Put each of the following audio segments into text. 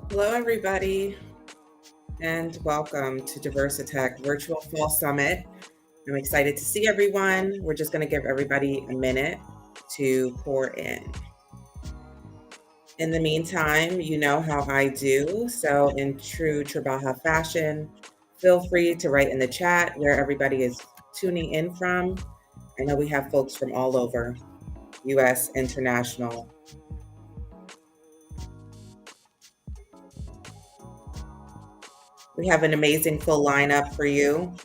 Hello, everybody, and welcome to Diversitech Virtual Fall Summit. I'm excited to see everyone. We're just going to give everybody a minute to pour in. In the meantime, you know how I do. So, in true Trabaja fashion, feel free to write in the chat where everybody is tuning in from. I know we have folks from all over, US, international. We have an amazing full lineup for you.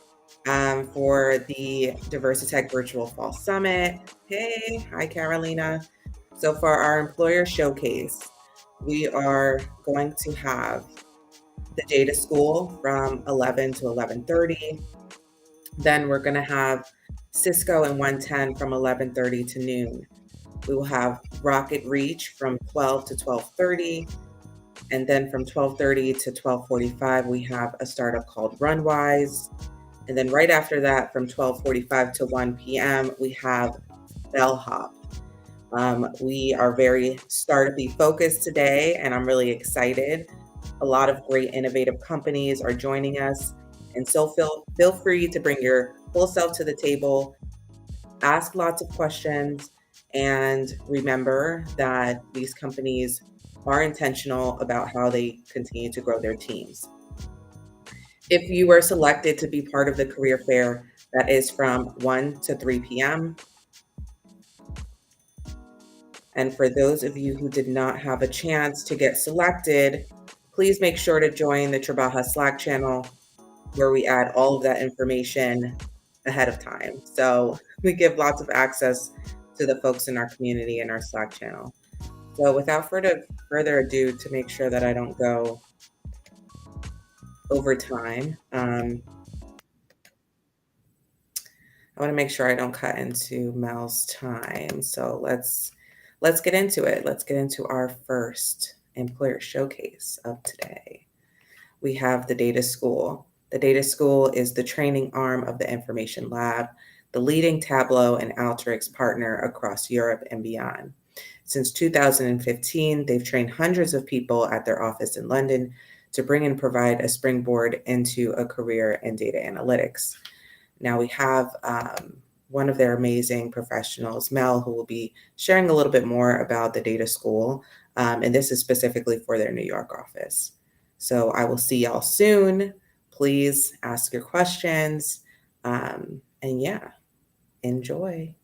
For the Diversitech Virtual Fall Summit. Hey, hi Carolina. So for our employer showcase, we are going to have the data school from 11 to 11:30. Then we're going to have Cisco and 110 from 11:30 to noon. We will have Rocket Reach from 12 to 12:30. And then from 12:30 to 12:45, we have a startup called Runwise. And then right after that, from 12:45 to 1 p.m., we have Bellhop. We are very startup-y focused today, and I'm really excited. A lot of great innovative companies are joining us. And so feel free to bring your full self to the table, ask lots of questions, and remember that these companies are intentional about how they continue to grow their teams. If you were selected to be part of the career fair, that is from 1 to 3 p.m. And for those of you who did not have a chance to get selected, please make sure to join the Trabaja Slack channel where we add all of that information ahead of time. So we give lots of access to the folks in our community in our Slack channel. So without further ado, to make sure that I don't go over time, I want to make sure I don't cut into Mel's time. So let's get into it. Let's get into our first employer showcase of today. We have the Data School. The Data School is the training arm of the Information Lab, the leading Tableau and Alteryx partner across Europe and beyond. Since 2015, they've trained hundreds of people at their office in London to bring and provide a springboard into a career in data analytics. Now we have one of their amazing professionals, Mel, who will be sharing a little bit more about the data school. And this is specifically for their New York office. So I will see y'all soon. Please ask your questions. And yeah, enjoy.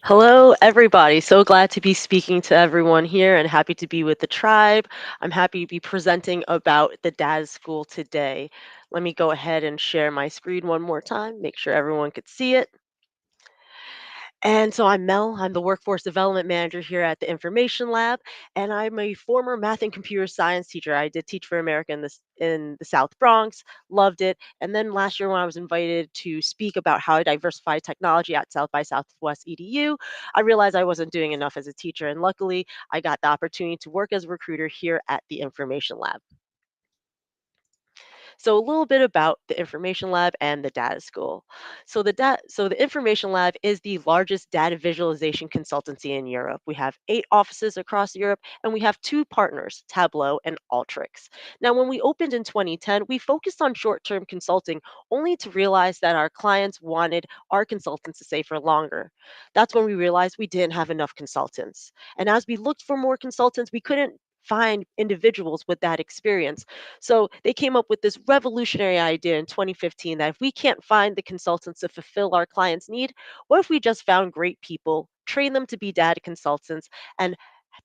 Hello, everybody. So glad to be speaking to everyone here and happy to be with the tribe. I'm happy to be presenting about the data school today. Let me go ahead and share my screen one more time, make sure everyone could see it. And so I'm Mel. I'm the Workforce Development Manager here at the Information Lab, and I'm a former math and computer science teacher. I did teach for America in the South Bronx, loved it. And then last year, when I was invited to speak about how I diversify technology at South by Southwest EDU, I realized I wasn't doing enough as a teacher. And luckily, I got the opportunity to work as a recruiter here at the Information Lab. So a little bit about the Information Lab and the Data School. So the Information Lab is the largest data visualization consultancy in Europe. We have 8 offices across Europe, and we have 2 partners, Tableau and Alteryx. Now, when we opened in 2010, we focused on short-term consulting, only to realize that our clients wanted our consultants to stay for longer. That's when we realized we didn't have enough consultants. And as we looked for more consultants, we couldn't find individuals with that experience. So they came up with this revolutionary idea in 2015 that if we can't find the consultants to fulfill our clients' need, what if we just found great people, train them to be data consultants, and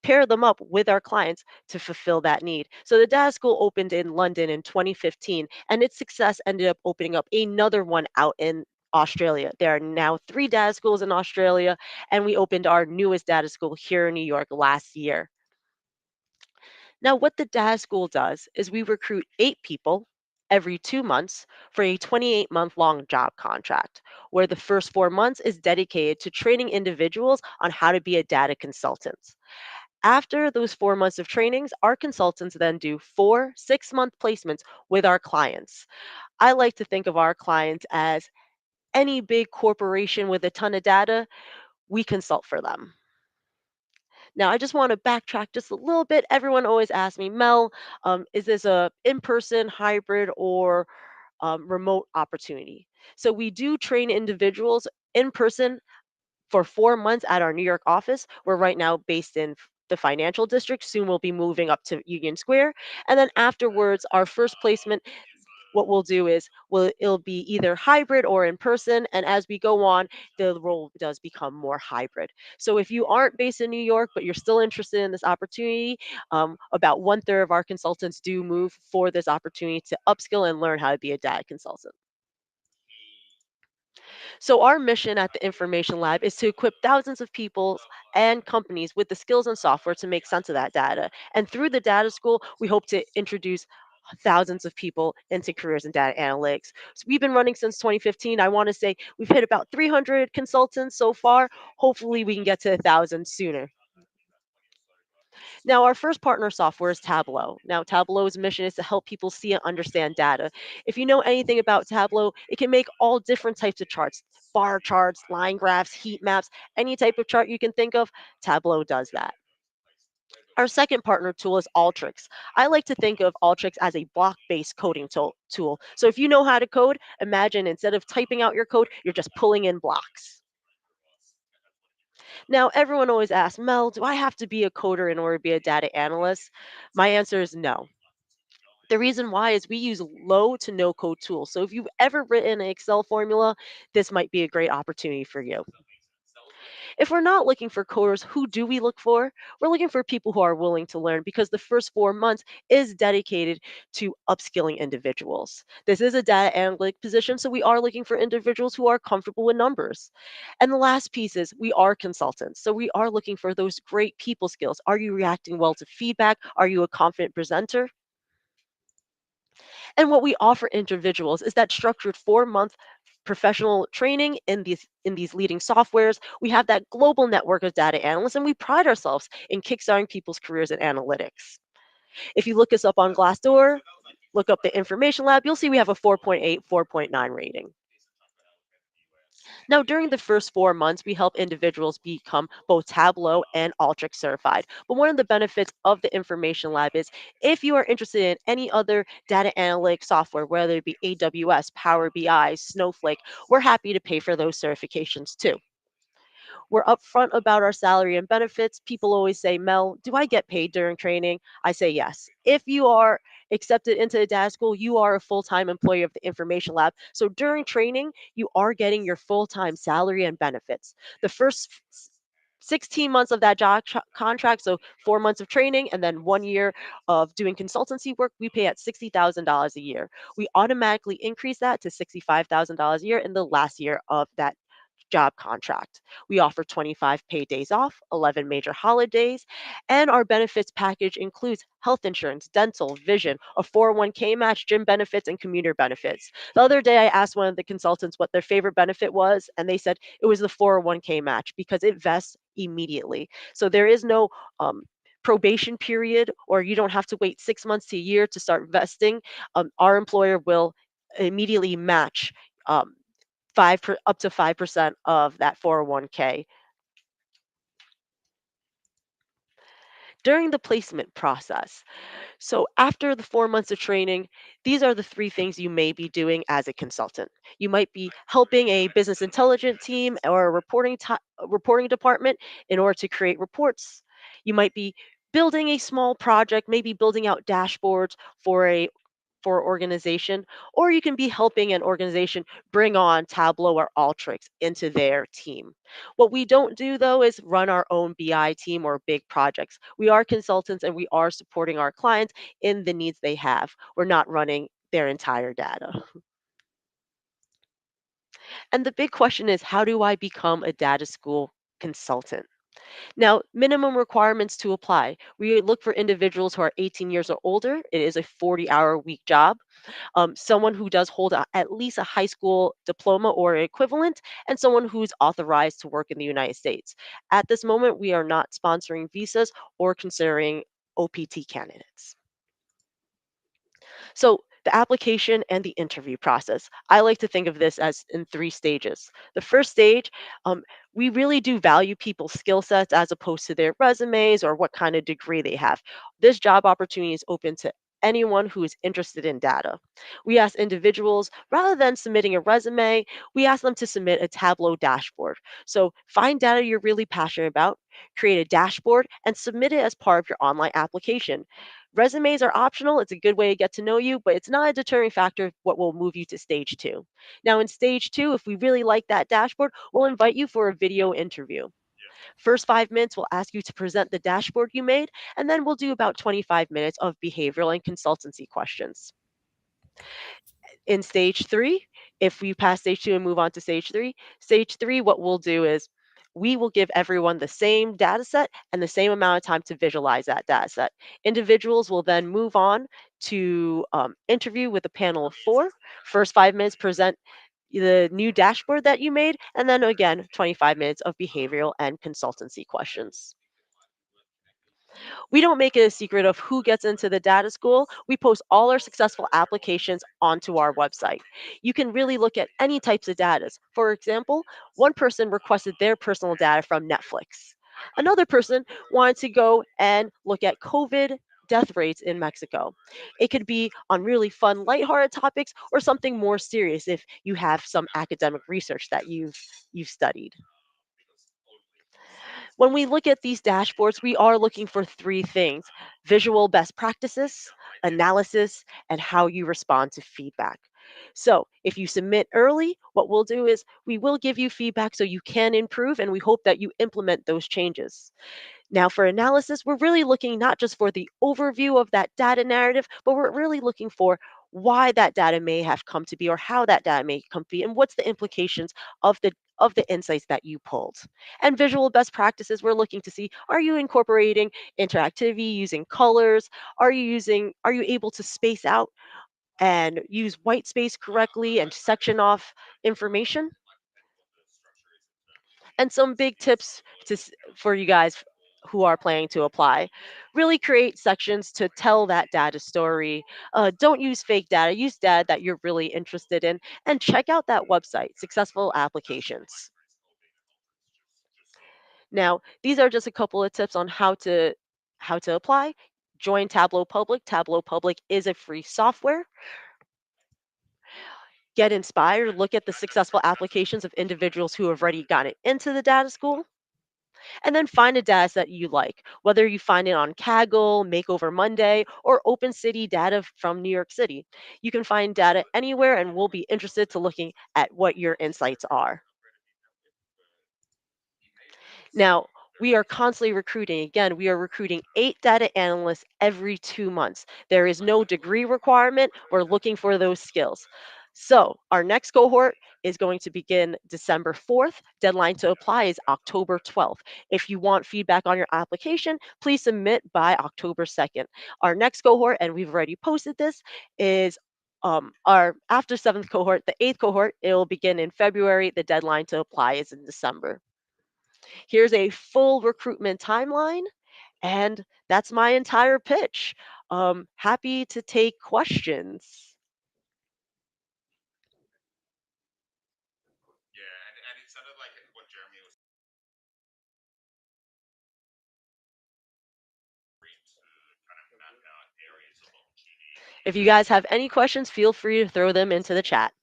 pair them up with our clients to fulfill that need. So the data school opened in London in 2015, and its success ended up opening up another one out in Australia. There are now 3 data schools in Australia, and we opened our newest data school here in New York last year. Now, what the data school does is we recruit 8 people every 2 months for a 28-month long job contract, where the first 4 months is dedicated to training individuals on how to be a data consultant. After those 4 months of trainings, our consultants then do 4 6-month placements with our clients. I like to think of our clients as any big corporation with a ton of data, we consult for them. Now, I just want to backtrack just a little bit. Everyone always asks me, Mel, is this a in-person, hybrid, or remote opportunity? So we do train individuals in person for 4 months at our New York office. We're right now based in the financial district. Soon we'll be moving up to Union Square. And then afterwards, our first placement, what we'll do is it'll be either hybrid or in person. And as we go on, the role does become more hybrid. So if you aren't based in New York, but you're still interested in this opportunity, about one third of our consultants do move for this opportunity to upskill and learn how to be a data consultant. So, our mission at the Information Lab is to equip thousands of people and companies with the skills and software to make sense of that data. And through the data school, we hope to introduce thousands of people into careers in data analytics. So we've been running since 2015. I want to say we've hit about 300 consultants so far. Hopefully, we can get to 1,000 sooner. Now, our first partner software is Tableau. Now, Tableau's mission is to help people see and understand data. If you know anything about Tableau, it can make all different types of charts: bar charts, line graphs, heat maps, any type of chart you can think of. Tableau does that. Our second partner tool is Alteryx. I like to think of Alteryx as a block based coding tool. So, if you know how to code, imagine instead of typing out your code, you're just pulling in blocks. Now, everyone always asks, Mel, do I have to be a coder in order to be a data analyst? My answer is no. The reason why is we use low to no code tools. So if you've ever written an Excel formula, this might be a great opportunity for you. If we're not looking for coders, who do we look for? We're looking for people who are willing to learn because the first 4 months is dedicated to upskilling individuals. This is a data analytic position, so we are looking for individuals who are comfortable with numbers. And the last piece is we are consultants. So we are looking for those great people skills. Are you reacting well to feedback? Are you a confident presenter? And what we offer individuals is that structured 4 month professional training in these leading softwares. We have that global network of data analysts, and we pride ourselves in kickstarting people's careers in analytics. If you look us up on Glassdoor, look up the Information Lab, you'll see we have a 4.8, 4.9 rating. Now, during the first 4 months, we help individuals become both Tableau and Alteryx certified. But one of the benefits of the Information Lab is if you are interested in any other data analytics software, whether it be AWS, Power BI, Snowflake, we're happy to pay for those certifications too. We're upfront about our salary and benefits. People always say, Mel, do I get paid during training? I say yes. If you are accepted into the data school, you are a full time employee of the Information Lab. So during training, you are getting your full time salary and benefits. The first 16 months of that job contract, so 4 months of training and then 1 year of doing consultancy work, we pay at $60,000 a year. We automatically increase that to $65,000 a year in the last year of that job contract. We offer 25 paid days off, 11 major holidays, and our benefits package includes health insurance, dental, vision, a 401k match, gym benefits, and commuter benefits. The other day, I asked one of the consultants what their favorite benefit was, and they said it was the 401k match because it vests immediately. So there is no probation period, or you don't have to wait 6 months to a year to start vesting. Our employer will immediately match um, up to 5% of that 401k. During the placement process, so after the 4 months of training, these are the three things you may be doing as a consultant. You might be helping a business intelligence team or a reporting department in order to create reports. You might be building a small project, maybe building out dashboards for a organization, or you can be helping an organization bring on Tableau or Alteryx into their team. What we don't do though is run our own BI team or big projects. We are consultants and we are supporting our clients in the needs they have. We're not running their entire data. And the big question is, how do I become a data school consultant? Now, minimum requirements to apply. We look for individuals who are 18 years or older. It is a 40-hour-week job. Someone who does hold at least a high school diploma or equivalent, and someone who's authorized to work in the United States. At this moment, we are not sponsoring visas or considering OPT candidates. So the application and the interview process. I like to think of this as in three stages. The first stage, um, we really do value people's skill sets as opposed to their resumes or what kind of degree they have. This job opportunity is open to anyone who is interested in data. We ask individuals, rather than submitting a resume, we ask them to submit a Tableau dashboard. So find data you're really passionate about, create a dashboard, and submit it as part of your online application. Resumes are optional. It's a good way to get to know you, but it's not a deterring factor of what will move you to stage two. Now, in stage two, if we really like that dashboard, we'll invite you for a video interview. First 5 minutes, we'll ask you to present the dashboard you made, and then we'll do about 25 minutes of behavioral and consultancy questions. In stage three, if we pass stage two and move on to stage three, what we'll do is we will give everyone the same data set and the same amount of time to visualize that data set. Individuals will then move on to interview with a panel of four. First 5 minutes, present the new dashboard that you made, and then again, 25 minutes of behavioral and consultancy questions. We don't make it a secret of who gets into the data school. We post all our successful applications onto our website. You can really look at any types of data. For example, one person requested their personal data from Netflix. Another person wanted to go and look at COVID death rates in Mexico. It could be on really fun, lighthearted topics or something more serious if you have some academic research that you've studied. When we look at these dashboards, we are looking for three things: visual best practices, analysis, and how you respond to feedback. So, if you submit early, what we'll do is we will give you feedback so you can improve, and we hope that you implement those changes. Now, for analysis, we're really looking not just for the overview of that data narrative, but we're really looking for why that data may have come to be or how that data may come to be and what's the implications of the insights that you pulled. And visual best practices, we're looking to see, are you incorporating interactivity using colors? Are you able to space out and use white space correctly and section off information? And some big tips for you guys who are planning to apply: really create sections to tell that data story. Don't use fake data, use data that you're really interested in, and check out that website, Successful Applications. Now, these are just a couple of tips on how to apply. Join Tableau Public. Tableau Public is a free software. Get inspired, look at the successful applications of individuals who have already gotten into the data school, and then find a data set you like, whether you find it on Kaggle, Makeover Monday, or Open City data from New York City. You can find data anywhere, and we'll be interested to looking at what your insights are. Now, we are constantly recruiting. Again, we are recruiting 8 data analysts every 2 months. There is no degree requirement. We're looking for those skills. So, our next cohort is going to begin December 4th. Deadline to apply is October 12th. If you want feedback on your application, please submit by October 2nd. Our next cohort, and we've already posted this, is our after 7th cohort, the 8th cohort. It will begin in February. The deadline to apply is in December. Here's a full recruitment timeline, and that's my entire pitch. Happy to take questions. If you guys have any questions, feel free to throw them into the chat.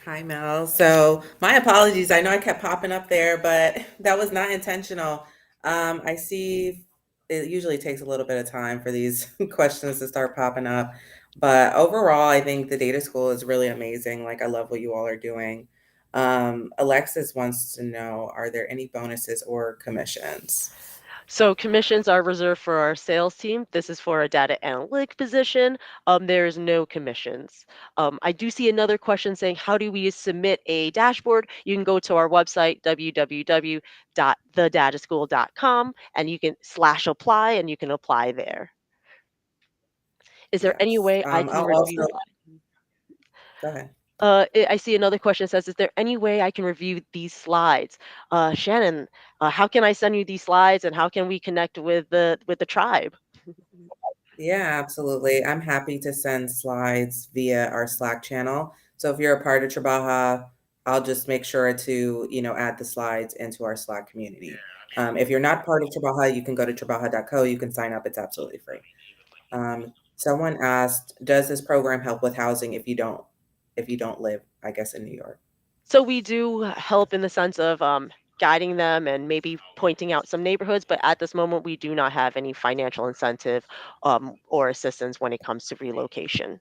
Hi, Mel. So, my apologies. I know I kept popping up there, but that was not intentional. I see it usually takes a little bit of time for these questions to start popping up. But overall, I think the data school is really amazing. Like, I love what you all are doing. Alexis wants to know, are there any bonuses or commissions? So commissions are reserved for our sales team. This is for a data analytic position. There's no commissions. I do see another question saying, how do we submit a dashboard? You can go to our website, www.thedataschool.com, and you can slash apply and you can apply there. Is there any Yes. way I can I'll review also slides? go ahead. I see another question says, is there any way I can review these slides? Shannon, how can I send you these slides and how can we connect with the tribe? Yeah, absolutely. I'm happy to send slides via our Slack channel. So if you're a part of Trabaja, I'll just make sure to, add the slides into our Slack community. If you're not part of Trabaja, you can go to trabaja.co. You can sign up. It's absolutely free. Someone asked, does this program help with housing if you don't live, I guess, in New York? So we do help in the sense of guiding them and maybe pointing out some neighborhoods, but at this moment, we do not have any financial incentive or assistance when it comes to relocation.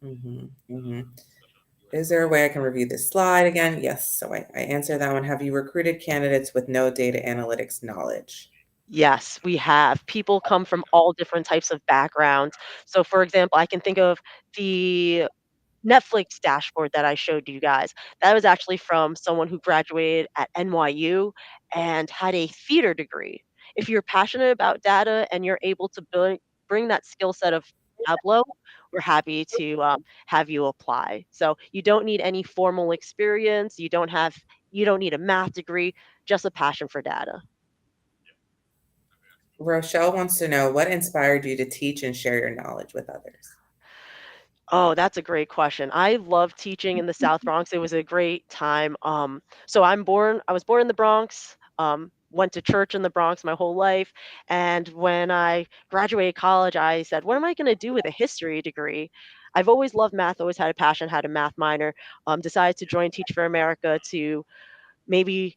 Hmm. Is there a way I can review this slide again? Yes. So I answered that one. Have you recruited candidates with no data analytics knowledge? Yes, we have. People come from all different types of backgrounds. So, for example, I can think of the Netflix dashboard that I showed you guys. That was actually from someone who graduated at NYU and had a theater degree. If you're passionate about data and you're able to bring that skill set of Tableau, we're happy to have you apply. So you don't need any formal experience. You don't need a math degree, just a passion for data. Rochelle wants to know what inspired you to teach and share your knowledge with others. Oh, that's a great question. I love teaching in the South Bronx. It was a great time. I was born in the Bronx, went to church in the Bronx my whole life. And when I graduated college, I said, what am I going to do with a history degree? I've always loved math, always had a passion, had a math minor, decided to join Teach for America to maybe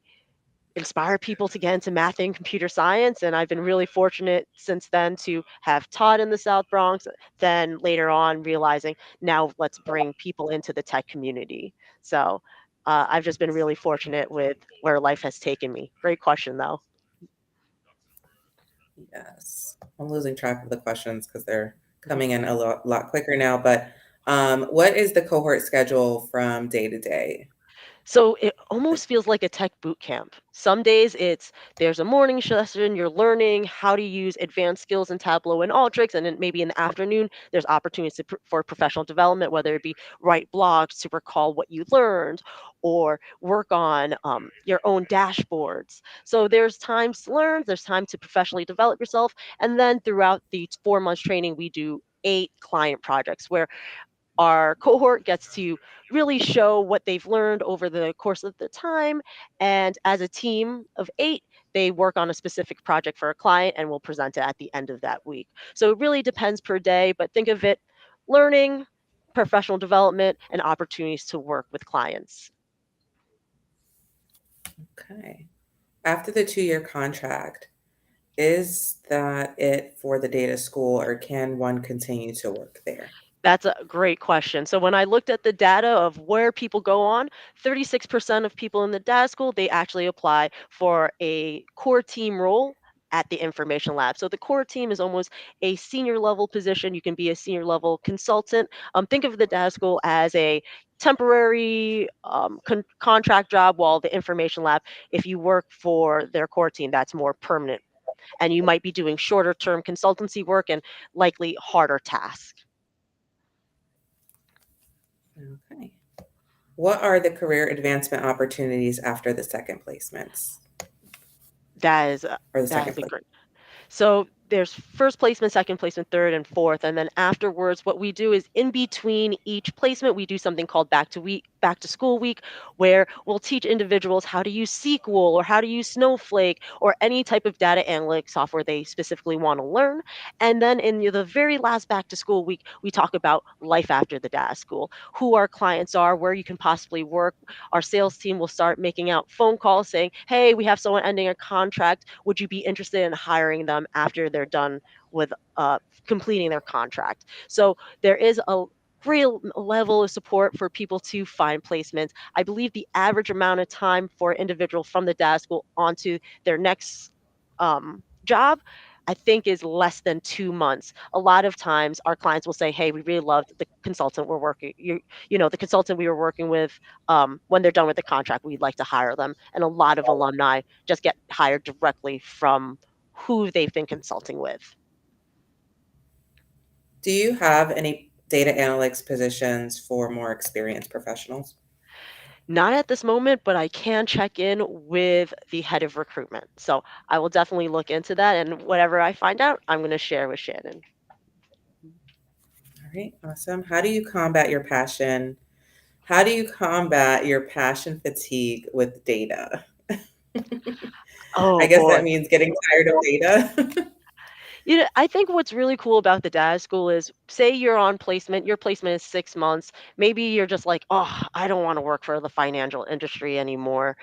inspire people to get into math and computer science. And I've been really fortunate since then to have taught in the South Bronx. Then later on, realizing now let's bring people into the tech community. So I've just been really fortunate with where life has taken me. Great question, though. Yes. I'm losing track of the questions because they're coming in a lot quicker now. But what is the cohort schedule from day to day? So it almost feels like a tech boot camp. Some days there's a morning session, you're learning how to use advanced skills in Tableau and Alteryx, and then maybe in the afternoon there's opportunities for professional development, whether it be write blogs to recall what you learned or work on your own dashboards. So there's times to learn, there's time to professionally develop yourself, and then throughout the 4 months training, we do 8 client projects where our cohort gets to really show what they've learned over the course of the time. And as a team of 8, they work on a specific project for a client and will present it at the end of that week. So it really depends per day, but think of it learning, professional development, and opportunities to work with clients. Okay. After the 2-year contract, is that it for the data school or can one continue to work there? That's a great question. So when I looked at the data of where people go on, 36% of people in the data school, they actually apply for a core team role at the information lab. So the core team is almost a senior level position. You can be a senior level consultant. Think of the data school as a temporary contract job, while the information lab, if you work for their core team, that's more permanent. And you might be doing shorter term consultancy work and likely harder tasks. Okay. What are the career advancement opportunities after the second placements That is or the that second is a place? great. So there's first placement, second placement, third, and fourth, and then afterwards, what we do is in between each placement, we do something called back to school week, where we'll teach individuals how to use SQL or how to use Snowflake or any type of data analytics software they specifically want to learn. And then in the very last back to school week, we talk about life after the data school, who our clients are, where you can possibly work. Our sales team will start making out phone calls saying, hey, we have someone ending a contract. Would you be interested in hiring them after they're done with completing their contract? So there is real level of support for people to find placements. I believe the average amount of time for an individual from the data school onto their next job, I think, is less than 2 months. A lot of times, our clients will say, "Hey, we really loved the consultant we're working. The consultant we were working with. When they're done with the contract, we'd like to hire them." And a lot of alumni just get hired directly from who they've been consulting with. Do you have any data analytics positions for more experienced professionals? Not at this moment, but I can check in with the head of recruitment. So I will definitely look into that. And whatever I find out, I'm going to share with Shannon. All right, awesome. How do you combat your passion? How do you combat your passion fatigue with data? I Oh guess boy. that means getting tired of data. I think what's really cool about the data school is, say you're on placement, your placement is 6 months. Maybe you're just like, oh, I don't want to work for the financial industry anymore.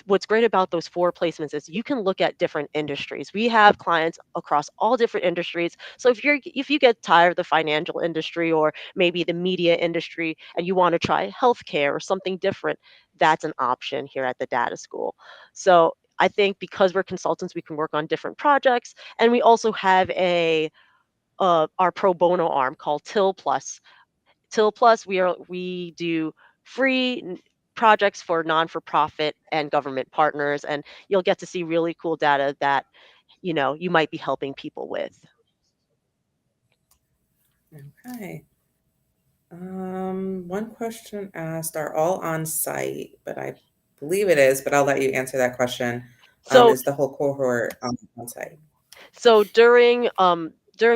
What's great about those 4 placements is you can look at different industries. We have clients across all different industries. So if you get tired of the financial industry or maybe the media industry and you want to try healthcare or something different, that's an option here at the data school. So I think because we're consultants, we can work on different projects, and we also have a our pro bono arm called Till Plus. Till Plus, we do free projects for non for profit and government partners, and you'll get to see really cool data that you might be helping people with. Okay. One question asked, are all on site? But I believe it is, but I'll let you answer that question. So Is the whole cohort on site? So during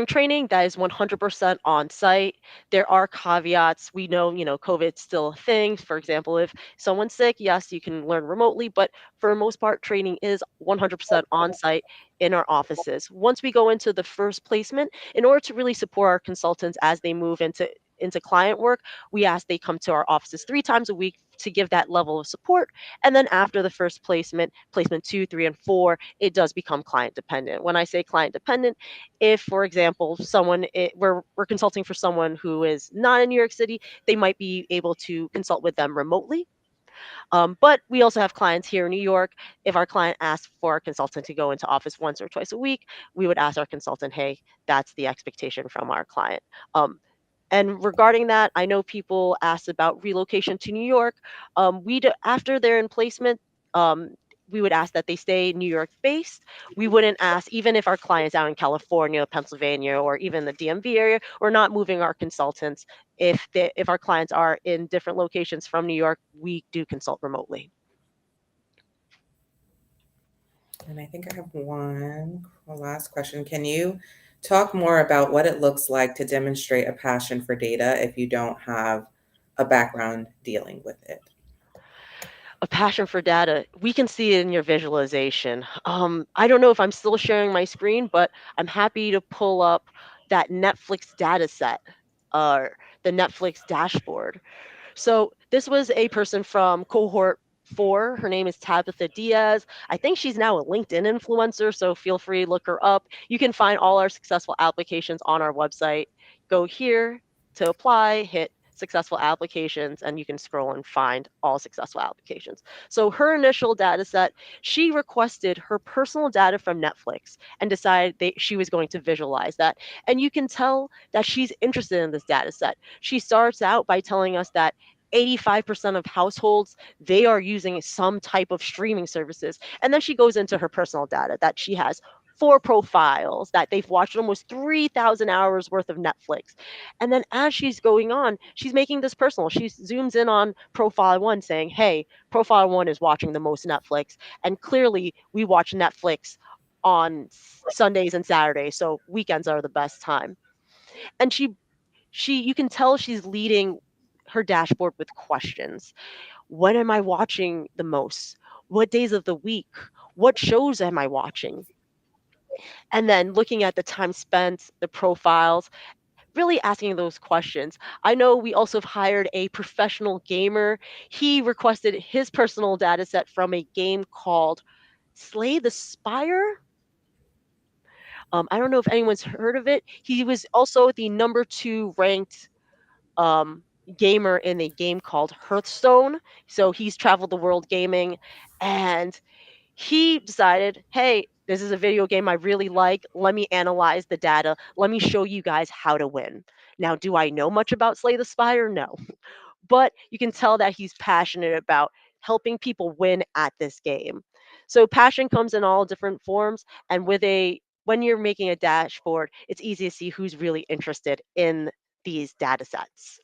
training, that is 100% on site. There are caveats. We know, COVID's still a thing. For example, if someone's sick, yes, you can learn remotely, but for the most part, training is 100% on site in our offices. Once we go into the first placement, in order to really support our consultants as they move into client work, we ask they come to our offices 3 times a week to give that level of support. And then after the first placement, placement 2, 3, and 4, it does become client dependent. When I say client dependent, if, for example, we're consulting for someone who is not in New York City, they might be able to consult with them remotely. But we also have clients here in New York. If our client asks for our consultant to go into office once or twice a week, we would ask our consultant, hey, that's the expectation from our client. And regarding that, I know people asked about relocation to New York. After they're in placement, um, we would ask that they stay New York based. We wouldn't ask, even if our client's out in California, Pennsylvania, or even the DMV area, we're not moving our consultants. If our clients are in different locations from New York, we do consult remotely. And I think I have one last question. Can you talk more about what it looks like to demonstrate a passion for data if you don't have a background dealing with it? A passion for data, we can see it in your visualization. I don't know if I'm still sharing my screen, but I'm happy to pull up that Netflix data set, or the Netflix dashboard. So this was a person from cohort 4. Her name is Tabitha Diaz. I think she's now a LinkedIn influencer, so feel free to look her up. You can find all our successful applications on our website. Go here to apply, hit successful applications, and you can scroll and find all successful applications. So her initial data set, she requested her personal data from Netflix and decided she was going to visualize that. And you can tell that she's interested in this data set. She starts out by telling us that 85% of households, they are using some type of streaming services, and then she goes into her personal data that she has 4 profiles, that they've watched almost 3,000 hours worth of Netflix. And then as she's going on, she's making this personal. She zooms in on profile 1, saying, hey, profile 1 is watching the most Netflix, and clearly we watch Netflix on Sundays and Saturdays, so weekends are the best time. And you can tell she's leading her dashboard with questions. When am I watching the most? What days of the week? What shows am I watching? And then looking at the time spent, the profiles, really asking those questions. I know we also have hired a professional gamer. He requested his personal data set from a game called Slay the Spire. I don't know if anyone's heard of it. He was also the number 2 ranked gamer in a game called Hearthstone. So he's traveled the world gaming, and he decided, hey, this is a video game I really like. Let me analyze the data. Let me show you guys how to win. Now, do I know much about Slay the Spire? No. But you can tell that he's passionate about helping people win at this game. So passion comes in all different forms, and when you're making a dashboard, it's easy to see who's really interested in these data sets.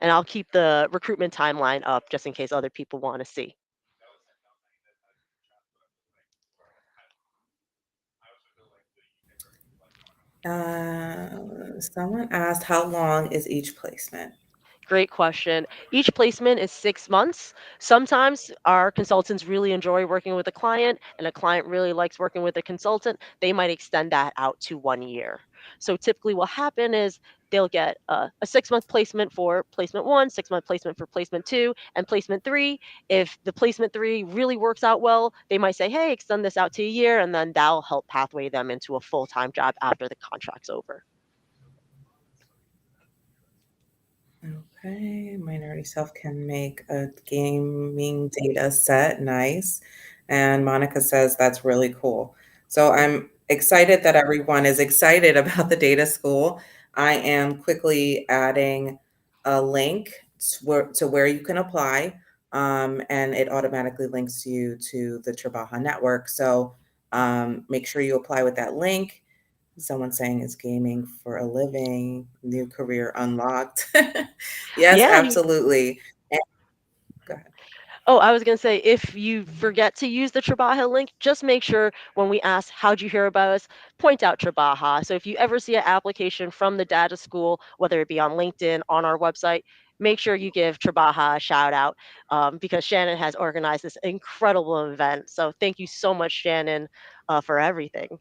And I'll keep the recruitment timeline up just in case other people want to see. Someone asked, how long is each placement? Great question. Each placement is 6 months. Sometimes our consultants really enjoy working with a client, and a client really likes working with a consultant. They might extend that out to 1 year. So typically, what happen is they'll get a 6 month placement for placement one, 6 month placement for placement two, and placement three. If the placement three really works out well, they might say, "Hey, extend this out to a year," and then that'll help pathway them into a full time job after the contract's over. Okay, Minority Self can make a gaming data set. Nice. And Monica says that's really cool. So I'm excited that everyone is excited about the data school. I am quickly adding a link to where you can apply, and it automatically links you to the Trabaja network. So make sure you apply with that link. Someone saying it's gaming for a living, new career unlocked. Yes, Yeah, absolutely. And go ahead. oh, I was gonna say, if you forget to use the Trabaja link, just make sure when we ask, how'd you hear about us, point out Trabaja. So if you ever see an application from the data school, whether it be on LinkedIn, on our website, make sure you give Trabaja a shout out, because Shannon has organized this incredible event. So thank you so much, Shannon, for everything.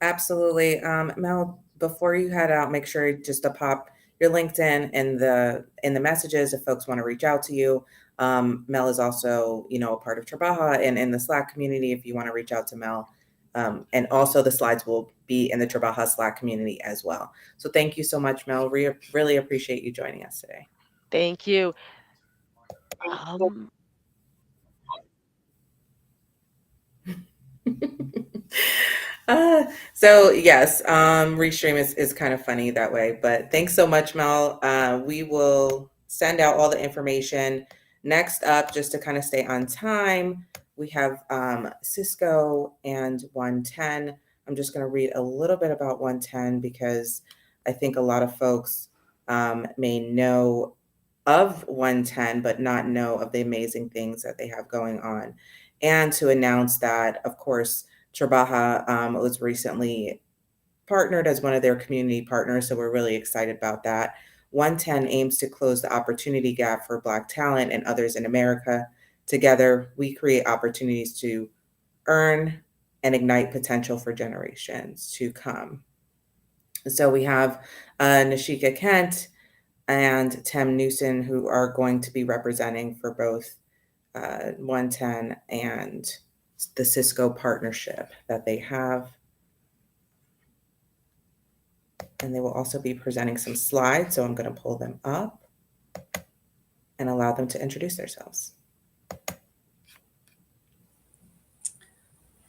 Absolutely. Mel, before you head out, make sure just to pop your LinkedIn in the messages if folks want to reach out to you. Mel is also, a part of Trabaja and in the Slack community if you want to reach out to Mel. And also the slides will be in the Trabaja Slack community as well. So thank you so much, Mel. Really appreciate you joining us today. Thank you. Um, So yes, Restream is kind of funny that way, but thanks so much, Mel. We will send out all the information. Next up, just to kind of stay on time, we have Cisco and 110. I'm just going to read a little bit about 110 because I think a lot of folks may know of 110, but not know of the amazing things that they have going on. And to announce that, of course, Trabaja was recently partnered as one of their community partners, so we're really excited about that. 110 aims to close the opportunity gap for Black talent and others in America. Together, we create opportunities to earn and ignite potential for generations to come. So we have Nashika Kent and Tim Newson, who are going to be representing for both 110 and the Cisco partnership that they have. And they will also be presenting some slides, so I'm going to pull them up and allow them to introduce themselves.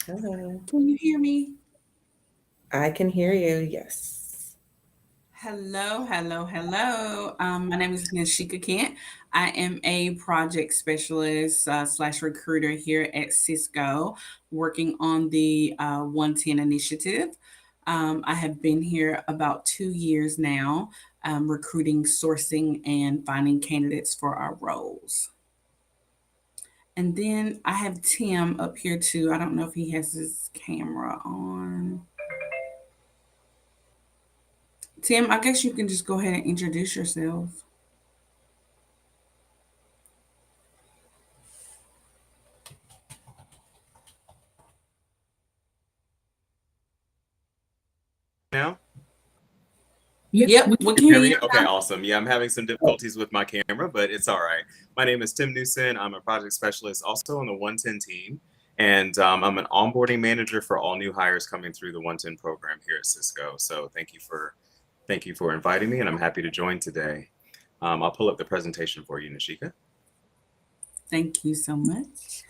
Hello. Can you hear me? I can hear you, yes. Hello, hello, hello. My name is Nashika Kent. I am a project specialist slash recruiter here at Cisco, working on the 110 initiative. I have been here about 2 years now, recruiting, sourcing, and finding candidates for our roles. And then I have Tim up here too. I don't know if he has his camera on. Tim, I guess you can just go ahead and introduce yourself. Now? Yep, we can hear Hear you me? Okay, now. awesome. Yeah, I'm having some difficulties with my camera, but it's all right. My name is Tim Newson. I'm a project specialist also on the 110 team. And I'm an onboarding manager for all new hires coming through the 110 program here at Cisco. So thank you for inviting me, and I'm happy to join today. I'll pull up the presentation for you, Nishika. Thank you so much.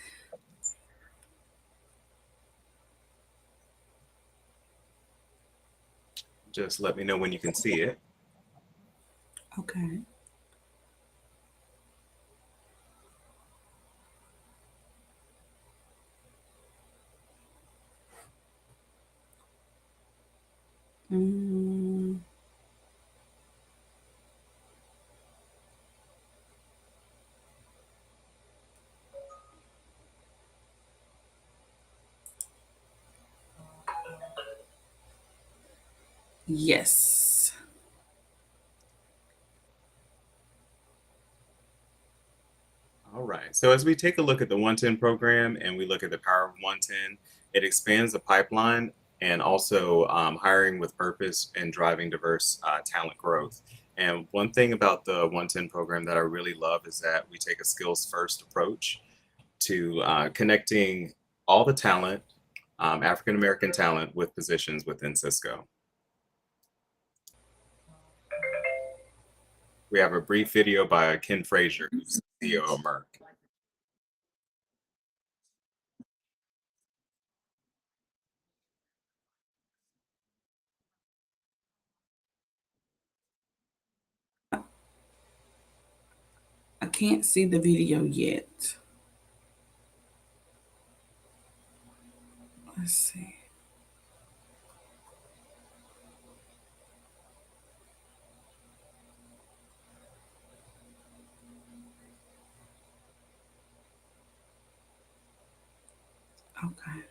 Just let me know when you can see it. Okay. Mm, yes. All right. So as we take a look at the 110 program and we look at the power of 110, it expands the pipeline and also hiring with purpose and driving diverse talent growth. And one thing about the 110 program that I really love is that we take a skills first approach to connecting all the talent, African American talent, with positions within Cisco. We have a brief video by Ken Frazier, who's the CEO of Merck. I can't see the video yet. Let's see. Okay.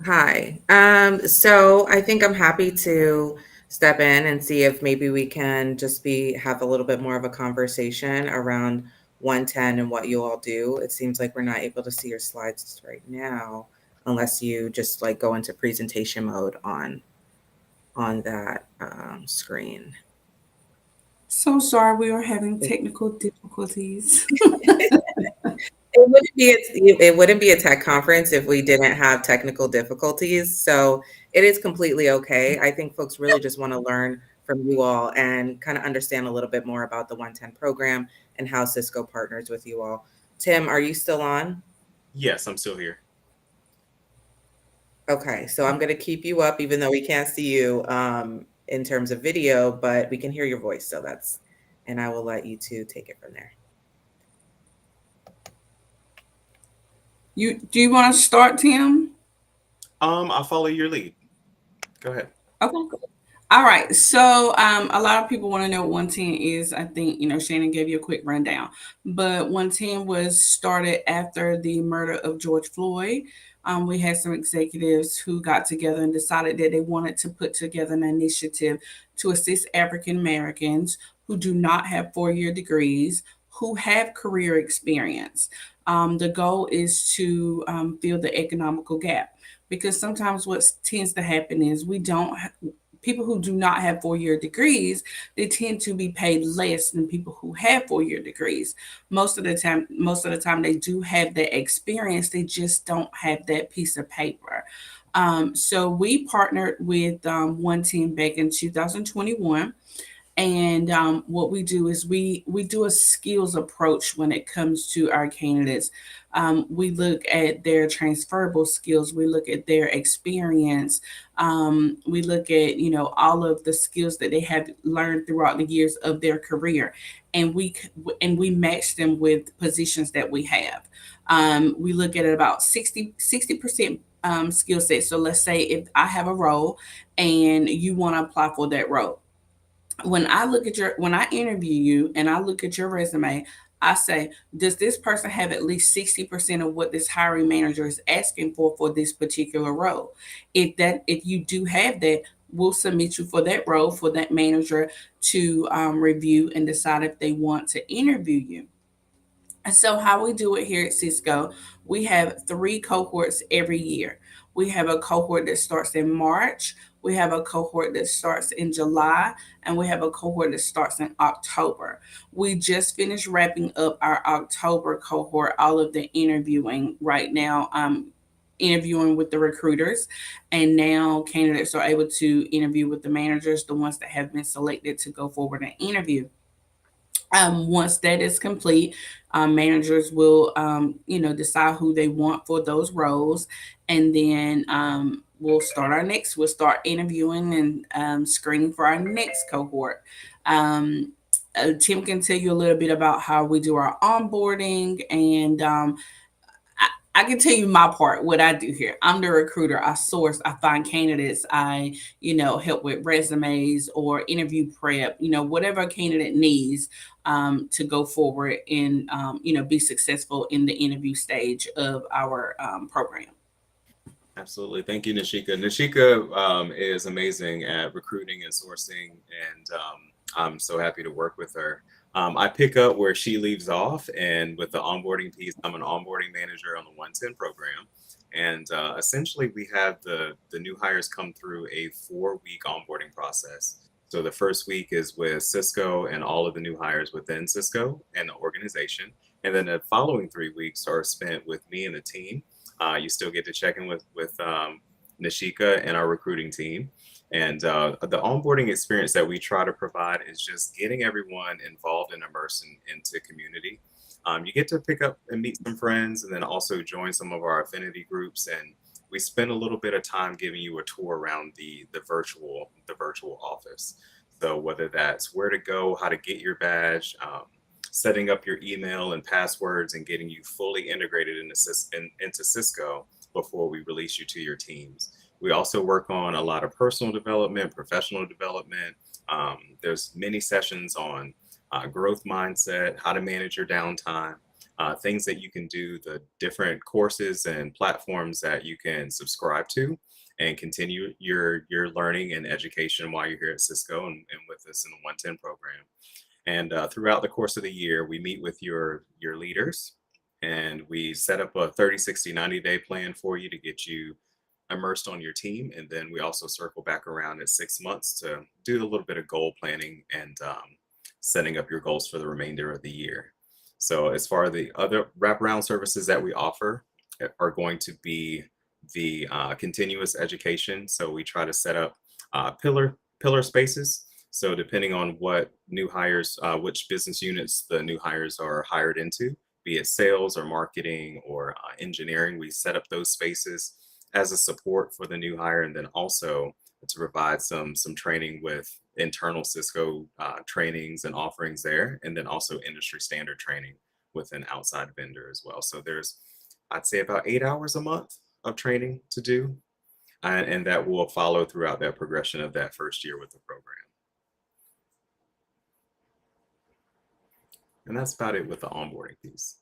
Hi. So I think I'm happy to step in and see if maybe we can just have a little bit more of a conversation around 110 and what you all do. It seems like we're not able to see your slides right now unless you just like go into presentation mode on that screen. So sorry, we are having technical difficulties. It wouldn't be a tech conference if we didn't have technical difficulties. So it is completely okay. I think folks really just want to learn from you all and kind of understand a little bit more about the 110 program and how Cisco partners with you all. Tim, are you still on? Yes, I'm still here. Okay, so I'm going to keep you up even though we can't see you in terms of video, but we can hear your voice. And I will let you two take it from there. Do you want to start, Tim? I'll follow your lead. Go ahead. Okay. All right. So a lot of people want to know what 110 is. I think, Shannon gave you a quick rundown. But 110 was started after the murder of George Floyd. We had some executives who got together and decided that they wanted to put together an initiative to assist African Americans who do not have 4-year degrees, who have career experience. The goal is to fill the economical gap because sometimes what tends to happen is we don't people who do not have 4-year degrees, they tend to be paid less than people who have 4-year degrees. Most of the time they do have that experience, they just don't have that piece of paper. So we partnered with 110 back in 2021. And what we do is we do a skills approach when it comes to our candidates. We look at their transferable skills. We look at their experience. We look at all of the skills that they have learned throughout the years of their career, and we match them with positions that we have. We look at it about 60% skill set. So let's say if I have a role and you want to apply for that role, when I interview you and I look at your resume, I say, does this person have at least 60% of what this hiring manager is asking for this particular role? If you do have that, we'll submit you for that role for that manager to review and decide if they want to interview you. And so, how we do it here at Cisco, we have three cohorts every year. We have a cohort that starts in March, we have a cohort that starts in July, and we have a cohort that starts in October. We just finished wrapping up our October cohort, all of the interviewing right now. Interviewing with the recruiters, and now candidates are able to interview with the managers, the ones that have been selected to go forward and interview. Once that is complete, managers will, decide who they want for those roles, and then we'll start interviewing and screening for our next cohort. Um, Tim can tell you a little bit about how we do our onboarding, and I can tell you my part, what I do here. I'm the recruiter. I source, I find candidates, I, help with resumes or interview prep, whatever a candidate needs to go forward and, be successful in the interview stage of our program. Absolutely. Thank you, Nishika. Nishika is amazing at recruiting and sourcing, and I'm so happy to work with her. I pick up where she leaves off, and with the onboarding piece, I'm an onboarding manager on the 110 program. And essentially, we have the new hires come through a 4-week onboarding process. So the first week is with Cisco and all of the new hires within Cisco and the organization. And then the following 3 weeks are spent with me and the team. You still get to check in with Nishika and our recruiting team. And the onboarding experience that we try to provide is just getting everyone involved and immersed into community. You get to pick up and meet some friends, and then also join some of our affinity groups. And we spend a little bit of time giving you a tour around the virtual office. So whether that's where to go, how to get your badge, setting up your email and passwords, and getting you fully integrated into Cisco before we release you to your teams. We also work on a lot of personal development, professional development. There's many sessions on growth mindset, how to manage your downtime, things that you can do, the different courses and platforms that you can subscribe to and continue your learning and education while you're here at Cisco and with us in the 110 program. And throughout the course of the year, we meet with your leaders, and we set up a 30, 60, 90-day plan for you to get you immersed on your team. And then we also circle back around at 6 months to do a little bit of goal planning and setting up your goals for the remainder of the year. So as far as the other wraparound services that we offer are going to be the continuous education. So we try to set up pillar spaces. So depending on what new hires, which business units the new hires are hired into, be it sales or marketing or engineering, we set up those spaces as a support for the new hire, and then also to provide some training with internal Cisco trainings and offerings there, and then also industry standard training with an outside vendor as well. So there's, I'd say, about 8 hours a month of training to do, and that will follow throughout that progression of that first year with the program. And that's about it with the onboarding piece.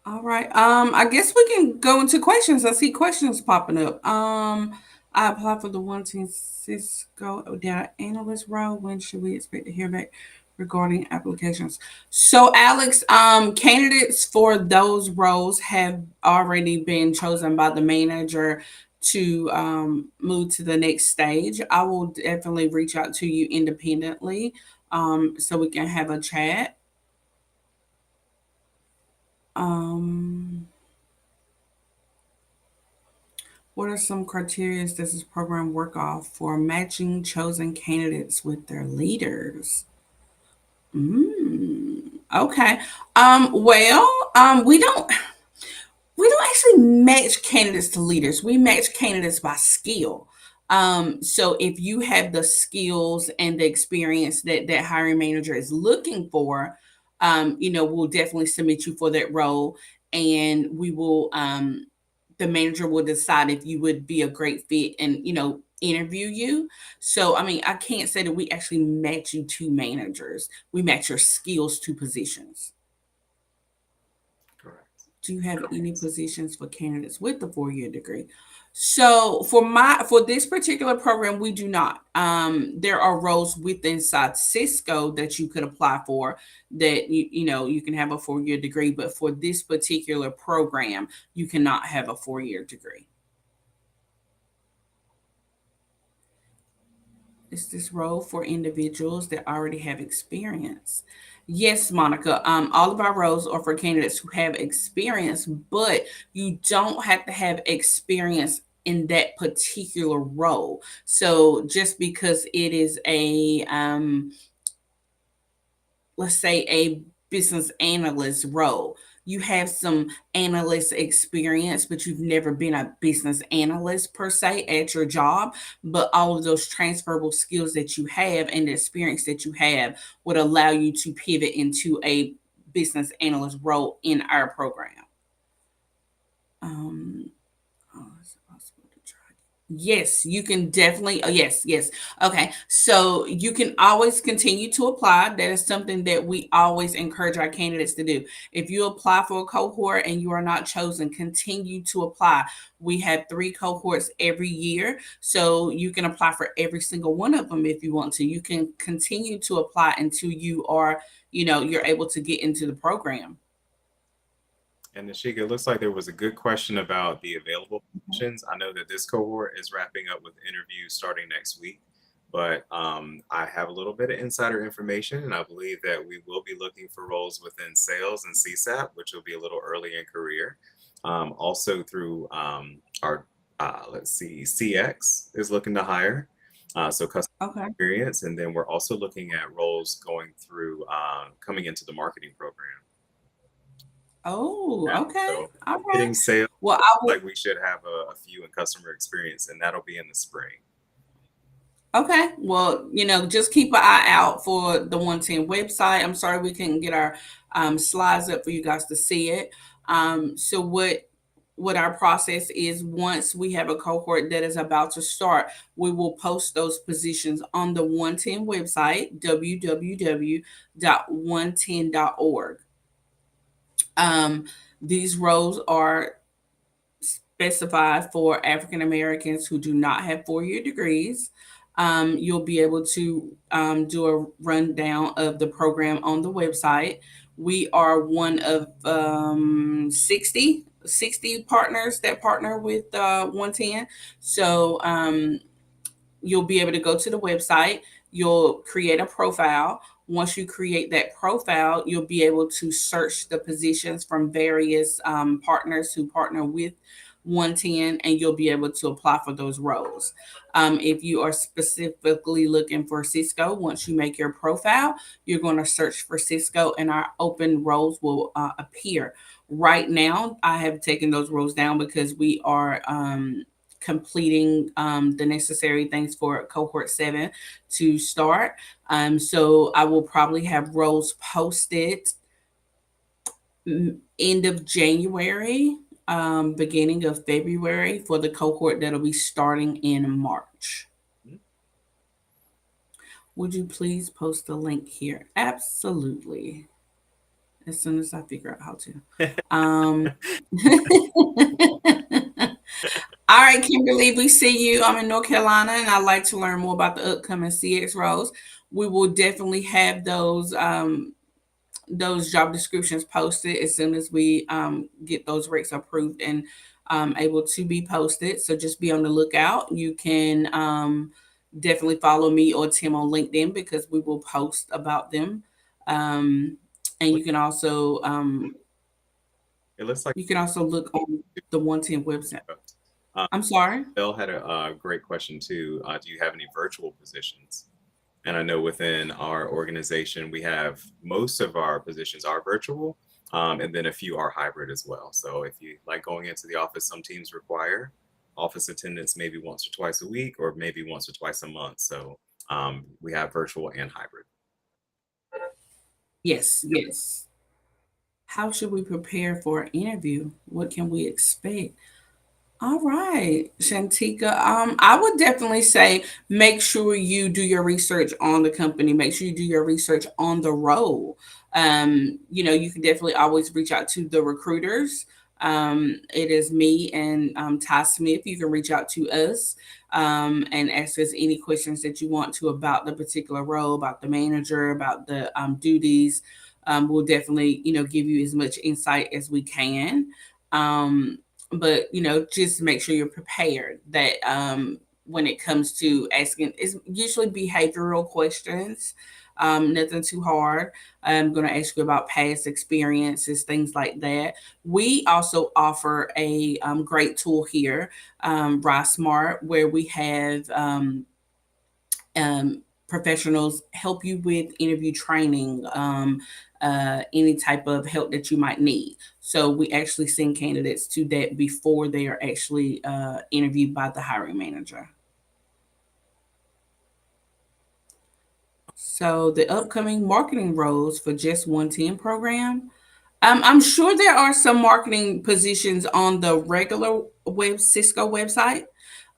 All right. I guess we can go into questions. I see questions popping up. I applied for the 110 Cisco data analyst role. When should we expect to hear back regarding applications? So, Alex, candidates for those roles have already been chosen by the manager to move to the next stage. I will definitely reach out to you independently so we can have a chat. What are some criteria does this program work off for matching chosen candidates with their leaders? Okay. We don't actually match candidates to leaders. We match candidates by skill. So if you have the skills and the experience that that hiring manager is looking for, we'll definitely submit you for that role, and we will. The manager will decide if you would be a great fit, and interview you. So, I mean, I can't say that we actually match you to managers. We match your skills to positions. Correct. Do you have any positions for candidates with the 4-year degree? So for this particular program, we do not. There are roles within inside Cisco that you could apply for that you can have a 4-year degree, but for this particular program, you cannot have a 4-year degree. Is this role for individuals that already have experience? Yes, Monica. All of our roles are for candidates who have experience, but you don't have to have experience in that particular role. So just because it is let's say a business analyst role, you have some analyst experience, but you've never been a business analyst per se at your job. But all of those transferable skills that you have and the experience that you have would allow you to pivot into a business analyst role in our program. Um, oh, is it possible to try? Yes, you can definitely. Oh, yes, yes. Okay. So you can always continue to apply. That is something that we always encourage our candidates to do. If you apply for a cohort and you are not chosen, continue to apply. We have 3 cohorts every year. So you can apply for every single one of them if you want to. You can continue to apply until you're able to get into the program. And Nashika, it looks like there was a good question about the available positions. I know that this cohort is wrapping up with interviews starting next week, but I have a little bit of insider information, and I believe that we will be looking for roles within sales and CSAP, which will be a little early in career. Also through our, let's see, CX is looking to hire, so customer Okay. experience, and then we're also looking at roles going through coming into the marketing program. Oh, Yeah, okay. so All right. hitting sales, Well, I will. like we should have a few in customer experience, and that'll be in the spring. Okay. Well, just keep an eye out for the 110 website. I'm sorry we couldn't get our slides up for you guys to see it. So what our process is, once we have a cohort that is about to start, we will post those positions on the 110 website, www.110.org. Um, these roles are specified for African Americans who do not have 4-year degrees. You'll be able to do a rundown of the program on the website. We are one of 60 partners that partner with 110. So you'll be able to go to the website, you'll create a profile. Once you create that profile, you'll be able to search the positions from various partners who partner with 110, and you'll be able to apply for those roles. If you are specifically looking for Cisco, once you make your profile, you're going to search for Cisco and our open roles will appear. Right now, I have taken those roles down because we are completing the necessary things for cohort 7 to start. So I will probably have roles posted end of January, beginning of February for the cohort that'll be starting in March. Would you please post the link here? Absolutely. As soon as I figure out how to. All right, Kimberly, we see you. I'm in North Carolina, and I'd like to learn more about the upcoming CX roles. We will definitely have those job descriptions posted as soon as we get those rates approved and able to be posted. So just be on the lookout. You can definitely follow me or Tim on LinkedIn because we will post about them. And you can also It looks like look on the 110 website. um, I'm sorry. Belle had a great question too. Do you have any virtual positions? And I know within our organization, we have most of our positions are virtual, and then a few are hybrid as well. So if you like going into the office, some teams require office attendance maybe once or twice a week, or maybe once or twice a month. So we have virtual and hybrid. Yes, yes. How should we prepare for an interview? What can we expect? All right, Shantika. I would definitely say make sure you do your research on the company. Make sure you do your research on the role. You can definitely always reach out to the recruiters. It is me and Ty Smith. You can reach out to us and ask us any questions that you want to about the particular role, about the manager, about the duties. We'll definitely, give you as much insight as we can. Um, but just make sure you're prepared that when it comes to asking, it's usually behavioral questions, nothing too hard. I'm going to ask you about past experiences, things like that. We also offer a great tool here, Smart, where we have um, professionals help you with interview training, any type of help that you might need. So we actually send candidates to that before they are actually interviewed by the hiring manager. So the upcoming marketing roles for Just 110 program. I'm sure there are some marketing positions on the regular Cisco website,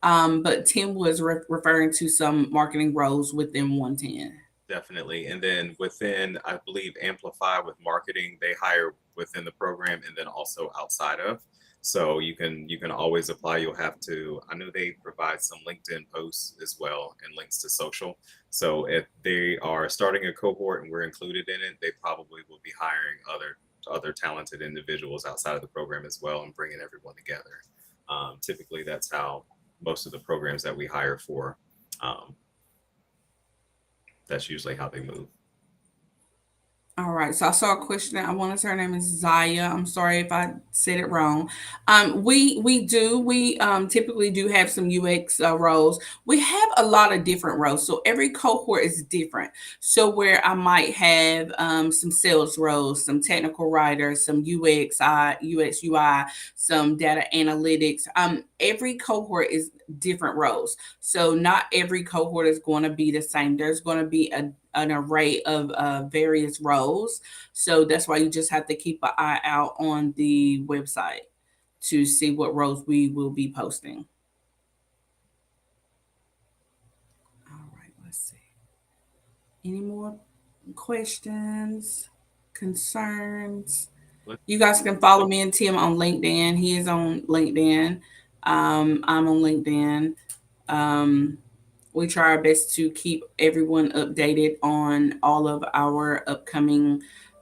but Tim was referring to some marketing roles within 110. Definitely. And then within, I believe, Amplify with marketing, they hire within the program and then also outside of. So you can always apply. You'll have to, I know they provide some LinkedIn posts as well and links to social. So if they are starting a cohort and we're included in it, they probably will be hiring other talented individuals outside of the program as well and bringing everyone together. Typically, that's how most of the programs that we hire for, um, that's usually how they move. All right. So I saw a question. I want to say her name is Zaya. I'm sorry if I said it wrong. We typically do have some UX roles. We have a lot of different roles. So every cohort is different. So where I might have some sales roles, some technical writers, some UX UI, some data analytics. Every cohort is different roles. So not every cohort is going to be the same. There's going to be an array of various roles. So that's why you just have to keep an eye out on the website to see what roles we will be posting. All right, let's see. Any more questions, concerns? You guys can follow me and Tim on LinkedIn. He is on LinkedIn. I'm on LinkedIn. Um, we try our best to keep everyone updated on all of our upcoming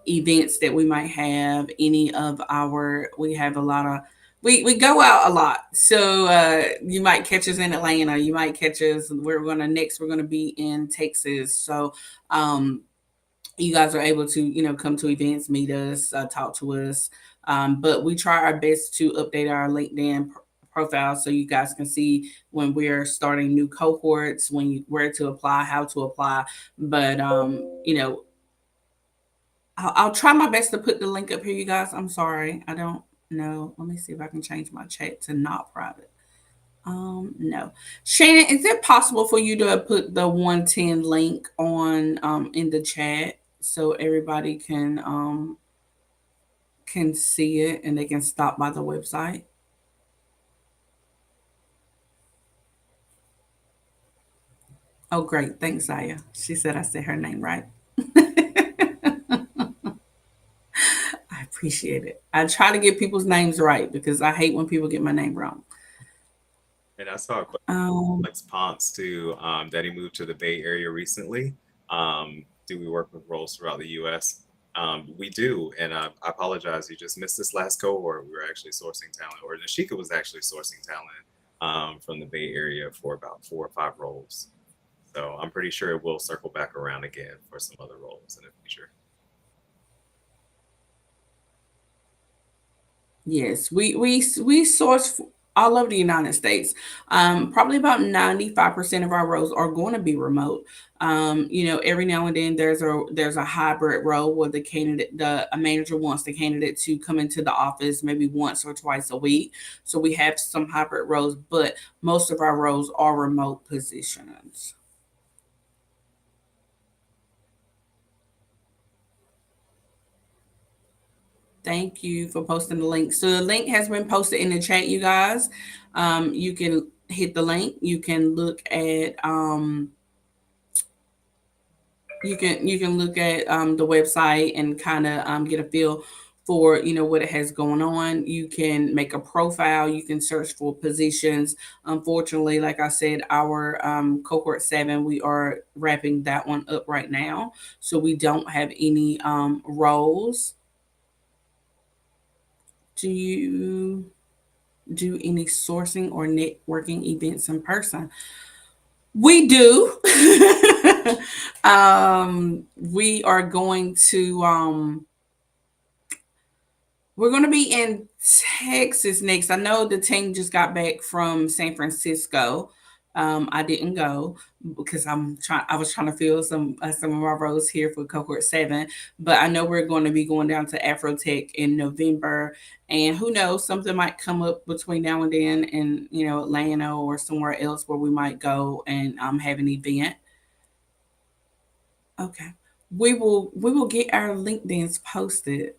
events that we might have. We have a lot of, we go out a lot. So you might catch us in Atlanta. You might catch us, we're going to be in Texas. So, you guys are able to come to events, meet us, talk to us, but we try our best to update our LinkedIn profile so you guys can see when we're starting new cohorts, where to apply, how to apply. But I'll try my best to put the link up here, you guys. I'm sorry, I don't know. Let me see if I can change my chat to not private. No. Shannon, is it possible for you to put the 110 link on in the chat so everybody can see it and they can stop by the website? Oh, great. Thanks, Zaya. She said I said her name right. I appreciate it. I try to get people's names right because I hate when people get my name wrong. And I saw a question from Um, Alex Ponce too, that he moved to the Bay Area recently. Do we work with roles throughout the U.S.? We do, and I apologize. You just missed this last cohort. We were actually sourcing talent, or Nashika was actually sourcing talent from the Bay Area for about 4 or 5 roles. So I'm pretty sure we'll circle back around again for some other roles in the future. Yes, we source all over the United States. Probably about 95% of our roles are going to be remote. Every now and then there's a hybrid role where the a manager wants the candidate to come into the office maybe once or twice a week. So we have some hybrid roles, but most of our roles are remote positions. Thank you for posting the link. So the link has been posted in the chat, you guys. You can hit the link. You can look at you can look at the website and kind of get a feel for what it has going on. You can make a profile. You can search for positions. Unfortunately, like I said, our cohort 7, we are wrapping that one up right now, so we don't have any roles. Do you do any sourcing or networking events in person? We do. We are going to we're going to be in Texas next. I know the team just got back from San Francisco. I didn't go because I was trying to fill some of our roles here for cohort 7. But I know we're going to be going down to Afrotech in November, and who knows, something might come up between now and then, in Atlanta or somewhere else where we might go and have an event. Okay, we will get our LinkedIn's posted.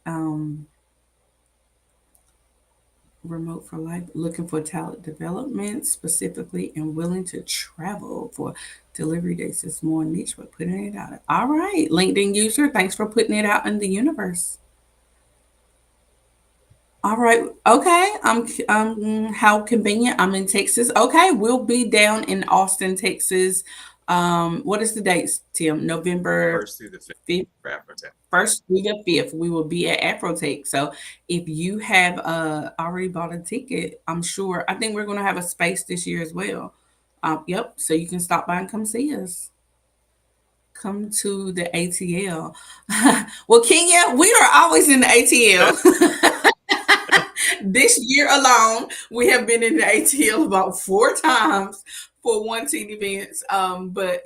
Remote for life, looking for talent development specifically and willing to travel for delivery dates is more niche, but putting it out. All right, LinkedIn user, thanks for putting it out in the universe. All right, okay. How convenient. I'm in Texas. Okay, we'll be down in Austin, Texas. What is the dates, Tim? November 1st through the 5th 5th. for Afrotech. 1st through the 5th, we will be at Afrotech. So if you have already bought a ticket, I'm sure, I think we're going to have a space this year as well. Yep. So you can stop by and come see us. Come to the ATL. Well, Kenya, we are always in the ATL. This year alone, we have been in the ATL about 4 times for one team events. But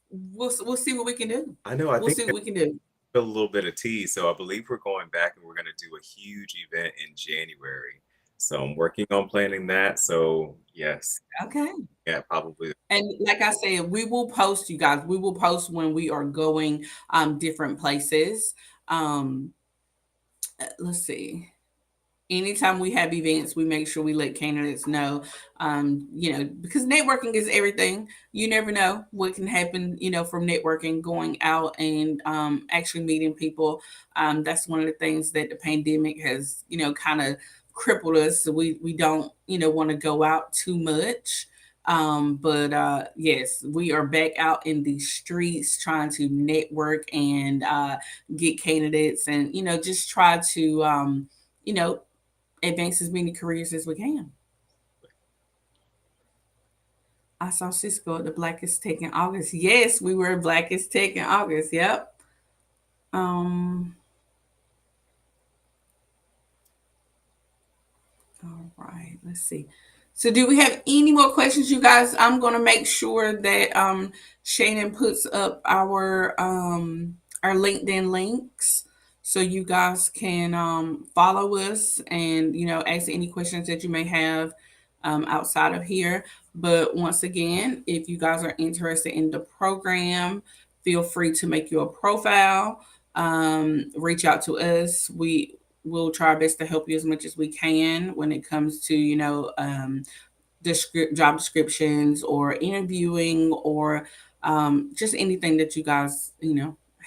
we'll see what we can do. I know. I We'll think see what we can do. a little bit of tea. So I believe we're going back and we're going to do a huge event in January. So I'm working on planning that. So yes, Okay. yeah, probably. And like I said, we will post, you guys. We will post when we are going different places. Um, let's see. Anytime we have events, we make sure we let candidates know, because networking is everything. You never know what can happen, from networking, going out and actually meeting people. That's one of the things that the pandemic has, kind of crippled us. So we don't, want to go out too much. But yes, we are back out in the streets trying to network and get candidates, and, just try to, you know, advance as many careers as we can. I saw Cisco at the Blackest Tech in August. Yes, we were at Blackest Tech in August. Yep. Um. All right. Let's see. So, do we have any more questions, you guys? I'm going to make sure that Shannon puts up our LinkedIn links so you guys can follow us and ask any questions that you may have outside of here. But once again, if you guys are interested in the program, feel free to make your profile. Reach out to us. We'll try our best to help you as much as we can when it comes to job descriptions or interviewing, or just anything that you guys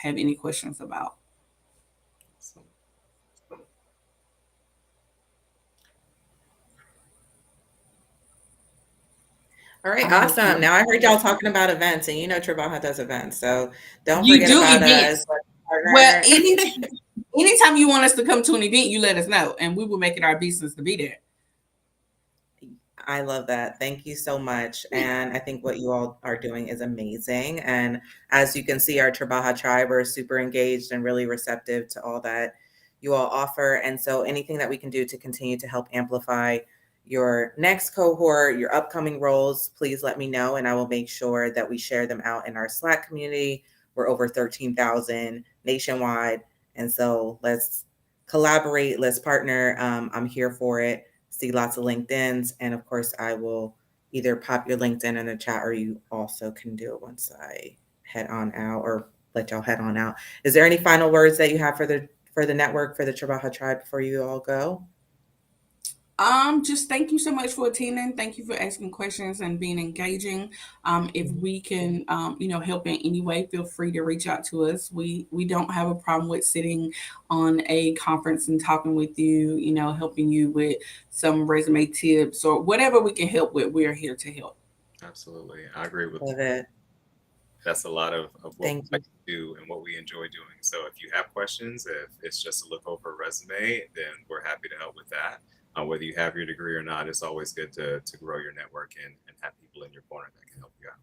have any questions about. All right, awesome. Now I heard y'all talking about events, and Trabaja does events, so don't You forget do about events. us. Well, anytime you want us to come to an event, you let us know, and we will make it our business to be there. I love that. Thank you so much. And I think what you all are doing is amazing. And as you can see, our Trabaja tribe are super engaged and really receptive to all that you all offer. And so anything that we can do to continue to help amplify your next cohort, your upcoming roles, please let me know. And I will make sure that we share them out in our Slack community. We're over 13,000 nationwide. And so let's collaborate, let's partner. I'm here for it. See lots of LinkedIn's. And of course, I will either pop your LinkedIn in the chat, or you also can do it once I head on out, or let y'all head on out. Is there any final words that you have for for the network for the Trabaja Tribe before you all go? Just thank you so much for attending. Thank you for asking questions and being engaging. If we can, help in any way, feel free to reach out to us. We don't have a problem with sitting on a conference and talking with you, helping you with some resume tips or whatever we can help with. We're here to help. Absolutely. I agree with Love it. That's a lot of what Thank we you. like to do and what we enjoy doing. So if you have questions, if it's just to look over a resume, then we're happy to help with that. Whether you have your degree or not, it's always good to grow your network and have people in your corner that can help you out.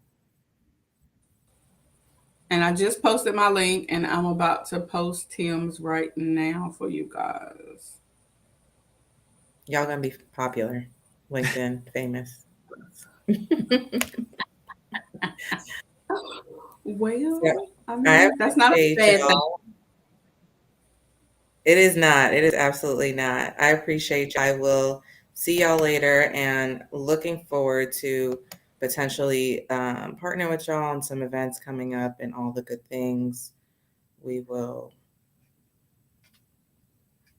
And I just posted my link, and I'm about to post Tim's right now for you guys. Y'all gonna be popular, LinkedIn famous. Well, So, I I mean, that's not a appreciate bad thing. y'all. It is not. It is absolutely not. I appreciate you. I will see y'all later and looking forward to potentially partnering with y'all on some events coming up and all the good things. We will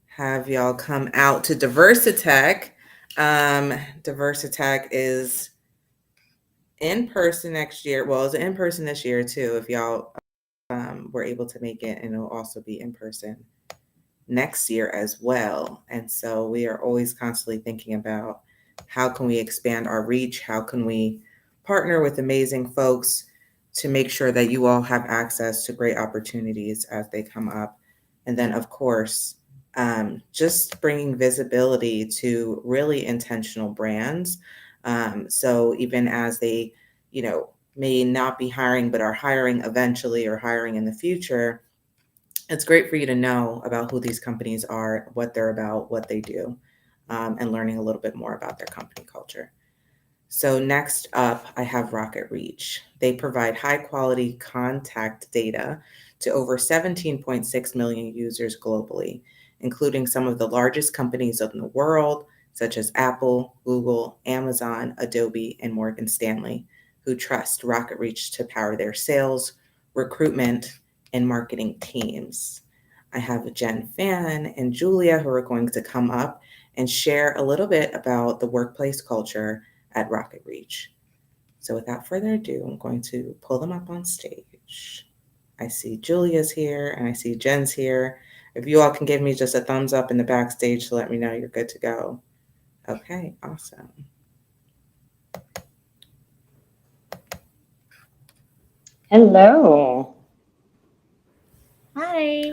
have y'all come out to Diversitech. Diversitech is in person next year. Well, it's in person this year too, if y'all were able to make it, and it'll also be in person next year as well. And so we are always constantly thinking about how can we expand our reach? How can we partner with amazing folks to make sure that you all have access to great opportunities as they come up? And then, of course, just bringing visibility to really intentional brands. So even as they, may not be hiring, but are hiring eventually or hiring in the future, it's great for you to know about who these companies are, what they're about, what they do, and learning a little bit more about their company culture. So next up, I have Rocket Reach. They provide high quality contact data to over 17.6 million users globally, including some of the largest companies in the world, such as Apple, Google, Amazon, Adobe, and Morgan Stanley, who trust Rocket Reach to power their sales, recruitment, and marketing teams. I have Jen Fan and Julia who are going to come up and share a little bit about the workplace culture at Rocket Reach. So without further ado, I'm going to pull them up on stage. I see Julia's here and I see Jen's here. If you all can give me just a thumbs up in the backstage to let me know you're good to go. Okay, awesome. Hello. Hi.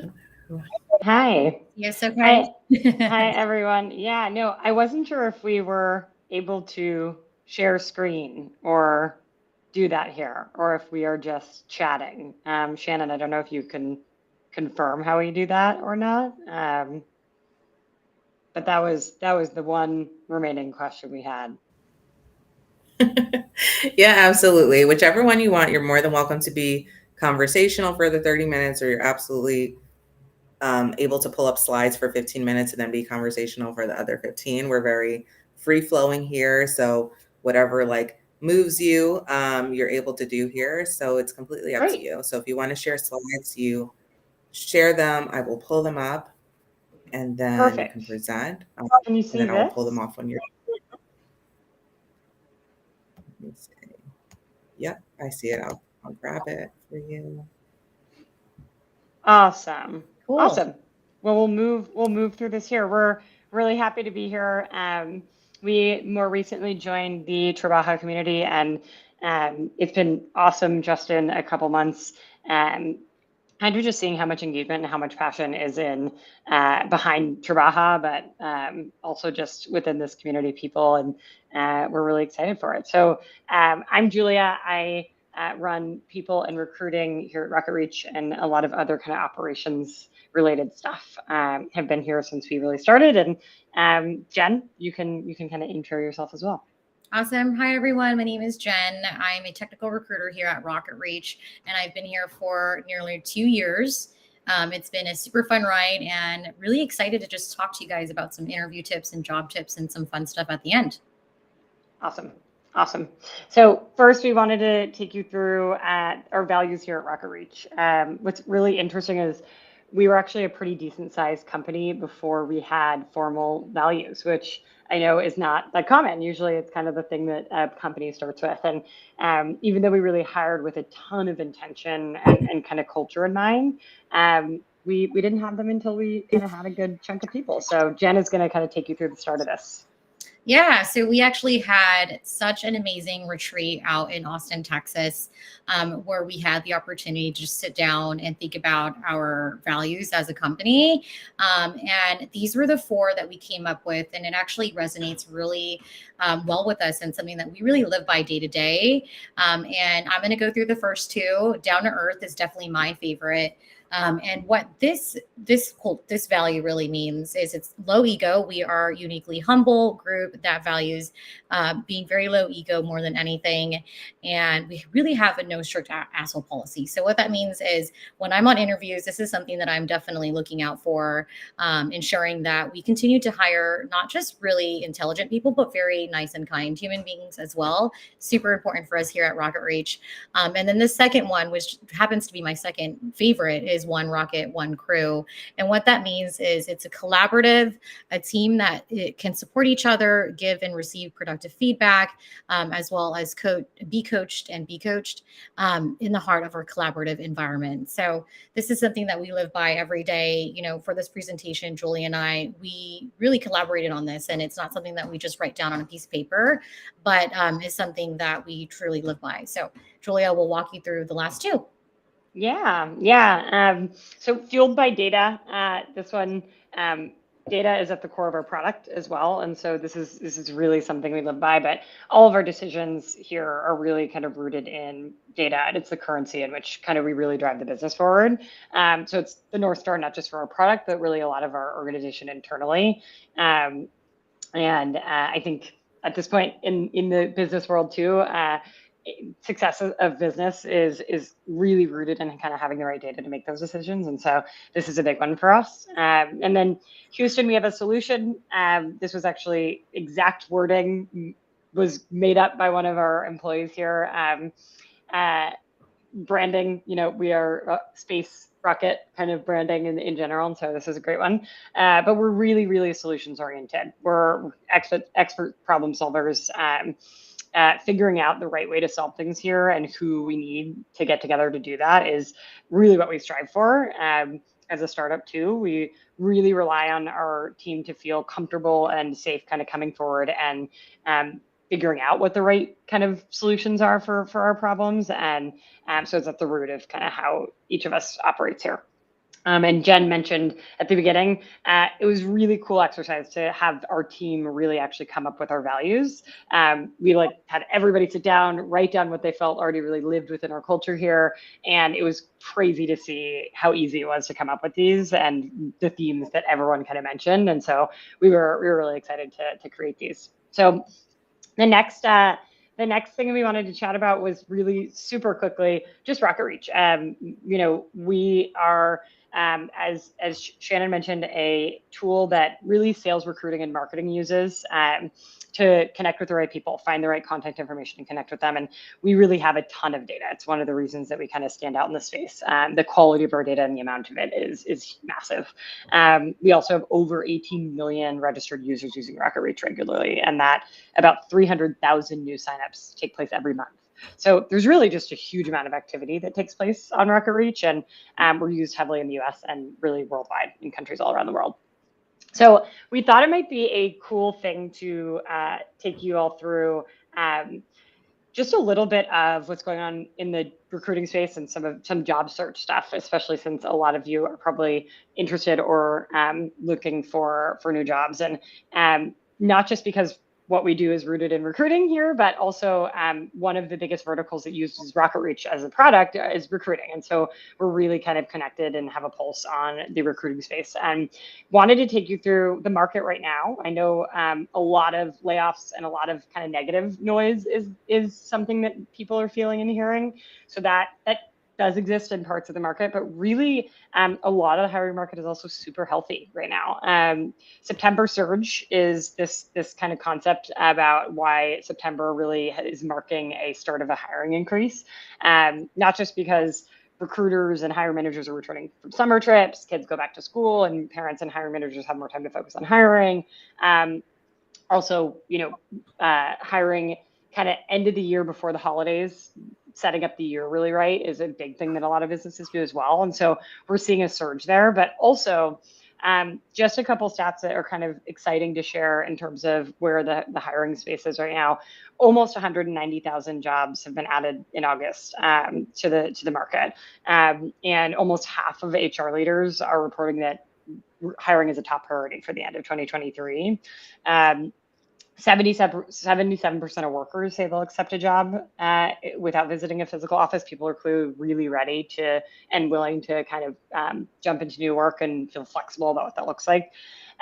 Hi. You're so kind. Hi, everyone. Yeah, no, I wasn't sure if we were able to share screen or do that here, or if we are just chatting. Shannon, I don't know if you can confirm how we do that or not. But that was the one remaining question we had. Yeah, absolutely. Whichever one you want, you're more than welcome to be conversational for the 30 minutes, or you're absolutely able to pull up slides for 15 minutes and then be conversational for the other 15. We're very free flowing here. So whatever moves you, you're able to do here. So it's completely up to you. So if you want to share slides, you share them. I will pull them up and then you can present. Can you see and then this? I'll pull them off on your. Let me see. Yep, I see it. I'll grab it for you. Awesome. Cool. Awesome. Well, we'll move through this here. We're really happy to be here. We more recently joined the Trabaja community, and it's been awesome just in a couple months. Kind of just seeing how much engagement and how much passion is in behind Trabaja, but also just within this community of people, and we're really excited for it. So I'm Julia. I run people and recruiting here at Rocket Reach, and a lot of other kind of operations related stuff. Have been here since we really started. And Jen, you can kind of intro yourself as well. Awesome. Hi, everyone. My name is Jen. I'm a technical recruiter here at Rocket Reach, and I've been here for nearly 2 years. It's been a super fun ride and really excited to just talk to you guys about some interview tips and job tips and some fun stuff at the end. Awesome. Awesome. So first, we wanted to take you through our values here at Rocket Reach. What's really interesting is we were actually a pretty decent sized company before we had formal values, which I know is not that common. Usually it's kind of the thing that a company starts with. And even though we really hired with a ton of intention and kind of culture in mind, we didn't have them until we kind of had a good chunk of people. So Jen is going to kind of take you through the start of this. Yeah, so we actually had such an amazing retreat out in Austin, Texas, where we had the opportunity to just sit down and think about our values as a company. And these were the four that we came up with, and it actually resonates really well with us and something that we really live by day to day. And I'm going to go through the first two. Down to earth is definitely my favorite. And what this value really means is it's low ego. We are uniquely humble group that values being very low ego more than anything, and we really have a no strict asshole policy. So what that means is when I'm on interviews, this is something that I'm definitely looking out for, ensuring that we continue to hire not just really intelligent people, but very nice and kind human beings as well. Super important for us here at Rocket Reach. And then the second one, which happens to be my second favorite, is one rocket, one crew. And what that means is it's a collaborative, a team that it can support each other, give and receive productive feedback, as well as be coached and be coached in the heart of our collaborative environment. So this is something that we live by every day. You know, for this presentation, Julie and I, we really collaborated on this, and it's not something that we just write down on a piece of paper, but is something that we truly live by. So Julia will walk you through the last two. Yeah. So fueled by data, this one, data is at the core of our product as well. And so this is really something we live by, but all of our decisions here are really kind of rooted in data, and it's the currency in which kind of we really drive the business forward. So it's the North Star, not just for our product, but really a lot of our organization internally. And I think at this point in the business world too, success of business is really rooted in kind of having the right data to make those decisions. And so this is a big one for us. And then Houston, we have a solution. This was actually exact wording was made up by one of our employees here. Branding, you know, we are space rocket kind of branding in general. And so this is a great one. But we're really, really solutions oriented. We're expert problem solvers. Figuring out the right way to solve things here and who we need to get together to do that is really what we strive for. As a startup too, we really rely on our team to feel comfortable and safe kind of coming forward and figuring out what the right kind of solutions are for our problems. And so it's at the root of kind of how each of us operates here. And Jen mentioned at the beginning, it was really cool exercise to have our team really actually come up with our values. We had everybody sit down, write down what they felt already really lived within our culture here. And it was crazy to see how easy it was to come up with these and the themes that everyone kind of mentioned. And so we were really excited to create these. So the next thing we wanted to chat about was really super quickly, just Rocket Reach. You know, we are, as Shannon mentioned, a tool that really sales recruiting and marketing uses to connect with the right people, find the right contact information and connect with them. And we really have a ton of data. It's one of the reasons that we kind of stand out in the space. The quality of our data and the amount of it is massive. We also have over 18 million registered users using Rocket Reach regularly, and that about 300,000 new signups take place every month. So there's really just a huge amount of activity that takes place on Rocket Reach, and we're used heavily in the US and really worldwide in countries all around the world. So we thought it might be a cool thing to take you all through just a little bit of what's going on in the recruiting space and some job search stuff, especially since a lot of you are probably interested or looking for new jobs. And not just because what we do is rooted in recruiting here, but also one of the biggest verticals that uses Rocket Reach as a product is recruiting. And so we're really kind of connected and have a pulse on the recruiting space. And wanted to take you through the market right now. I know a lot of layoffs and a lot of kind of negative noise is something that people are feeling and hearing. So that does exist in parts of the market, but really a lot of the hiring market is also super healthy right now. September surge is this kind of concept about why September really is marking a start of a hiring increase. Not just because recruiters and hiring managers are returning from summer trips, kids go back to school, and parents and hiring managers have more time to focus on hiring. Also, hiring kind of end of the year before the holidays, setting up the year really right is a big thing that a lot of businesses do as well. And so we're seeing a surge there, but also just a couple stats that are kind of exciting to share in terms of where the hiring space is right now. Almost 190,000 jobs have been added in August to the market, and almost half of HR leaders are reporting that hiring is a top priority for the end of 2023. 77% of workers say they'll accept a job without visiting a physical office. People are clearly really ready to and willing to kind of jump into new work and feel flexible about what that looks like.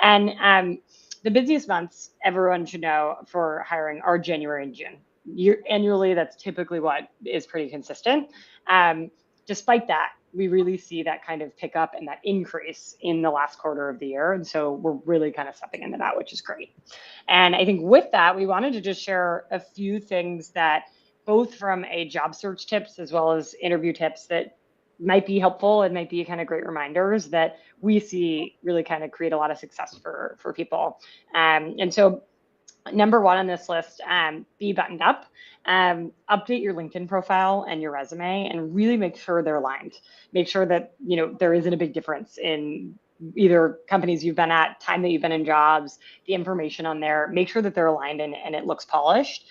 And the busiest months, everyone should know, for hiring are January and June. Annually, that's typically what is pretty consistent. Despite that, we really see that kind of pick up and that increase in the last quarter of the year. And so we're really kind of stepping into that, which is great. And I think with that, we wanted to just share a few things that both from a job search tips as well as interview tips that might be helpful and might be kind of great reminders that we see really kind of create a lot of success for people. And so number one on this list, be buttoned up. Update your LinkedIn profile and your resume and really make sure they're aligned. Make sure that there isn't a big difference in either companies you've been at, time that you've been in jobs, the information on there. Make sure that they're aligned and it looks polished,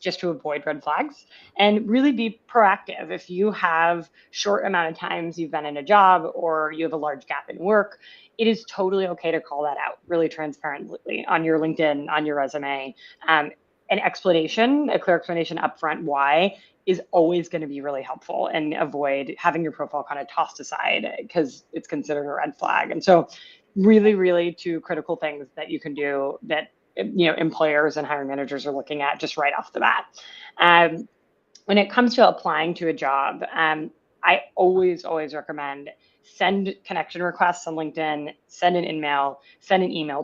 just to avoid red flags. And really be proactive. If you have short amount of times you've been in a job or you have a large gap in work, it is totally okay to call that out really transparently on your LinkedIn, on your resume. An explanation, a clear explanation upfront why is always going to be really helpful, and avoid having your profile kind of tossed aside because it's considered a red flag. And so really, really two critical things that you can do that employers and hiring managers are looking at just right off the bat. When it comes to applying to a job, I always recommend send connection requests on LinkedIn, send an email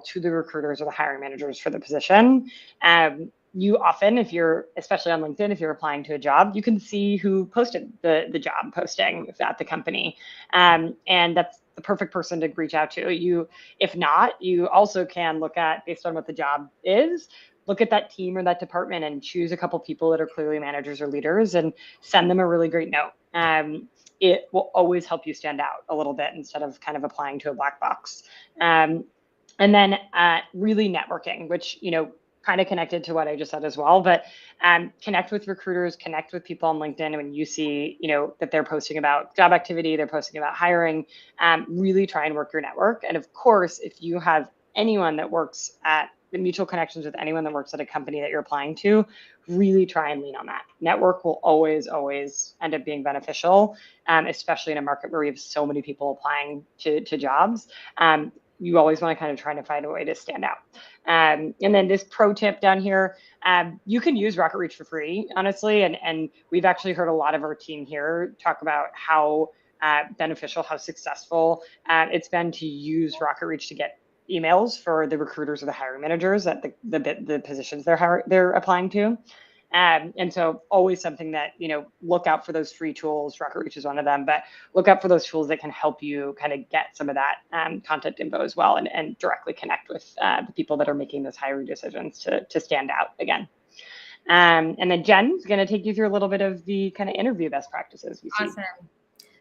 to the recruiters or the hiring managers for the position. You often, especially on LinkedIn, if you're applying to a job, you can see who posted the job posting at the company. And that's the perfect person to reach out to. If not, you also can look at, based on what the job is, look at that team or that department and choose a couple people that are clearly managers or leaders and send them a really great note. It will always help you stand out a little bit instead of kind of applying to a black box. And then really networking, which, kind of connected to what I just said as well, but connect with recruiters, connect with people on LinkedIn when you see, that they're posting about job activity, they're posting about hiring, really try and work your network. And of course, if you have anyone that works at the mutual connections with anyone that works at a company that you're applying to, really try and lean on that. Network will always end up being beneficial, especially in a market where we have so many people applying to jobs. You always want to kind of try to find a way to stand out. And then this pro tip down here, you can use Rocket Reach for free, honestly. And we've actually heard a lot of our team here talk about how beneficial, how successful it's been to use Rocket Reach to get emails for the recruiters or the hiring managers at the positions they're applying to. And so always something that, look out for those free tools. Rocket Reach is one of them, but look out for those tools that can help you kind of get some of that content info as well, and directly connect with the people that are making those hiring decisions to stand out again. And then Jen's going to take you through a little bit of the kind of interview best practices we see. Awesome.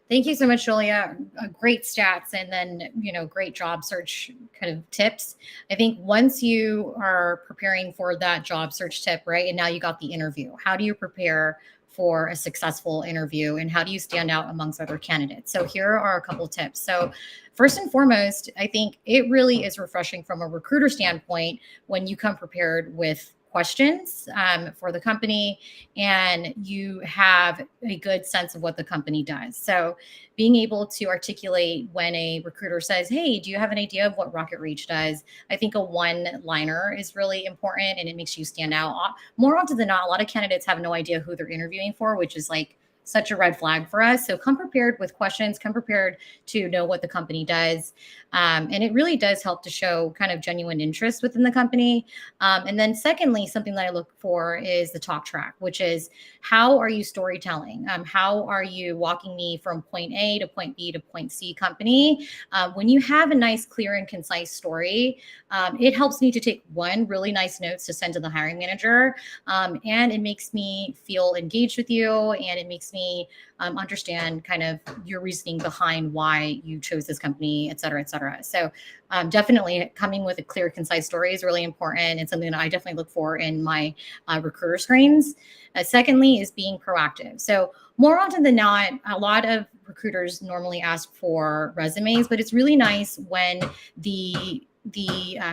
Thank you so much, Julia. Great stats, and then, great job search kind of tips. I think once you are preparing for that job search tip, right, and now you got the interview, how do you prepare for a successful interview, and how do you stand out amongst other candidates? So here are a couple tips. So first and foremost, I think it really is refreshing from a recruiter standpoint when you come prepared with questions for the company, and you have a good sense of what the company does. So being able to articulate when a recruiter says, hey, do you have an idea of what Rocket Reach does? I think a one-liner is really important, and it makes you stand out. More often than not, a lot of candidates have no idea who they're interviewing for, which is like such a red flag for us. So come prepared with questions, come prepared to know what the company does. And it really does help to show kind of genuine interest within the company. And then secondly, something that I look for is the talk track, which is how are you storytelling? How are you walking me from point A to point B to point C company? When you have a nice, clear, and concise story, it helps me to take one really nice notes to send to the hiring manager. And it makes me feel engaged with you, and it makes me understand kind of your reasoning behind why you chose this company, et cetera, et cetera. So definitely coming with a clear, concise story is really important and something that I definitely look for in my recruiter screens. Secondly is being proactive. So more often than not, a lot of recruiters normally ask for resumes, but it's really nice when the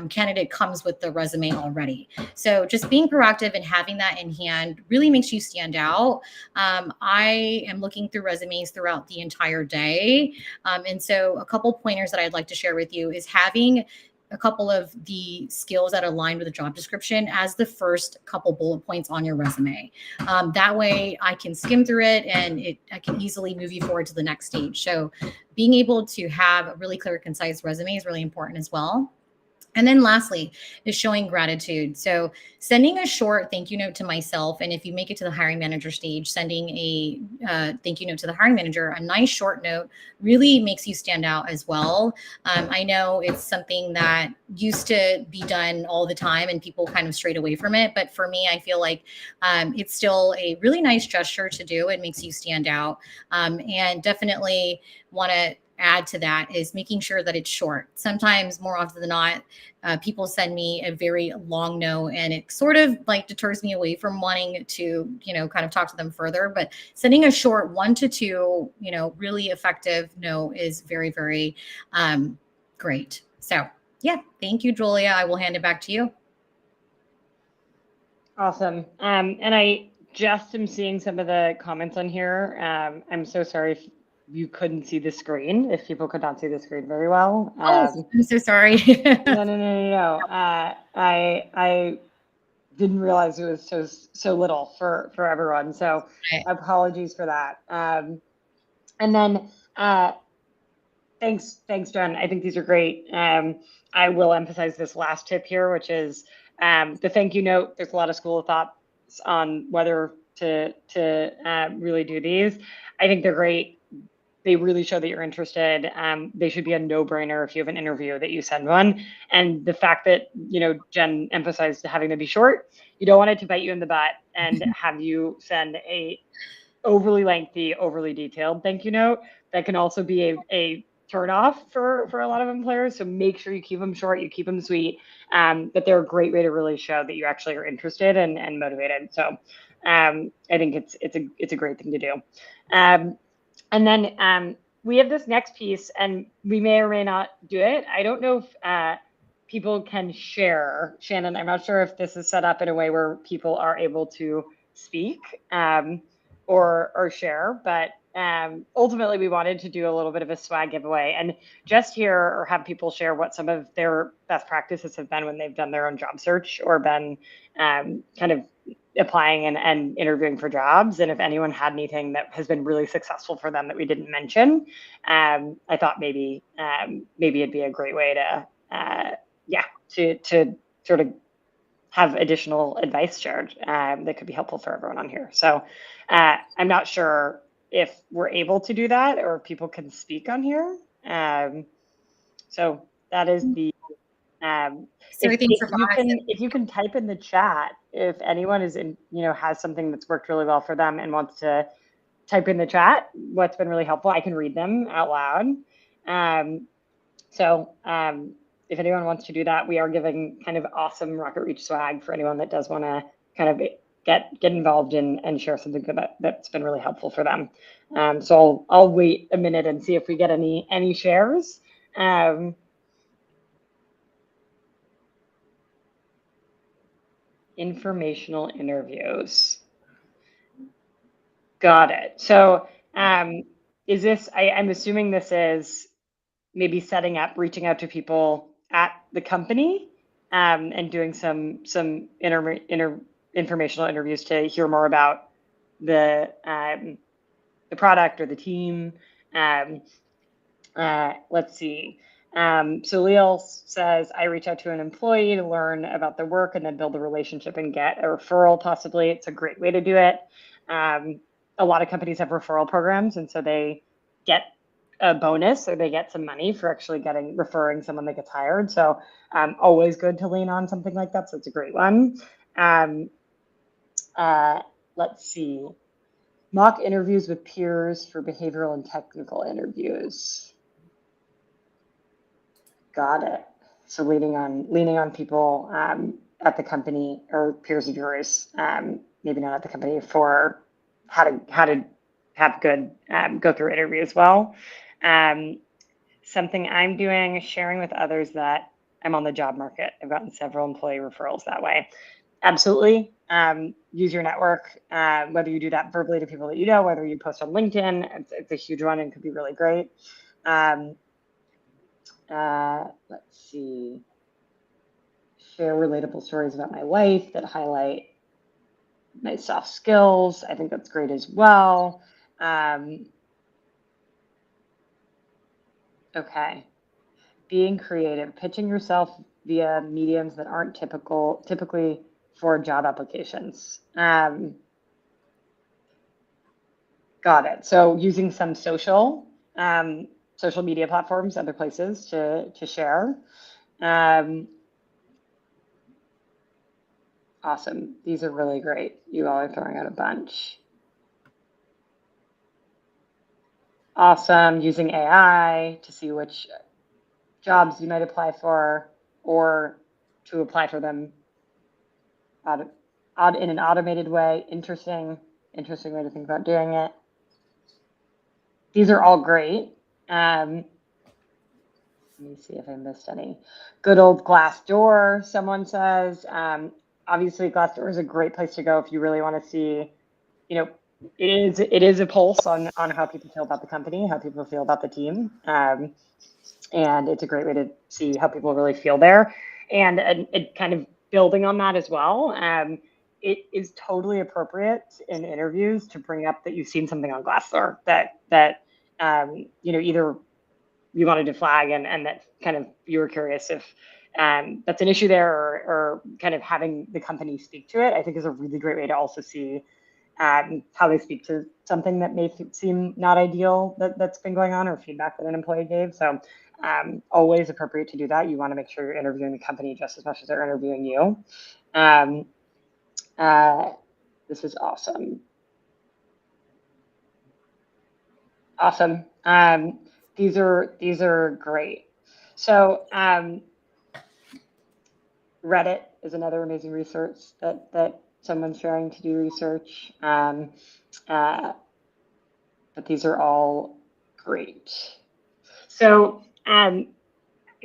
candidate comes with the resume already. So just being proactive and having that in hand really makes you stand out. I am looking through resumes throughout the entire day. And so a couple pointers that I'd like to share with you is having a couple of the skills that align with the job description as the first couple bullet points on your resume. That way I can skim through it and I can easily move you forward to the next stage. So being able to have a really clear, concise resume is really important as well. And then lastly is showing gratitude. So sending a short thank you note to myself, and if you make it to the hiring manager stage, sending a thank you note to the hiring manager, a nice short note really makes you stand out as well. I know it's something that used to be done all the time and people kind of strayed away from it. But for me, I feel like it's still a really nice gesture to do. It makes you stand out, and definitely want to add to that is making sure that it's short. Sometimes, more often than not, people send me a very long no, and it sort of like deters me away from wanting to, kind of talk to them further. But sending a short 1 to 2, really effective no is very, very great. So yeah, thank you, Julia. I will hand it back to you. Awesome. And I just am seeing some of the comments on here. I'm so sorry if you couldn't see the screen, if people could not see the screen very well. I'm so sorry. No. I didn't realize it was so little for everyone. So apologies for that. And then thanks, Jen. I think these are great. I will emphasize this last tip here, which is the thank you note. There's a lot of school of thoughts on whether to really do these. I think they're great. They really show that you're interested. They should be a no-brainer if you have an interview that you send one. And the fact that, Jen emphasized having to be short, you don't want it to bite you in the butt and have you send a overly lengthy, overly detailed thank you note. That can also be a turn off for a lot of employers. So make sure you keep them short, you keep them sweet. But they're a great way to really show that you actually are interested and motivated. So I think it's a great thing to do. And then we have this next piece, and we may or may not do it. I don't know if people can share. Shannon, I'm not sure if this is set up in a way where people are able to speak or share, but ultimately we wanted to do a little bit of a swag giveaway and just hear or have people share what some of their best practices have been when they've done their own job search or been kind of applying and interviewing for jobs. And if anyone had anything that has been really successful for them that we didn't mention, I thought maybe it'd be a great way to sort of have additional advice shared that could be helpful for everyone on here. So I'm not sure if we're able to do that or if people can speak on here. So that is the if you can type in the chat, if anyone is has something that's worked really well for them and wants to type in the chat what's been really helpful, I can read them out loud. If anyone wants to do that, we are giving kind of awesome Rocket Reach swag for anyone that does want to kind of get involved in and share something that's been really helpful for them. So I'll wait a minute and see if we get any shares. Informational interviews. Got it. So is this, I'm assuming this is maybe setting up, reaching out to people at the company and doing some informational interviews to hear more about the product or the team. Let's see. So Leal says, I reach out to an employee to learn about their work and then build a relationship and get a referral, possibly. It's a great way to do it. A lot of companies have referral programs, and so they get a bonus or they get some money for actually referring someone that gets hired. So always good to lean on something like that. So it's a great one. Let's see. Mock interviews with peers for behavioral and technical interviews. Got it. So leaning on people at the company or peers of yours, maybe not at the company, for how to have good go through interviews well. Something I'm doing, sharing with others that I'm on the job market. I've gotten several employee referrals that way. Absolutely. Use your network, whether you do that verbally to people that you know, whether you post on LinkedIn. It's a huge one and could be really great. Let's see. Share relatable stories about my life that highlight my soft skills. I think that's great as well. Okay. Being creative, pitching yourself via mediums that aren't typically for job applications. Got it. So using some social media platforms, other places to share. Awesome. These are really great. You all are throwing out a bunch. Awesome. Using AI to see which jobs you might apply for or to apply for them in an automated way. Interesting way to think about doing it. These are all great. Let me see if I missed any. Good old Glassdoor, someone says. Obviously, Glassdoor is a great place to go if you really want to see, it is a pulse on how people feel about the company, how people feel about the team. And it's a great way to see how people really feel there. And it kind of building on that as well. It is totally appropriate in interviews to bring up that you've seen something on Glassdoor that either you wanted to flag and that kind of you were curious if that's an issue there or kind of having the company speak to it, I think is a really great way to also see how they speak to something that may seem not ideal that's been going on or feedback that an employee gave. So always appropriate to do that. You want to make sure you're interviewing the company just as much as they're interviewing you. This is awesome. Awesome. These are great. So Reddit is another amazing resource that someone's sharing to do research. But these are all great. So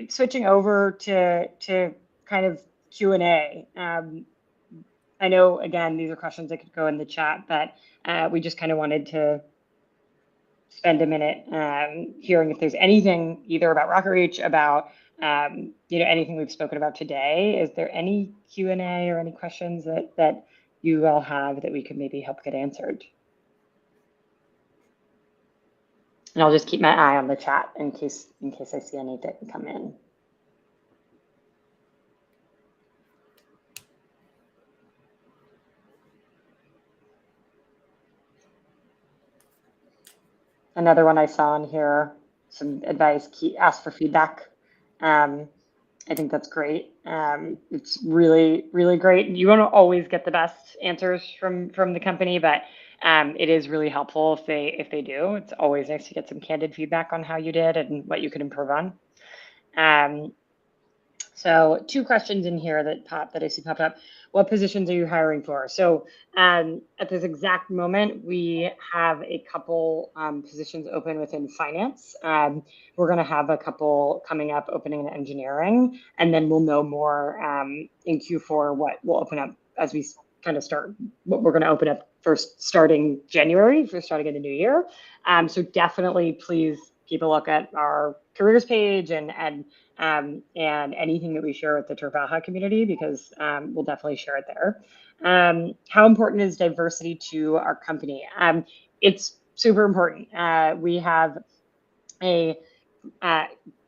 switching over to kind of Q&A. I know, again, these are questions that could go in the chat, but we just kind of wanted to spend a minute hearing if there's anything either about Rocket Reach, about anything we've spoken about today. Is there any Q&A or any questions that you all have that we could maybe help get answered? And I'll just keep my eye on the chat in case I see anything come in. Another one I saw in here, some advice, ask for feedback. I think that's great. It's really, really great. You won't always get the best answers from the company, but it is really helpful if they do. It's always nice to get some candid feedback on how you did and what you could improve on. So 2 questions in here that I see popped up. What positions are you hiring for? So at this exact moment, we have a couple positions open within finance. We're going to have a couple coming up opening in engineering, and then we'll know more in Q4 what will open up as we kind of start what we're going to open up first starting January, for starting in the new year. So definitely please keep a look at our careers page and anything that we share with the Tervaha community, because we'll definitely share it there. How important is diversity to our company? It's super important. We have a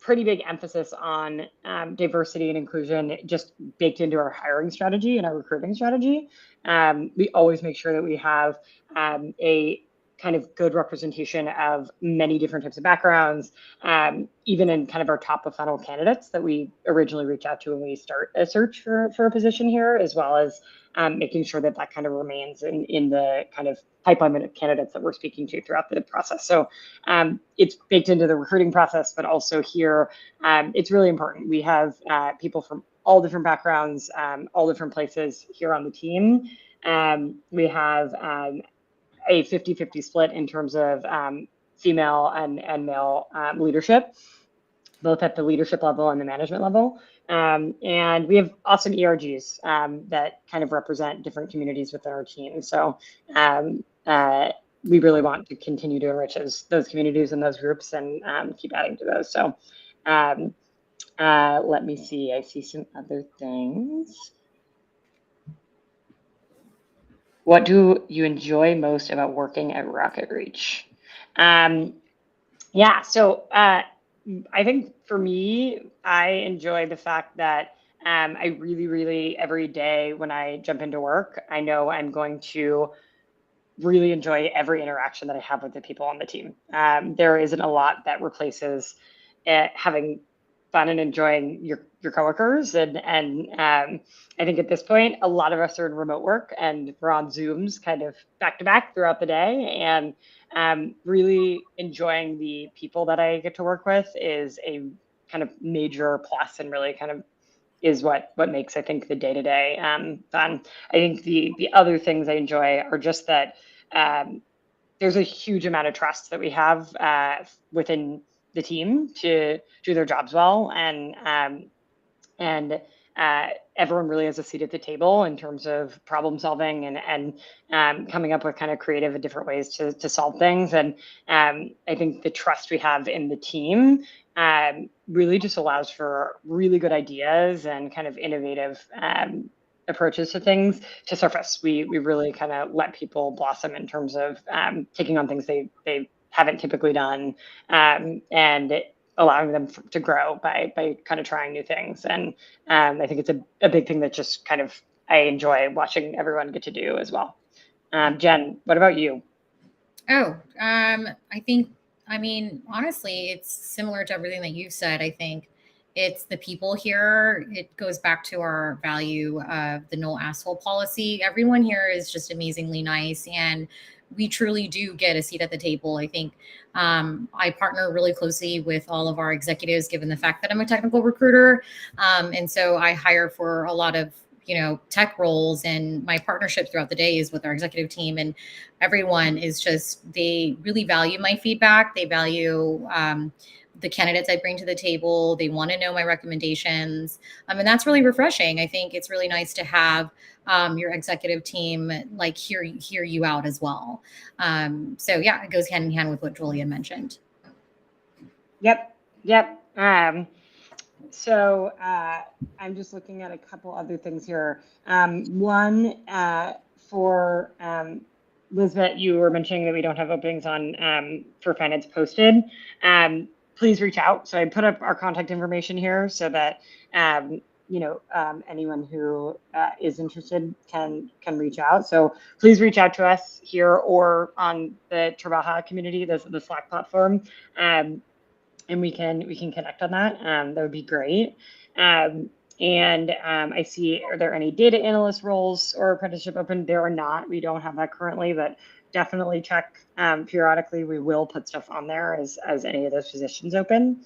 pretty big emphasis on diversity and inclusion just baked into our hiring strategy and our recruiting strategy. We always make sure that we have a kind of good representation of many different types of backgrounds, even in kind of our top of funnel candidates that we originally reach out to when we start a search for a position here, as well as making sure that that kind of remains in the kind of pipeline of candidates that we're speaking to throughout the process. So it's baked into the recruiting process, but also here, it's really important. We have people from all different backgrounds, all different places here on the team. We have a 50-50 split in terms of female and male leadership, both at the leadership level and the management level. And we have awesome ERGs that kind of represent different communities within our team. So we really want to continue to enrich those communities and those groups and keep adding to those. So let me see. I see some other things. What do you enjoy most about working at Rocket Reach? Yeah, so I think for me, I enjoy the fact that I really, every day when I jump into work, I know I'm going to really enjoy every interaction that I have with the people on the team. There isn't a lot that replaces having fun and enjoying your coworkers. And I think at this point, a lot of us are in remote work and we're on Zooms kind of back to back throughout the day. And really enjoying the people that I get to work with is a kind of major plus and really kind of is what makes, I think, the day-to-day fun. I think the other things I enjoy are just that there's a huge amount of trust that we have within the team to do their jobs well, and everyone really has a seat at the table in terms of problem solving and coming up with kind of creative and different ways to solve things. And I think the trust we have in the team really just allows for really good ideas and kind of innovative approaches to things to surface. We really kind of let people blossom in terms of taking on things they haven't typically done, and allowing them to grow by kind of trying new things. And I think it's a big thing that just kind of I enjoy watching everyone get to do as well. Jen, what about you? Oh, I mean, honestly, it's similar to everything that you've said. I think it's the people here. It goes back to our value of the no asshole policy. Everyone here is just amazingly nice, and we truly do get a seat at the table. I think I partner really closely with all of our executives, given the fact that I'm a technical recruiter. And so I hire for a lot of tech roles, and my partnership throughout the day is with our executive team, and everyone is just, they really value my feedback. They value the candidates I bring to the table. They want to know my recommendations. And that's really refreshing. I think it's really nice to have your executive team like hear you out as well. So yeah, it goes hand in hand with what Julian mentioned. Yep. So I'm just looking at a couple other things here. One, for Lisbeth, you were mentioning that we don't have openings on for finance posted. Please reach out. So I put up our contact information here so that anyone who is interested can reach out. So please reach out to us here or on the Trabaja community, the Slack platform. And we can connect on that. That would be great. And I see, are there any data analyst roles or apprenticeship open? There are not. We don't have that currently, but definitely check periodically. We will put stuff on there as any of those positions open.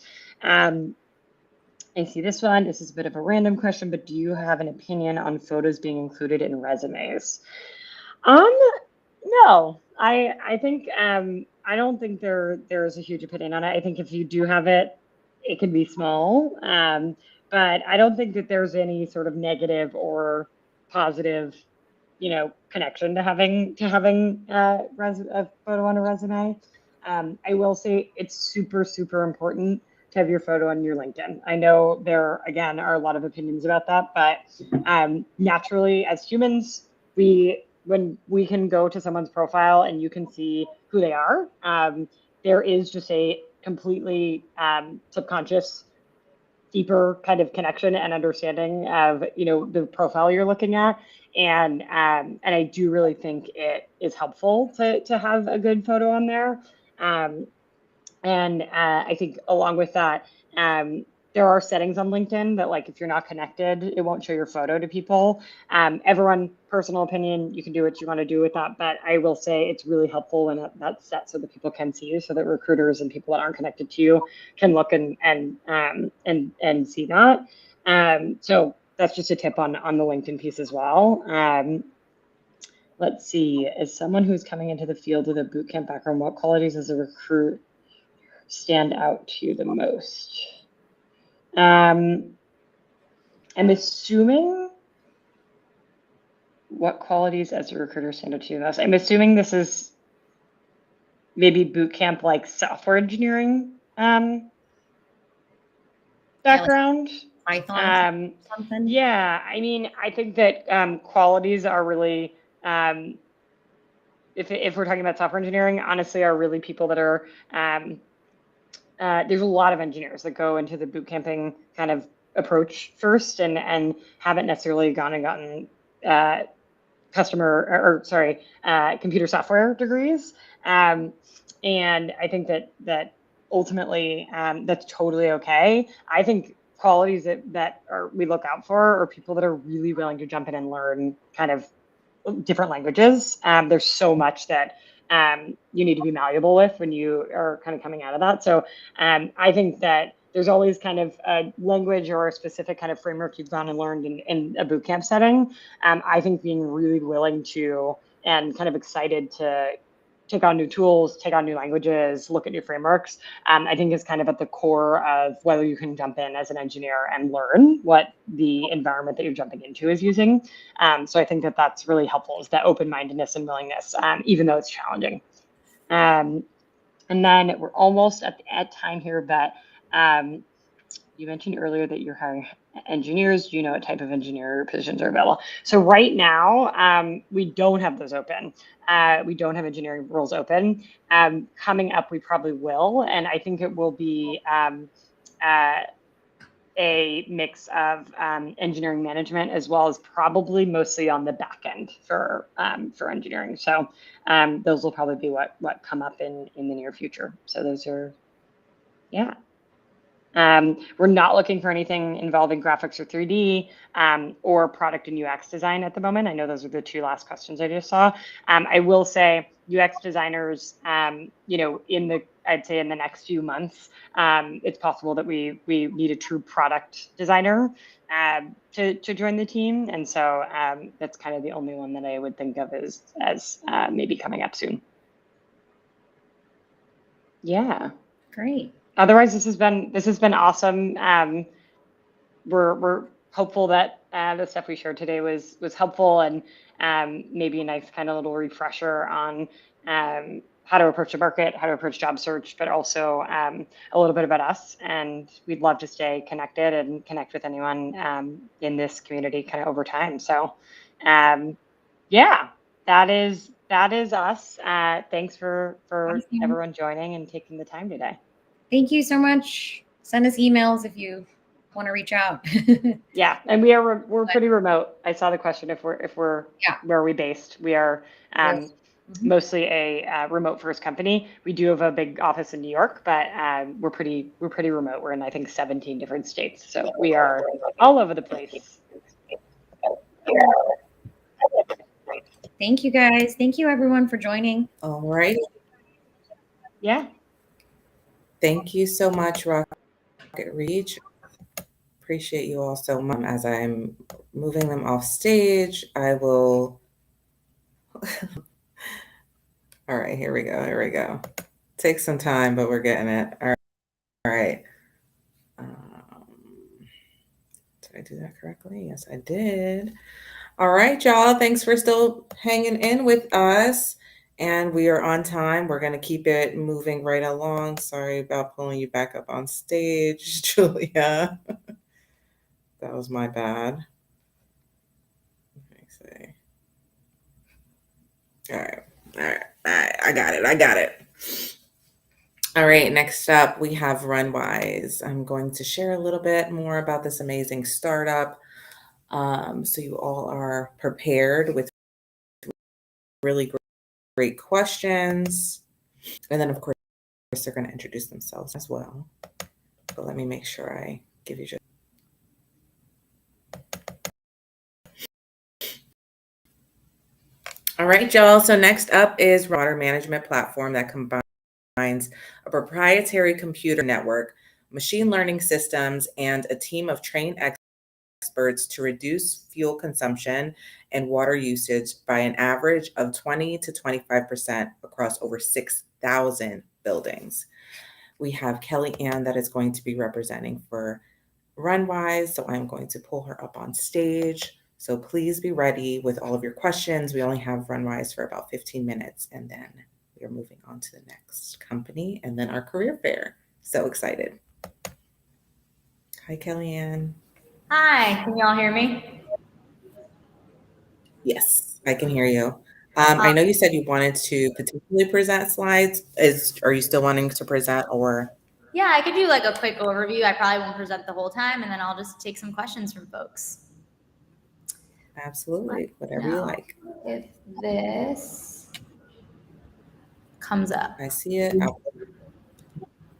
I see this one. This is a bit of a random question, but do you have an opinion on photos being included in resumes? No, I think I don't think there's a huge opinion on it. I think if you do have it, it can be small, but I don't think that there's any sort of negative or positive, connection to having a photo on a resume. I will say it's super important to have your photo on your LinkedIn. I know there again are a lot of opinions about that, but naturally as humans, we when we can go to someone's profile and you can see who they are, there is just a completely subconscious, deeper kind of connection and understanding of the profile you're looking at, and I do really think it is helpful to have a good photo on there. And I think along with that, there are settings on LinkedIn that, like, if you're not connected, it won't show your photo to people. Everyone, personal opinion, you can do what you want to do with that, but I will say it's really helpful when that's set so that people can see you, so that recruiters and people that aren't connected to you can look and see that. So that's just a tip on the LinkedIn piece as well. Let's see, as someone who's coming into the field with a bootcamp background, what qualities as a recruit stand out to you the most? I'm assuming what qualities as a recruiter stand out to you the most? I'm assuming this is maybe bootcamp, like software engineering background. Python, something. Yeah, I mean, I think that qualities are really, if we're talking about software engineering, honestly, are really people that are there's a lot of engineers that go into the boot camping kind of approach first and haven't necessarily gone and gotten computer software degrees. And I think that ultimately that's totally okay. I think qualities that we look out for are people that are really willing to jump in and learn kind of different languages. There's so much that you need to be malleable with when you are kind of coming out of that. So I think that there's always kind of a language or a specific kind of framework you've gone and learned in a bootcamp setting. I think being really willing to and kind of excited to take on new tools, take on new languages, look at new frameworks, I think is kind of at the core of whether you can jump in as an engineer and learn what the environment that you're jumping into is using. So I think that that's really helpful, is that open-mindedness and willingness, even though it's challenging. And then we're almost at time here, but you mentioned earlier that you're hiring engineers. Do you know what type of engineer positions are available? So right now, we don't have those open. We don't have engineering roles open. Coming up, we probably will, and I think it will be a mix of engineering management, as well as probably mostly on the back end for engineering. So those will probably be what come up in the near future. So those are, yeah. We're not looking for anything involving graphics or 3D or product and UX design at the moment. I know those are the two last questions I just saw. I will say UX designers, I'd say in the next few months, it's possible that we need a true product designer to join the team. And so that's kind of the only one that I would think of as maybe coming up soon. Yeah. Great. Otherwise, this has been awesome. We're hopeful that the stuff we shared today was helpful, and maybe a nice kind of little refresher on how to approach the market, how to approach job search, but also a little bit about us. And we'd love to stay connected and connect with anyone in this community kind of over time. So yeah, that is us. Thanks for Awesome. everyone joining and taking the time today. Thank you so much. Send us emails if you want to reach out. Yeah, and we're pretty remote. I saw the question, if we're where are we based? We are Yes. mostly a remote first company. We do have a big office in New York, but we're pretty remote. We're in, I think, 17 different states, so we are all over the place. Thank you, guys. Thank you, everyone, for joining. All right. Yeah. Thank you so much, Rocket Reach. Appreciate you all so much. As I'm moving them off stage, I will. All right, here we go. Takes some time, but we're getting it. All right. Did I do that correctly? Yes, I did. All right, y'all. Thanks for still hanging in with us. And we are on time. We're going to keep it moving right along. Sorry about pulling you back up on stage, Julia. That was my bad. Let me see. All right. All right. All right. I got it. I got it. All right. Next up, we have Runwise. I'm going to share a little bit more about this amazing startup. So you all are prepared with really great questions. And then, of course, they're going to introduce themselves as well. But let me make sure I give you just. All right, y'all. So next up is water management platform that combines a proprietary computer network, machine learning systems, and a team of trained experts to reduce fuel consumption and water usage by an average of 20 to 25% across over 6,000 buildings. We have Kelly Ann that is going to be representing for Runwise, so I'm going to pull her up on stage. So please be ready with all of your questions. We only have Runwise for about 15 minutes, and then we are moving on to the next company and then our career fair. So excited. Hi, Kellyanne. Hi, can you all hear me? Yes, I can hear you. I know you said you wanted to potentially present slides. Are you still wanting to present or? Yeah, I could do like a quick overview. I probably won't present the whole time, and then I'll just take some questions from folks. Absolutely, whatever you like. If this comes up. I see it.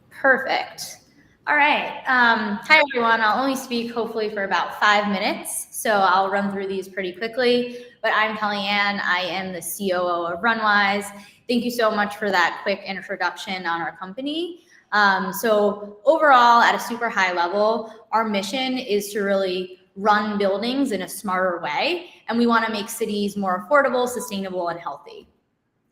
Perfect. All right. Hi, everyone. I'll only speak hopefully for about 5 minutes, so I'll run through these pretty quickly. But I'm Kelly Ann. I am the COO of Runwise. Thank you so much for that quick introduction on our company. So overall, at a super high level, our mission is to really run buildings in a smarter way, and we want to make cities more affordable, sustainable, and healthy.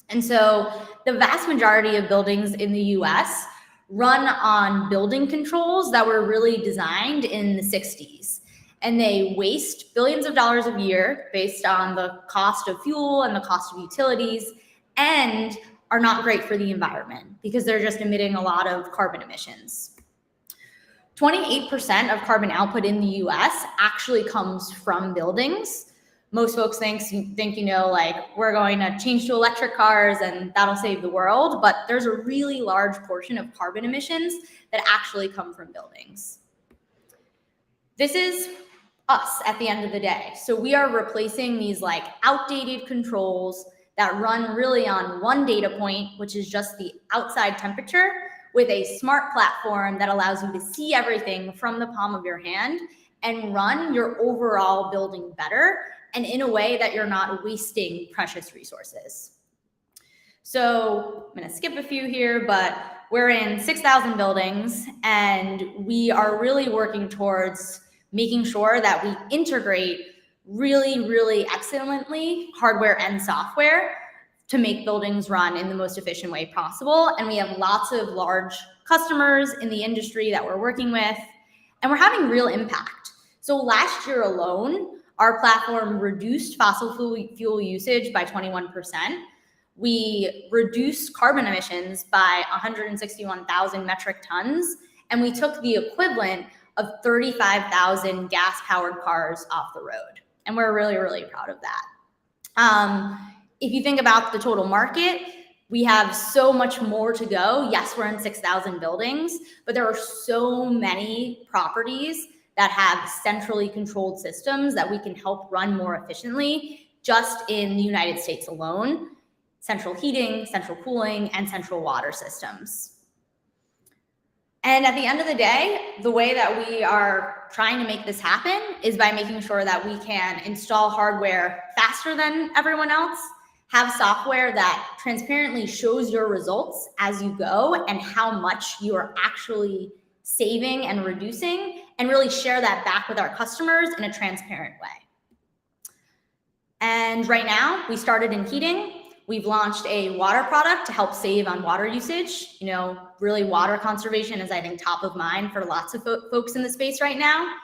And so the vast majority of buildings in the US run on building controls that were really designed in the 60s. And they waste billions of dollars a year based on the cost of fuel and the cost of utilities, and are not great for the environment because they're just emitting a lot of carbon emissions. 28% of carbon output in the US actually comes from buildings. Most folks think, like we're going to change to electric cars and that'll save the world, but there's a really large portion of carbon emissions that actually come from buildings. This is us at the end of the day. So we are replacing these like outdated controls that run really on one data point, which is just the outside temperature, with a smart platform that allows you to see everything from the palm of your hand and run your overall building better, and in a way that you're not wasting precious resources. So I'm gonna skip a few here, but we're in 6,000 buildings, and we are really working towards making sure that we integrate really, really excellently hardware and software to make buildings run in the most efficient way possible. And we have lots of large customers in the industry that we're working with, and we're having real impact. So last year alone, our platform reduced fossil fuel usage by 21%. We reduced carbon emissions by 161,000 metric tons, and we took the equivalent of 35,000 gas-powered cars off the road. And we're really, really proud of that. If you think about the total market, we have so much more to go. Yes, we're in 6,000 buildings, but there are so many properties that have centrally controlled systems that we can help run more efficiently just in the United States alone. Central heating, central cooling, and central water systems. And at the end of the day, the way that we are trying to make this happen is by making sure that we can install hardware faster than everyone else, have software that transparently shows your results as you go and how much you are actually saving and reducing, and really share that back with our customers in a transparent way. And right now, we started in heating. We've launched a water product to help save on water usage. Really water conservation is, I think, top of mind for lots of folks in the space right now.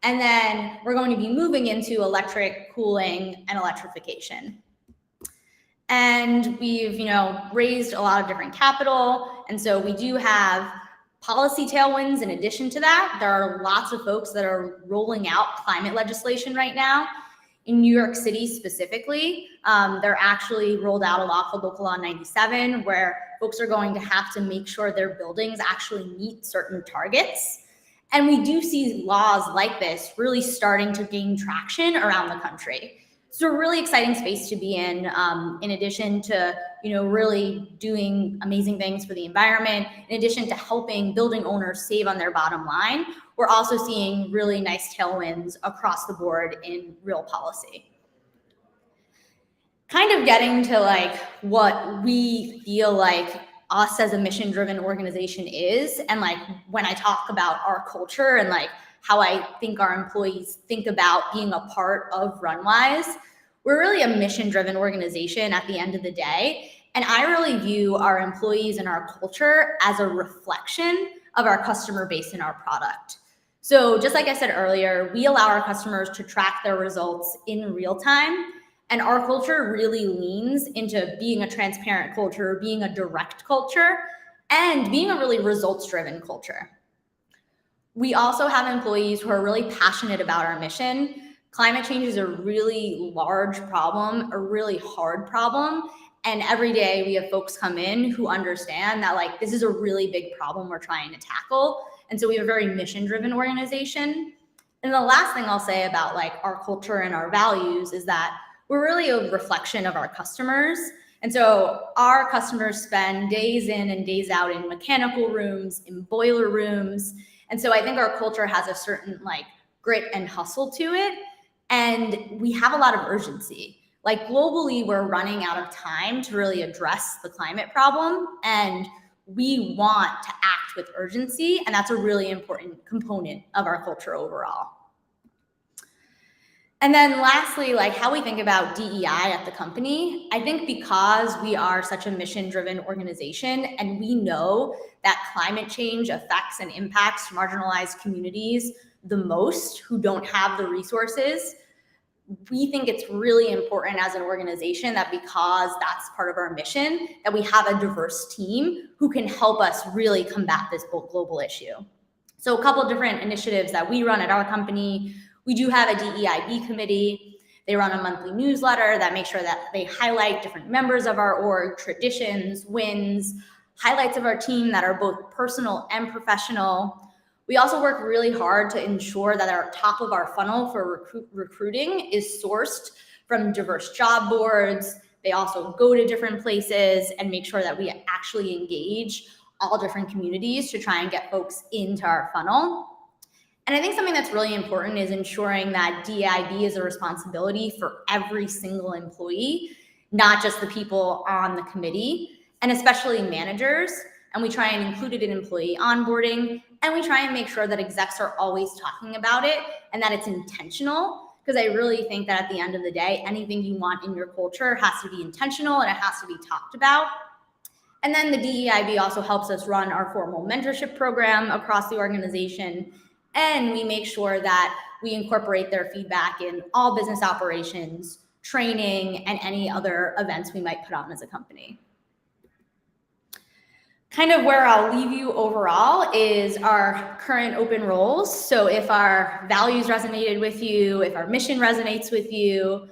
And then we're going to be moving into electric cooling and electrification. And we've, raised a lot of different capital. And so we do have policy tailwinds in addition to that. There are lots of folks that are rolling out climate legislation right now. In New York City specifically, they're actually rolled out a law called Local Law 97, where folks are going to have to make sure their buildings actually meet certain targets. And we do see laws like this really starting to gain traction around the country. So a really exciting space to be in addition to, really doing amazing things for the environment, in addition to helping building owners save on their bottom line, we're also seeing really nice tailwinds across the board in real policy. Kind of getting to like what we feel like us as a mission-driven organization is, and like when I talk about our culture and like how I think our employees think about being a part of Runwise, we're really a mission-driven organization at the end of the day. And I really view our employees and our culture as a reflection of our customer base and our product. So just like I said earlier, we allow our customers to track their results in real time. And our culture really leans into being a transparent culture, being a direct culture, and being a really results-driven culture. We also have employees who are really passionate about our mission. Climate change is a really large problem, a really hard problem. And every day we have folks come in who understand that like this is a really big problem we're trying to tackle. And so we have a very mission-driven organization. And the last thing I'll say about like our culture and our values is that we're really a reflection of our customers. And so our customers spend days in and days out in mechanical rooms, in boiler rooms. And so I think our culture has a certain like grit and hustle to it. And we have a lot of urgency. Like globally, we're running out of time to really address the climate problem. And we want to act with urgency. And that's a really important component of our culture overall. And then lastly, like how we think about DEI at the company, I think because we are such a mission-driven organization and we know that climate change affects and impacts marginalized communities the most who don't have the resources, we think it's really important as an organization that because that's part of our mission, that we have a diverse team who can help us really combat this global issue. So a couple of different initiatives that we run at our company. We do have a DEIB committee. They run a monthly newsletter that makes sure that they highlight different members of our org, traditions, wins, highlights of our team that are both personal and professional. We also work really hard to ensure that our top of our funnel for recruiting is sourced from diverse job boards. They also go to different places and make sure that we actually engage all different communities to try and get folks into our funnel. And I think something that's really important is ensuring that DEIB is a responsibility for every single employee, not just the people on the committee, and especially managers. And we try and include it in employee onboarding, and we try and make sure that execs are always talking about it and that it's intentional, because I really think that at the end of the day, anything you want in your culture has to be intentional and it has to be talked about. And then the DEIB also helps us run our formal mentorship program across the organization. And we make sure that we incorporate their feedback in all business operations, training, and any other events we might put on as a company. Kind of where I'll leave you overall is our current open roles. So if our values resonated with you, if our mission resonates with you,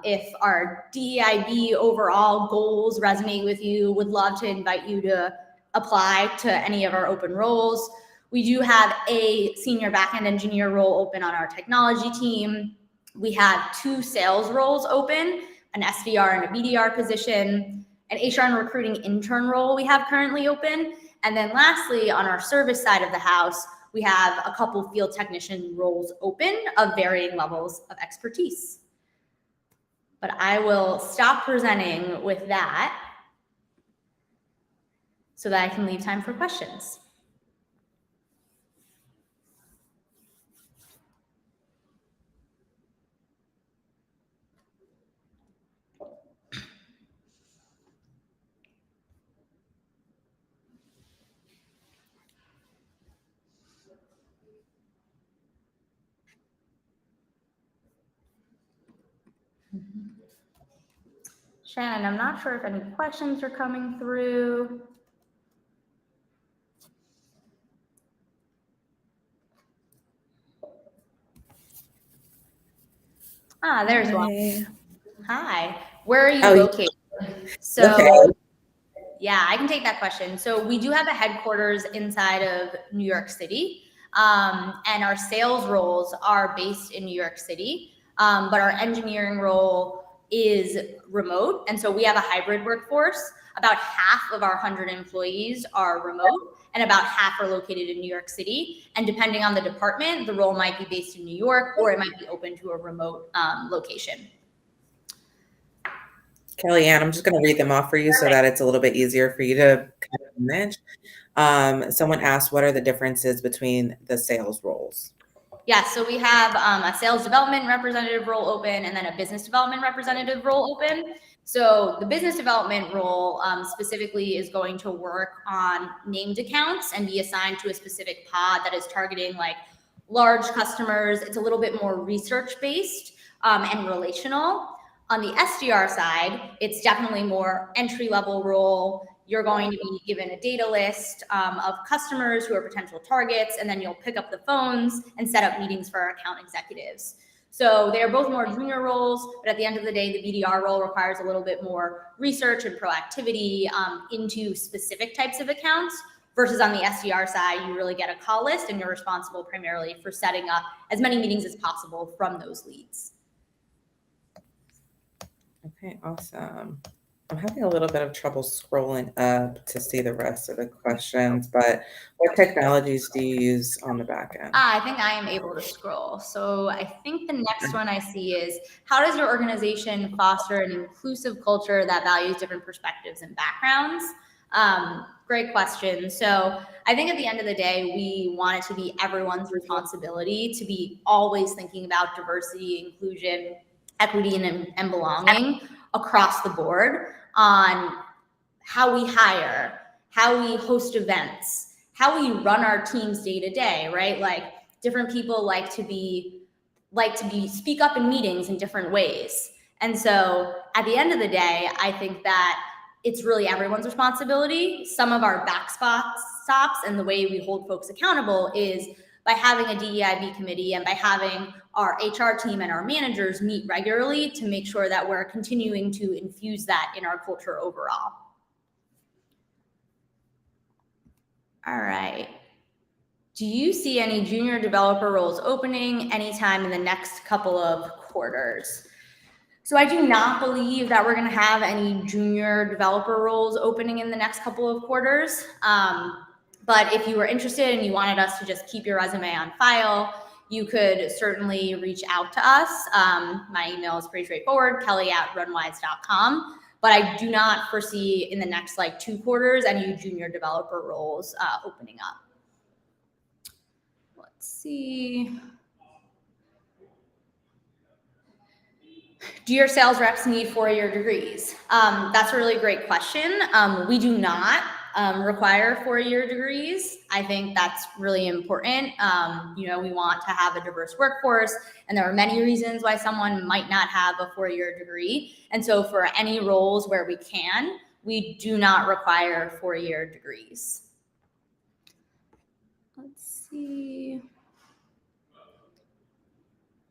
if our DEIB overall goals resonate with you, would love to invite you to apply to any of our open roles. We do have a senior backend engineer role open on our technology team. We have 2 sales roles open, an SDR and a BDR position, an HR and recruiting intern role we have currently open. And then lastly, on our service side of the house, we have a couple field technician roles open of varying levels of expertise. But I will stop presenting with that so that I can leave time for questions. Shannon, I'm not sure if any questions are coming through. There's one. Hi. Where are you Oh, located? So, okay. yeah, I can take that question. So we do have a headquarters inside of New York City, and our sales roles are based in New York City, but our engineering role is remote. And so we have a hybrid workforce. About half of our 100 employees are remote, and about half are located in New York City. And depending on the department, the role might be based in New York, or it might be open to a remote location. Kellyanne, I'm just going to read them off for you so that it's a little bit easier for you to kind of manage. Someone asked, what are the differences between the sales roles? Yeah, so we have a sales development representative role open and then a business development representative role open. So the business development role specifically is going to work on named accounts and be assigned to a specific pod that is targeting like large customers. It's a little bit more research based and relational. On the SDR side, it's definitely more entry level role. You're going to be given a data list of customers who are potential targets, and then you'll pick up the phones and set up meetings for our account executives. So they're both more junior roles, but at the end of the day, the BDR role requires a little bit more research and proactivity into specific types of accounts, versus on the SDR side, you really get a call list and you're responsible primarily for setting up as many meetings as possible from those leads. Okay, awesome. I'm having a little bit of trouble scrolling up to see the rest of the questions, but what technologies do you use on the back end? I think I am able to scroll. So I think the next one I see is, how does your organization foster an inclusive culture that values different perspectives and backgrounds? Great question. So I think at the end of the day, we want it to be everyone's responsibility to be always thinking about diversity, inclusion, equity, and belonging across the board on how we hire, how we host events, how we run our teams day to day, right? Like different people like to speak up in meetings in different ways. And so at the end of the day, I think that it's really everyone's responsibility. Some of our stops and the way we hold folks accountable is by having a DEIB committee and by having our HR team and our managers meet regularly to make sure that we're continuing to infuse that in our culture overall. All right. Do you see any junior developer roles opening anytime in the next couple of quarters? So I do not believe that we're going to have any junior developer roles opening in the next couple of quarters. But if you were interested and you wanted us to just keep your resume on file, you could certainly reach out to us. My email is pretty straightforward, kelly@runwise.com. But I do not foresee in the next 2 quarters any junior developer roles opening up. Let's see. Do your sales reps need 4-year degrees? That's a really great question. We do not require 4-year degrees. I think that's really important. We want to have a diverse workforce, and there are many reasons why someone might not have a 4-year degree. And so for any roles where we can, we do not require 4-year degrees. Let's see.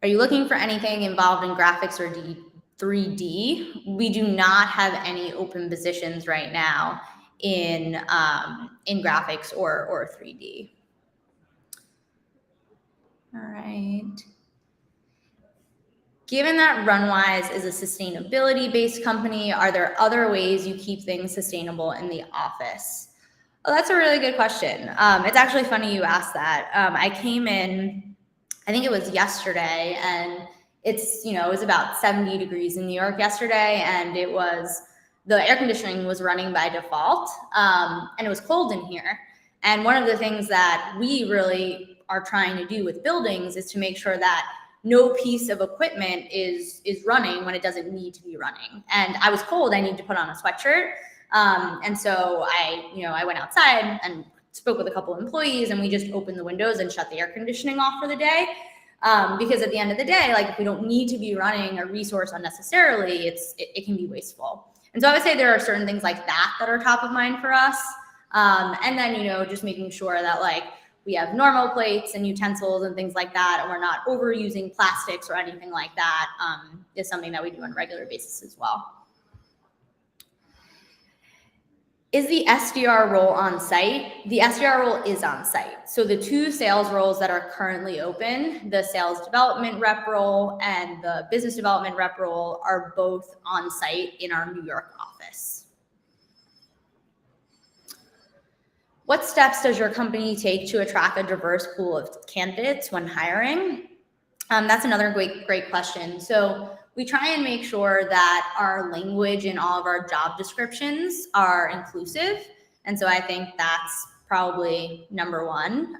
Are you looking for anything involved in graphics or 3D? We do not have any open positions right now in graphics or 3D. All right. Given that Runwise is a sustainability-based company, are there other ways you keep things sustainable in the office? Oh, that's a really good question. It's actually funny you asked that. I came in, I think it was yesterday, and it was about 70 degrees in New York yesterday, and the air conditioning was running by default, and it was cold in here. And one of the things that we really are trying to do with buildings is to make sure that no piece of equipment is running when it doesn't need to be running. And I was cold, I needed to put on a sweatshirt. And so I went outside and spoke with a couple of employees, and we just opened the windows and shut the air conditioning off for the day. Because at the end of the day, if we don't need to be running a resource unnecessarily, it can be wasteful. And so I would say there are certain things like that are top of mind for us. And then, just making sure that we have normal plates and utensils and things like that, and we're not overusing plastics or anything like that, is something that we do on a regular basis as well. Is the SDR role on site? The SDR role is on site. So the 2 sales roles that are currently open, the sales development rep role and the business development rep role, are both on site in our New York office. What steps does your company take to attract a diverse pool of candidates when hiring? That's another great question. So we try and make sure that our language in all of our job descriptions are inclusive. And so I think that's probably number one,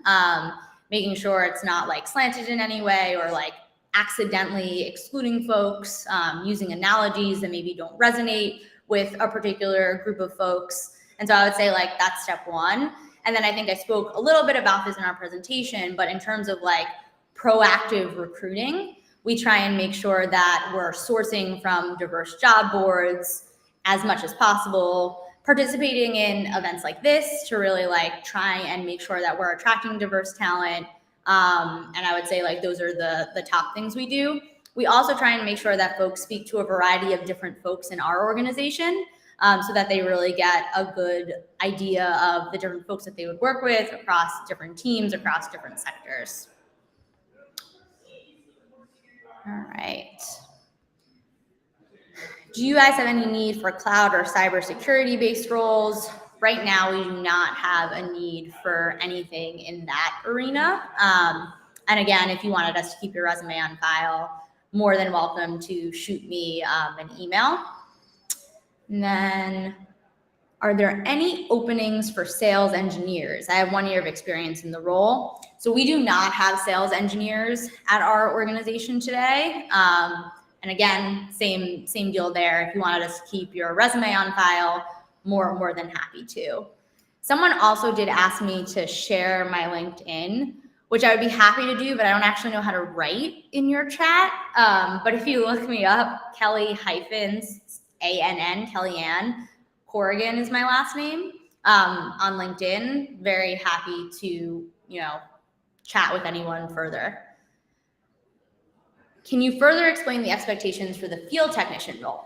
making sure it's not like slanted in any way or like accidentally excluding folks, using analogies that maybe don't resonate with a particular group of folks. And so I would say like that's step one. And then I think I spoke a little bit about this in our presentation, but in terms of like proactive recruiting, we try and make sure that we're sourcing from diverse job boards as much as possible, participating in events like this to really like try and make sure that we're attracting diverse talent. And I would say like those are the top things we do. We also try and make sure that folks speak to a variety of different folks in our organization, so that they really get a good idea of the different folks that they would work with across different teams, across different sectors. All right. Do you guys have any need for cloud or cybersecurity based roles? Right now, we do not have a need for anything in that arena. And again, if you wanted us to keep your resume on file, more than welcome to shoot me an email. And then, are there any openings for sales engineers? I have 1 year of experience in the role. So we do not have sales engineers at our organization today. And again, same deal there. If you wanted us to keep your resume on file, more than happy to. Someone also did ask me to share my LinkedIn, which I would be happy to do, but I don't actually know how to write in your chat. But if you look me up, Kelly -ANN, Kellyanne Corrigan is my last name, on LinkedIn. Very happy to, chat with anyone further. Can you further explain the expectations for the field technician role?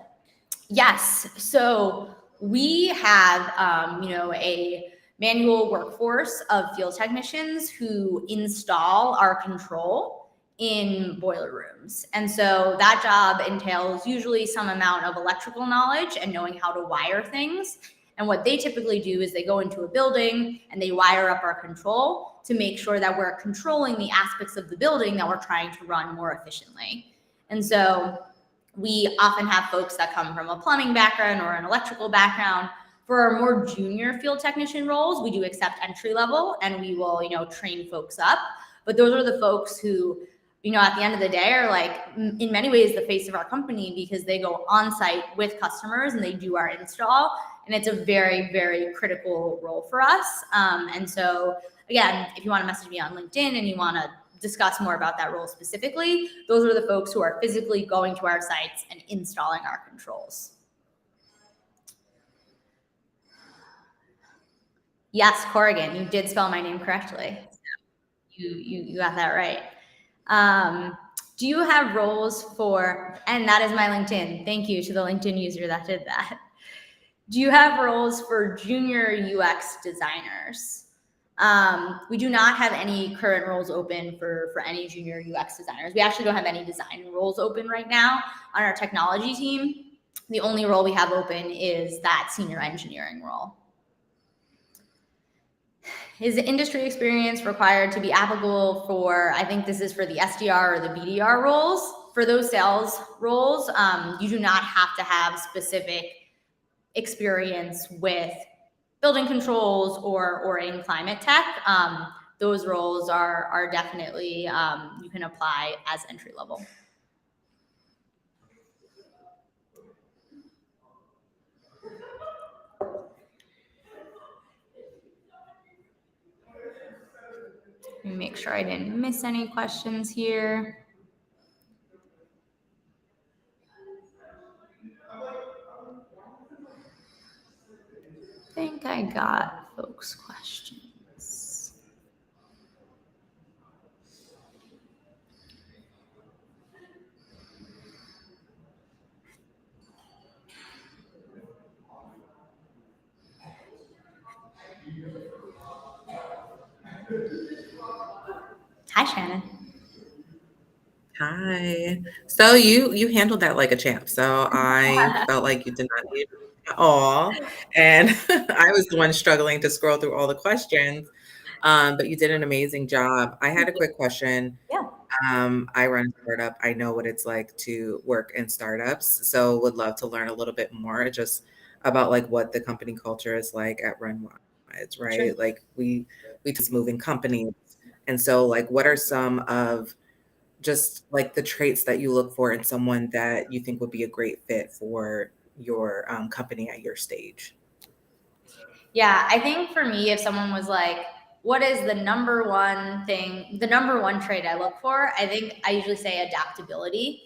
Yes. So we have, a manual workforce of field technicians who install our control in boiler rooms. And so that job entails usually some amount of electrical knowledge and knowing how to wire things. And what they typically do is they go into a building and they wire up our control to make sure that we're controlling the aspects of the building that we're trying to run more efficiently. And so we often have folks that come from a plumbing background or an electrical background. For our more junior field technician roles, we do accept entry level and we will, train folks up. But those are the folks who, at the end of the day are like, in many ways, the face of our company, because they go on site with customers and they do our install. And it's a very, very critical role for us. And so again, if you want to message me on LinkedIn and you want to discuss more about that role specifically, those are the folks who are physically going to our sites and installing our controls. Yes, Corrigan, you did spell my name correctly. You got that right. Do you have roles for, and that is my LinkedIn. Thank you to the LinkedIn user that did that. Do you have roles for junior UX designers? We do not have any current roles open for any junior UX designers. We actually don't have any design roles open right now on our technology team. The only role we have open is that senior engineering role. Is the industry experience required to be applicable for, I think this is for the SDR or the BDR roles? For those sales roles, you do not have to have specific experience with building controls or in climate tech. Those roles are definitely, you can apply as entry level. Let me make sure I didn't miss any questions here. I think I got folks' questions. Hi, Shannon. Hi. So you handled that like a champ. So I felt like you did not need at all. And I was the one struggling to scroll through all the questions. But you did an amazing job. I had a quick question. Yeah. I run a startup. I know what it's like to work in startups. So would love to learn a little bit more just about like what the company culture is like at Runwise, right? Sure. Like we just moving companies. And so like what are some of just like the traits that you look for in someone that you think would be a great fit for your company at your stage? Yeah, I think for me, if someone was like, what is the number one thing, the number one trait I look for? I think I usually say adaptability.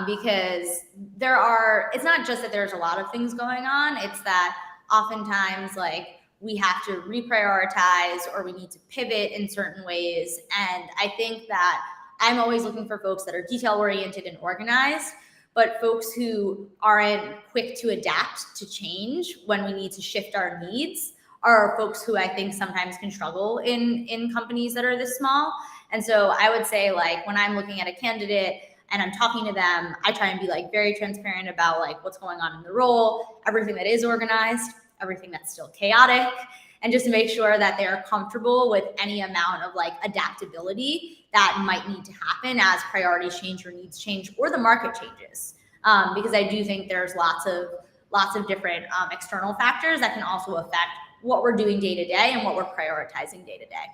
Because it's not just that there's a lot of things going on, it's that oftentimes like we have to reprioritize or we need to pivot in certain ways. And I think that I'm always looking for folks that are detail oriented and organized, but folks who aren't quick to adapt to change when we need to shift our needs are folks who I think sometimes can struggle in companies that are this small. And so I would say like when I'm looking at a candidate and I'm talking to them, I try and be like very transparent about like what's going on in the role, everything that is organized, everything that's still chaotic, and just to make sure that they're comfortable with any amount of like adaptability that might need to happen as priorities change or needs change or the market changes. Because I do think there's lots of different external factors that can also affect what we're doing day to day and what we're prioritizing day to day.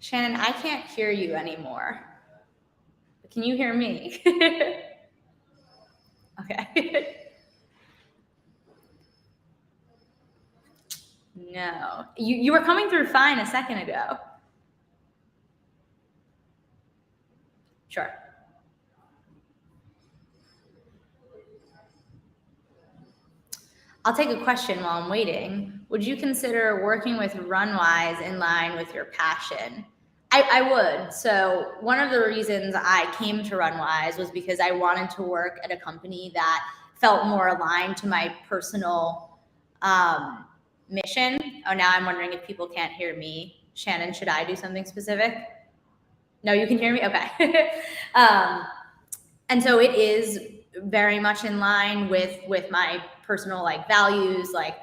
Shannon, I can't hear you anymore. Can you hear me? Okay. No, you were coming through fine a second ago. Sure. I'll take a question while I'm waiting. Would you consider working with Runwise in line with your passion? I would. So one of the reasons I came to Runwise was because I wanted to work at a company that felt more aligned to my personal mission. Oh, now I'm wondering if people can't hear me. Shannon, should I do something specific? No, you can hear me? Okay. And so it is very much in line with my personal like values, like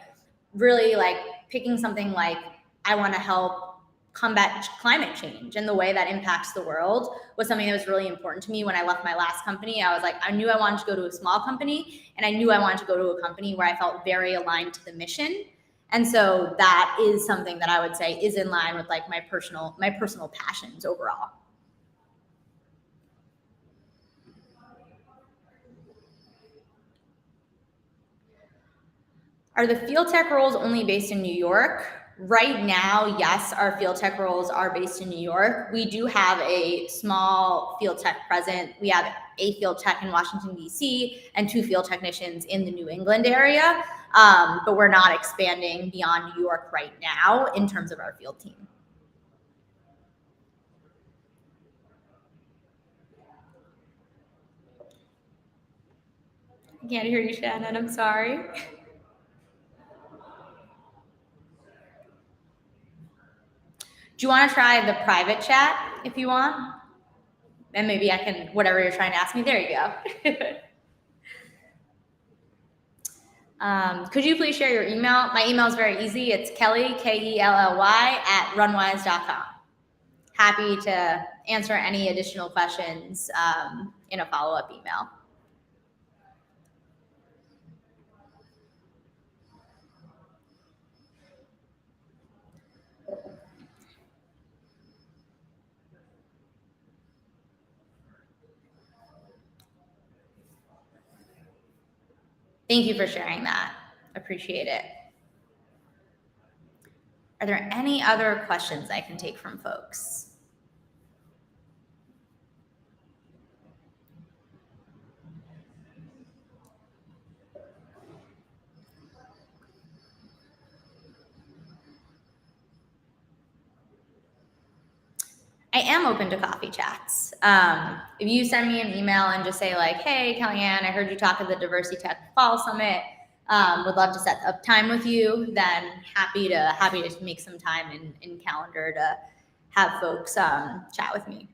really like picking something like I want to help combat climate change and the way that impacts the world was something that was really important to me. When I left my last company, I was like, I knew I wanted to go to a small company and I knew I wanted to go to a company where I felt very aligned to the mission. And so that is something that I would say is in line with like my personal passions overall. Are the field tech roles only based in New York? Right now, yes, our field tech roles are based in New York. We do have a small field tech present. We have a field tech in Washington, D.C., and 2 field technicians in the New England area. But we're not expanding beyond New York right now in terms of our field team. I can't hear you, Shannon. I'm sorry. Do you want to try the private chat if you want? And maybe I can, whatever you're trying to ask me, there you go. Could you please share your email? My email is very easy. It's Kelly, Kelly, @runwise.com. Happy to answer any additional questions in a follow-up email. Thank you for sharing that. Appreciate it. Are there any other questions I can take from folks? I am open to coffee chats. If you send me an email and just say like, hey, Kellyanne, I heard you talk at the Diversitech Fall Summit. Would love to set up time with you. Then happy to make some time in calendar to have folks chat with me.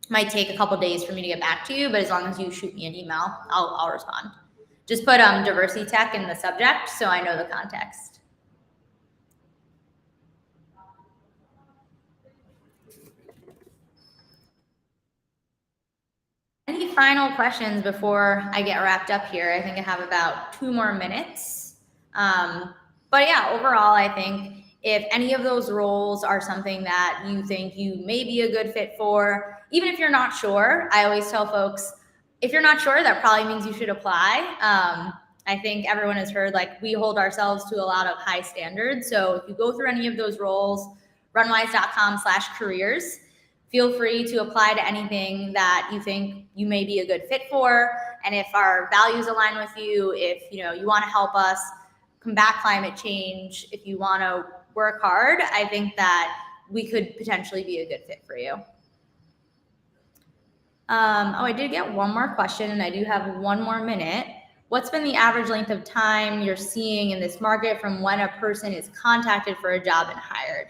Might take a couple days for me to get back to you, but as long as you shoot me an email, I'll respond. Just put Diversitech in the subject so I know the context. Any final questions before I get wrapped up here? I think I have about 2 more minutes. But yeah, overall, I think if any of those roles are something that you think you may be a good fit for, even if you're not sure, I always tell folks, if you're not sure, that probably means you should apply. I think everyone has heard, like, we hold ourselves to a lot of high standards. So if you go through any of those roles, runwise.com/careers, feel free to apply to anything that you think you may be a good fit for. And if our values align with you, if you want to help us combat climate change, if you want to work hard, I think that we could potentially be a good fit for you. I did get one more question, and I do have 1 more minute. What's been the average length of time you're seeing in this market from when a person is contacted for a job and hired?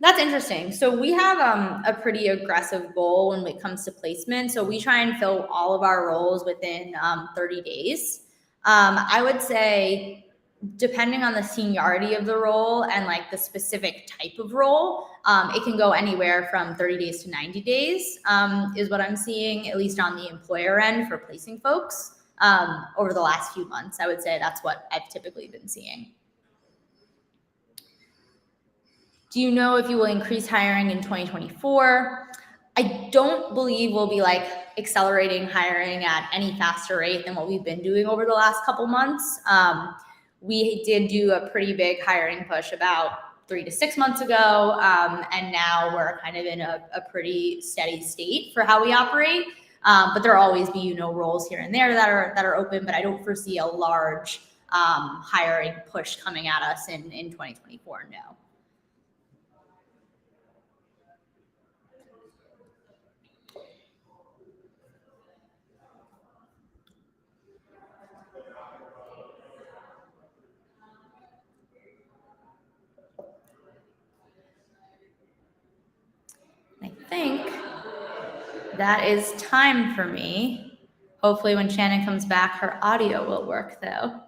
That's interesting. So we have a pretty aggressive goal when it comes to placement. So we try and fill all of our roles within 30 days. I would say, depending on the seniority of the role and like the specific type of role, it can go anywhere from 30 days to 90 days is what I'm seeing, at least on the employer end for placing folks over the last few months. I would say that's what I've typically been seeing. Do you know if you will increase hiring in 2024? I don't believe we'll be like accelerating hiring at any faster rate than what we've been doing over the last couple months. We did do a pretty big hiring push about 3 to 6 months ago, and now we're kind of in a pretty steady state for how we operate. But there'll always be roles here and there that are open, but I don't foresee a large hiring push coming at us in 2024. No. I think that is time for me. Hopefully when Shannon comes back, her audio will work though.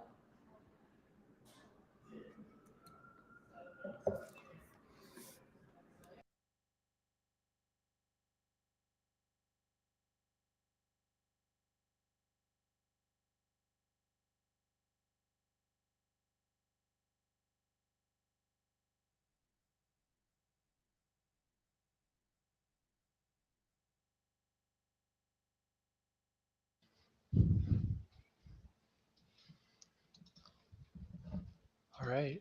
All right.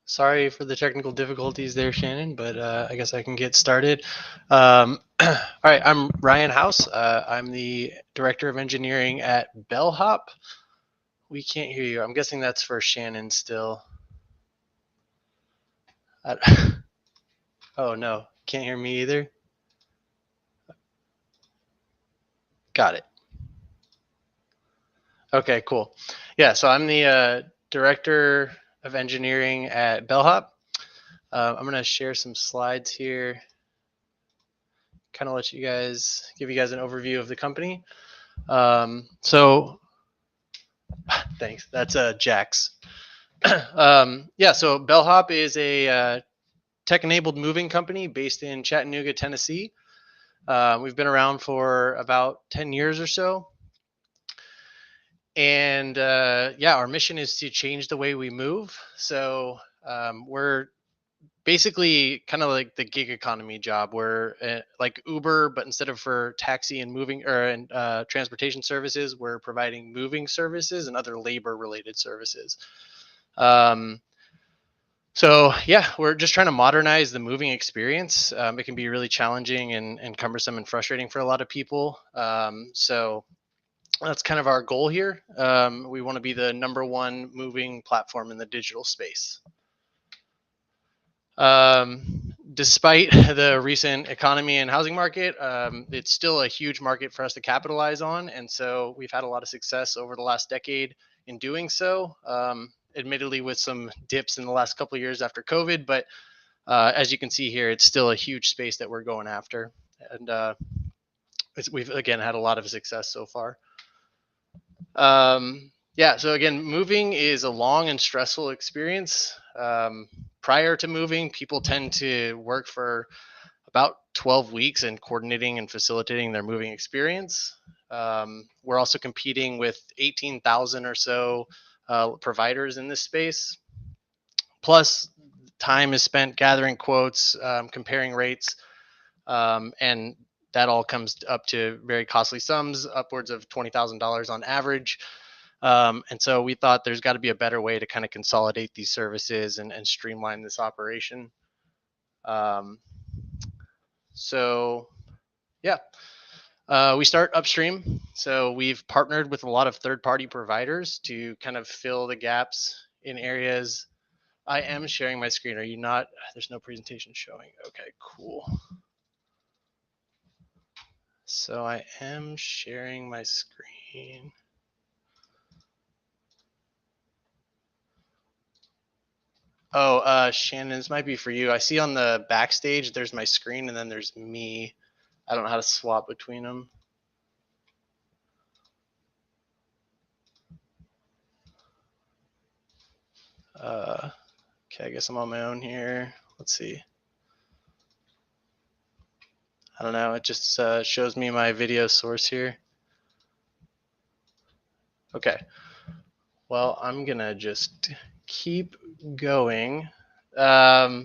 Sorry for the technical difficulties there, Shannon, but I guess I can get started. All right, I'm Ryan House. I'm the Director of Engineering at Bellhop. We can't hear you. I'm guessing that's for Shannon still. Oh, no. Can't hear me either? Got it. Okay, cool. Yeah, so I'm the Director of Engineering at Bellhop. I'm going to share some slides here, kind of give you guys an overview of the company. So thanks. That's Jax. Yeah, so Bellhop is a tech-enabled moving company based in Chattanooga, Tennessee. We've been around for about 10 years or so. And yeah, our mission is to change the way we move. So we're basically kind of like the gig economy job. We're like Uber, but instead of for taxi and moving and transportation services, we're providing moving services and other labor related services. So yeah, we're just trying to modernize the moving experience. It can be really challenging and cumbersome and frustrating for a lot of people. So that's kind of our goal here. We want to be the #1 moving platform in the digital space. despite the recent economy and housing market, it's still a huge market for us to capitalize on. And so we've had a lot of success over the last decade in doing so, admittedly with some dips in the last couple of years after COVID. But as you can see here, it's still a huge space that we're going after. And we've, again, had a lot of success so far. Yeah, so again, moving is a long and stressful experience. Prior to moving, people tend to work for about 12 weeks in coordinating and facilitating their moving experience. We're also competing with 18,000 or so providers in this space. Plus, time is spent gathering quotes, comparing rates, and that all comes up to very costly sums, upwards of $20,000 on average. And so we thought there's got to be a better way to kind of consolidate these services and streamline this operation. So yeah, we start upstream. So we've partnered with a lot of third-party providers to kind of fill the gaps in areas. I am sharing my screen. Are you not? There's no presentation showing. Okay, cool. So I am sharing my screen. Oh, Shannon, this might be for you. I see on the backstage, there's my screen and then there's me. I don't know how to swap between them. Okay, I guess I'm on my own here. Let's see. I don't know. It just shows me my video source here. Okay. Well, I'm going to just keep going. Yeah,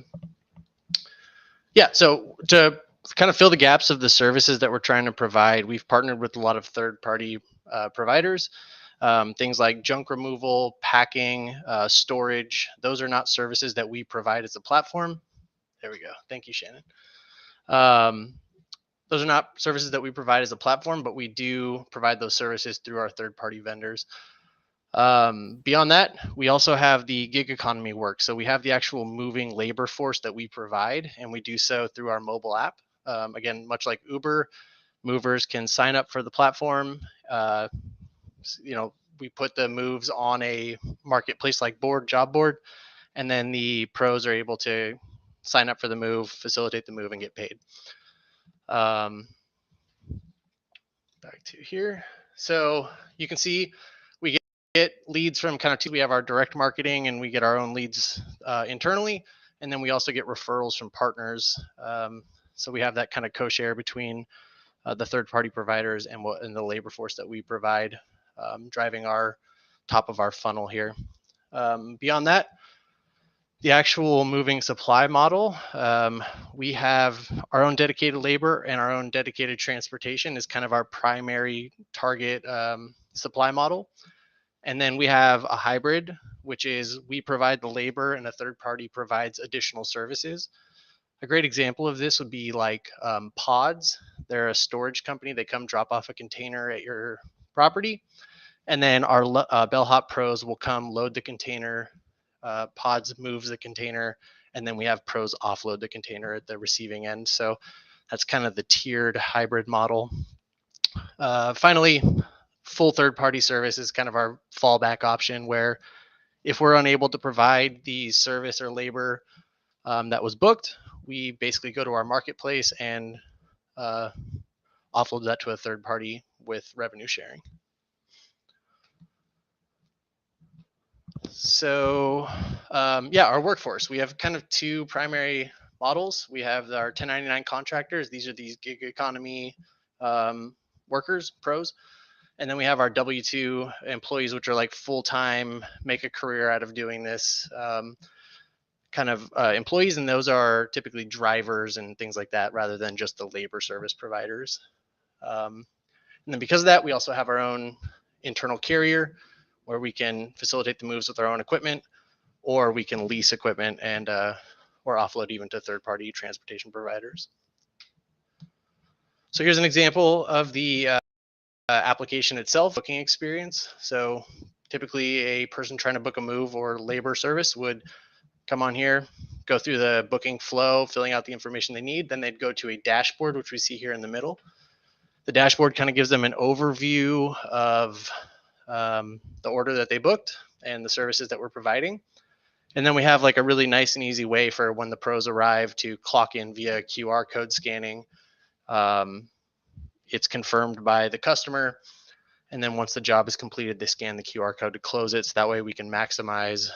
so to kind of fill the gaps of the services that we're trying to provide, we've partnered with a lot of third-party providers. Things like junk removal, packing, storage. Those are not services that we provide as a platform. There we go. Thank you, Shannon. Those are not services that we provide as a platform, but we do provide those services through our third-party vendors. Beyond that, we also have the gig economy work. So we have the actual moving labor force that we provide, and we do so through our mobile app. Again, much like Uber, movers can sign up for the platform. We put the moves on a marketplace like job board, and then the pros are able to sign up for the move, facilitate the move, and get paid. Back to here. So you can see we get leads from kind of two. We have our direct marketing and we get our own leads internally. And then we also get referrals from partners. So we have that kind of co-share between the third-party providers and the labor force that we provide, driving our top of our funnel here. Beyond that, the actual moving supply model, we have our own dedicated labor and our own dedicated transportation is kind of our primary target supply model. And then we have a hybrid, which is we provide the labor and a third party provides additional services. A great example of this would be like Pods. They're a storage company. They come drop off a container at your property. And then our Bellhop pros will come load the container. Pods moves the container, and then we have pros offload the container at the receiving end. So that's kind of the tiered hybrid model. Finally, full third-party service is kind of our fallback option, where if we're unable to provide the service or labor that was booked, we basically go to our marketplace and offload that to a third party with revenue sharing. So yeah, our workforce, we have kind of two primary models. We have our 1099 contractors. These are these gig economy workers, pros. And then we have our W-2 employees, which are like full-time, make a career out of doing this kind of employees. And those are typically drivers and things like that, rather than just the labor service providers. And then because of that, we also have our own internal carrier, where we can facilitate the moves with our own equipment, or we can lease equipment and or offload even to third-party transportation providers. So here's an example of the application itself, booking experience. So typically a person trying to book a move or labor service would come on here, go through the booking flow, filling out the information they need. Then they'd go to a dashboard, which we see here in the middle. The dashboard kind of gives them an overview of the order that they booked and the services that we're providing. And then we have like a really nice and easy way for when the pros arrive to clock in via QR code scanning. It's confirmed by the customer. And then once the job is completed, they scan the QR code to close it. So that way we can maximize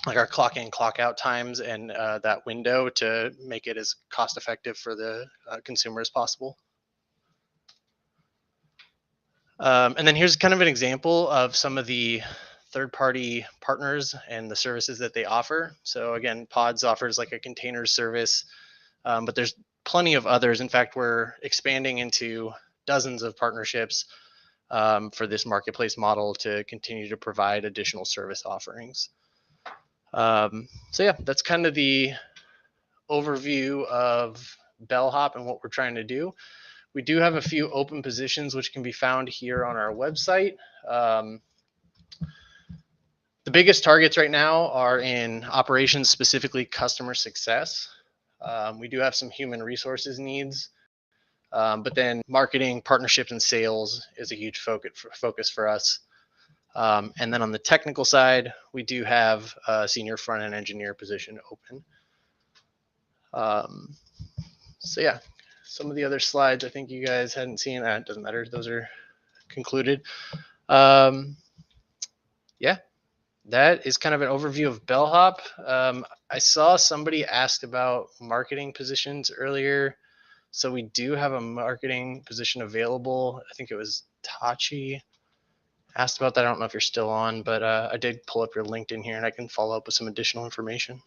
like our clock in, clock out times and that window to make it as cost effective for the consumer as possible. And then here's kind of an example of some of the third-party partners and the services that they offer. So again, Pods offers like a container service, but there's plenty of others. In fact, we're expanding into dozens of partnerships for this marketplace model to continue to provide additional service offerings. So yeah, that's kind of the overview of Bellhop and what we're trying to do. We do have a few open positions which can be found here on our website. The biggest targets right now are in operations, specifically customer success. We do have some human resources needs, but then marketing, partnerships, and sales is a huge focus for us. And then on the technical side, we do have a senior front-end engineer position open. So yeah, some of the other slides I think you guys hadn't seen. It doesn't matter. Those are concluded. Yeah, that is kind of an overview of Bellhop. I saw somebody asked about marketing positions earlier. So we do have a marketing position available. I think it was Tachi asked about that. I don't know if you're still on, but I did pull up your LinkedIn here and I can follow up with some additional information.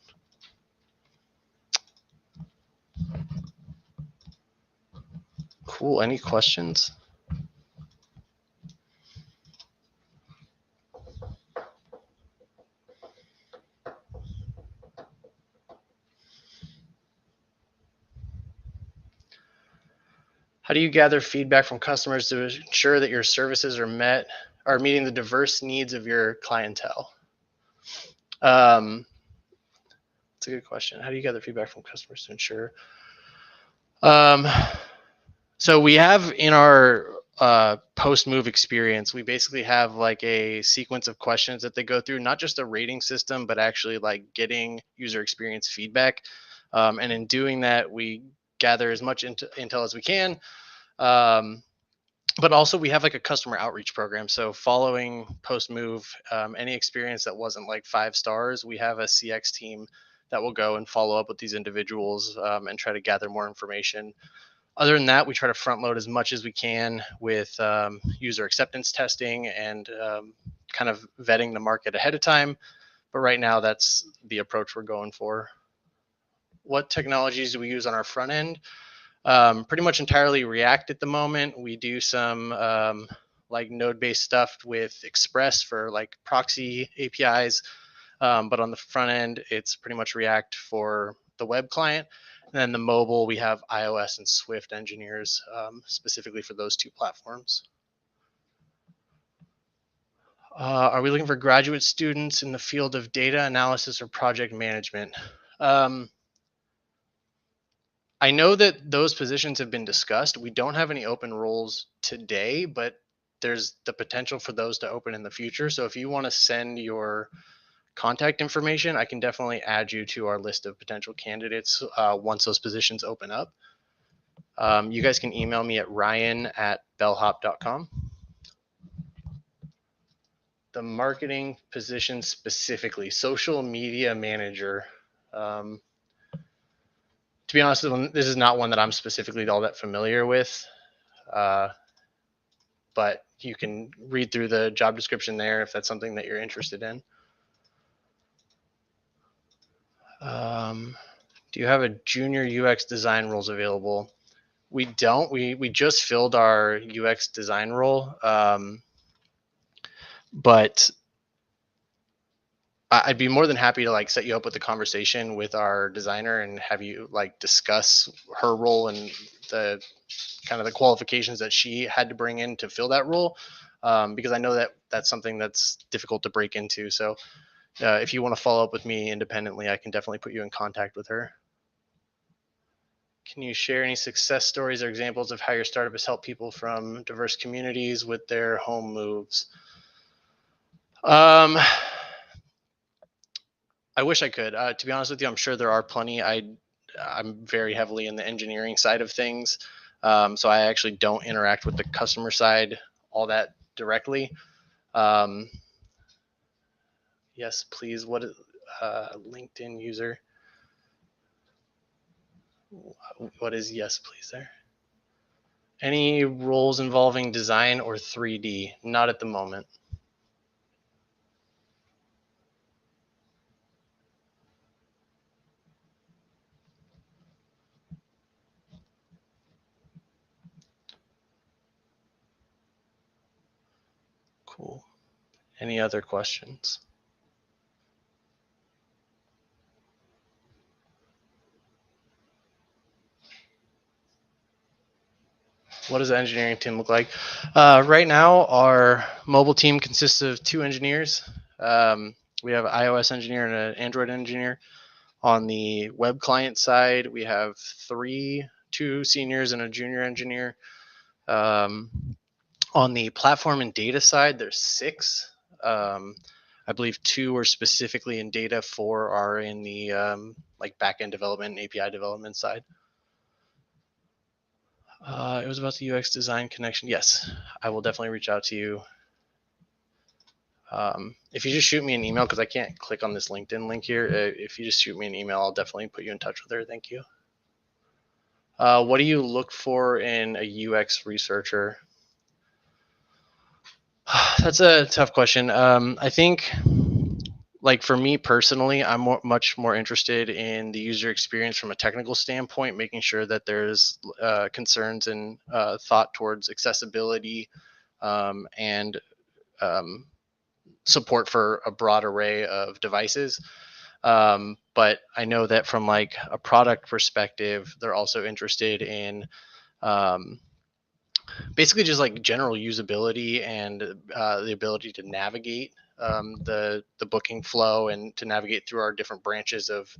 Cool. Any questions? How do you gather feedback from customers to ensure that your services are meeting the diverse needs of your clientele? That's a good question. How do you gather feedback from customers to ensure? So we have in our post-move experience, we basically have like a sequence of questions that they go through, not just a rating system, but actually like getting user experience feedback. And in doing that, we gather as much intel as we can. But also we have like a customer outreach program. So following post-move, any experience that wasn't like 5 stars, we have a CX team that will go and follow up with these individuals and try to gather more information. Other than that, we try to front load as much as we can with user acceptance testing and kind of vetting the market ahead of time. But right now, that's the approach we're going for. What technologies do we use on our front end? Pretty much entirely React at the moment. We do some like node-based stuff with Express for like proxy APIs. But on the front end, it's pretty much React for the web client. And then the mobile, we have iOS and Swift engineers specifically for those 2 platforms. Are we looking for graduate students in the field of data analysis or project management? I know that those positions have been discussed. We don't have any open roles today, but there's the potential for those to open in the future. So if you want to send your contact information, I can definitely add you to our list of potential candidates once those positions open up. You guys can email me at ryan@bellhop.com. The marketing position specifically, social media manager. To be honest, this is not one that I'm specifically all that familiar with, but you can read through the job description there if that's something that you're interested in. Do you have a junior UX design roles available? We don't. We just filled our UX design role, but I'd be more than happy to like set you up with a conversation with our designer and have you like discuss her role and the kind of the qualifications that she had to bring in to fill that role, because I know that that's something that's difficult to break into. So if you want to follow up with me independently, I can definitely put you in contact with her. Can you share any success stories or examples of how your startup has helped people from diverse communities with their home moves? I wish I could. To be honest with you, I'm sure there are plenty. I'm very heavily in the engineering side of things, so I actually don't interact with the customer side all that directly. Yes, please. What is LinkedIn user? What is yes, please there? Any roles involving design or 3D? Not at the moment. Cool. Any other questions? What does the engineering team look like? Right now, our mobile team consists of 2 engineers. We have an iOS engineer and an Android engineer. On the web client side, we have 2 seniors and a junior engineer. On the platform and data side, there's 6. I believe 2 are specifically in data, 4 are in the like backend development and API development side. It was about the UX design connection. Yes, I will definitely reach out to you. If you just shoot me an email, because I can't click on this LinkedIn link here. If you just shoot me an email, I'll definitely put you in touch with her. Thank you. What do you look for in a UX researcher? That's a tough question. I think, like for me personally, I'm much more interested in the user experience from a technical standpoint, making sure that there's concerns and thought towards accessibility and support for a broad array of devices. But I know that from like a product perspective, they're also interested in basically just like general usability and the ability to navigate the booking flow and to navigate through our different branches of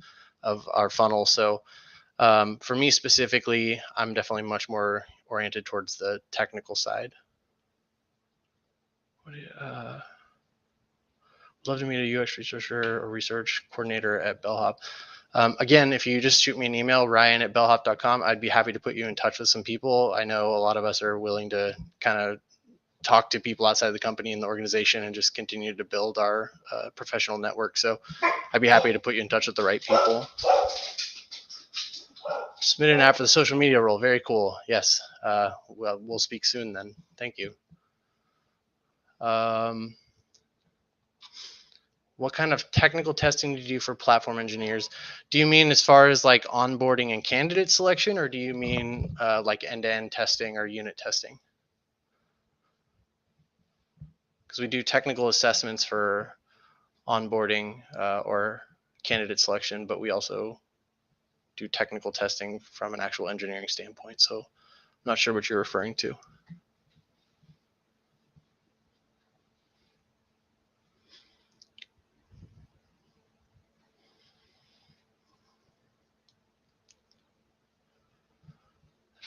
our funnel. So for me specifically, I'm definitely much more oriented towards the technical side. Love to meet a UX researcher or research coordinator at Bellhop. Again, if you just shoot me an email, ryan@bellhop.com, I'd be happy to put you in touch with some people. I know a lot of us are willing to kind of talk to people outside the company and the organization and just continue to build our professional network. So I'd be happy to put you in touch with the right people. Submit an app for the social media role. Very cool. Yes. Well, we'll speak soon then. Thank you. What kind of technical testing do you do for platform engineers? Do you mean as far as like onboarding and candidate selection, or do you mean like end-to-end testing or unit testing? Because we do technical assessments for onboarding or candidate selection, but we also do technical testing from an actual engineering standpoint. So I'm not sure what you're referring to.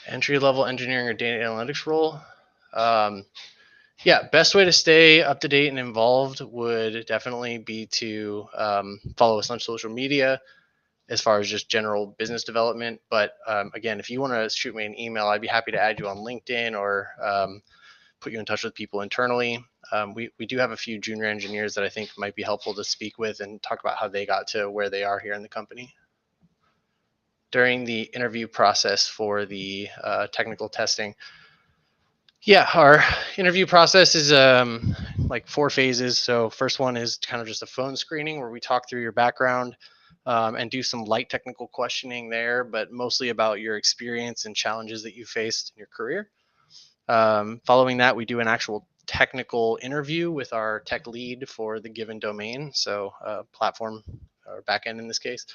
Entry-level engineering or data analytics role. Yeah, best way to stay up to date and involved would definitely be to follow us on social media as far as just general business development. But again, if you want to shoot me an email, I'd be happy to add you on LinkedIn or put you in touch with people internally. We do have a few junior engineers that I think might be helpful to speak with and talk about how they got to where they are here in the company. During the interview process for the technical testing, yeah, our interview process is like 4 phases. So first one is kind of just a phone screening where we talk through your background and do some light technical questioning there, but mostly about your experience and challenges that you faced in your career. Following that, we do an actual technical interview with our tech lead for the given domain, so platform or backend in this case.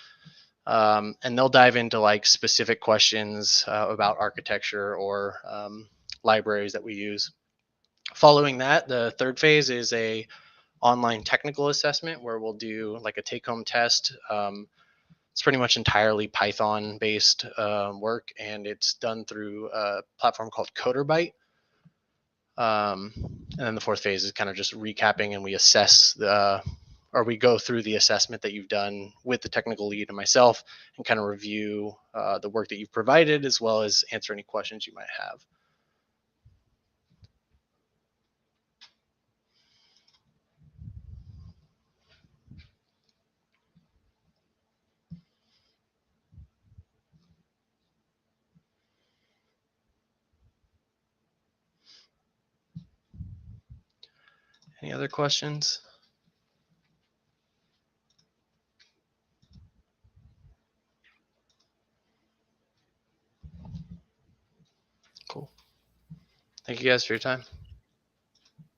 And they'll dive into like specific questions about architecture or libraries that we use. Following that, the third phase is a online technical assessment where we'll do like a take-home test. It's pretty much entirely Python based work, and it's done through a platform called CoderByte. And then the fourth phase is kind of just recapping, and we assess or we go through the assessment that you've done with the technical lead and myself, and kind of review the work that you've provided, as well as answer any questions you might have. Any other questions? Cool. Thank you guys for your time.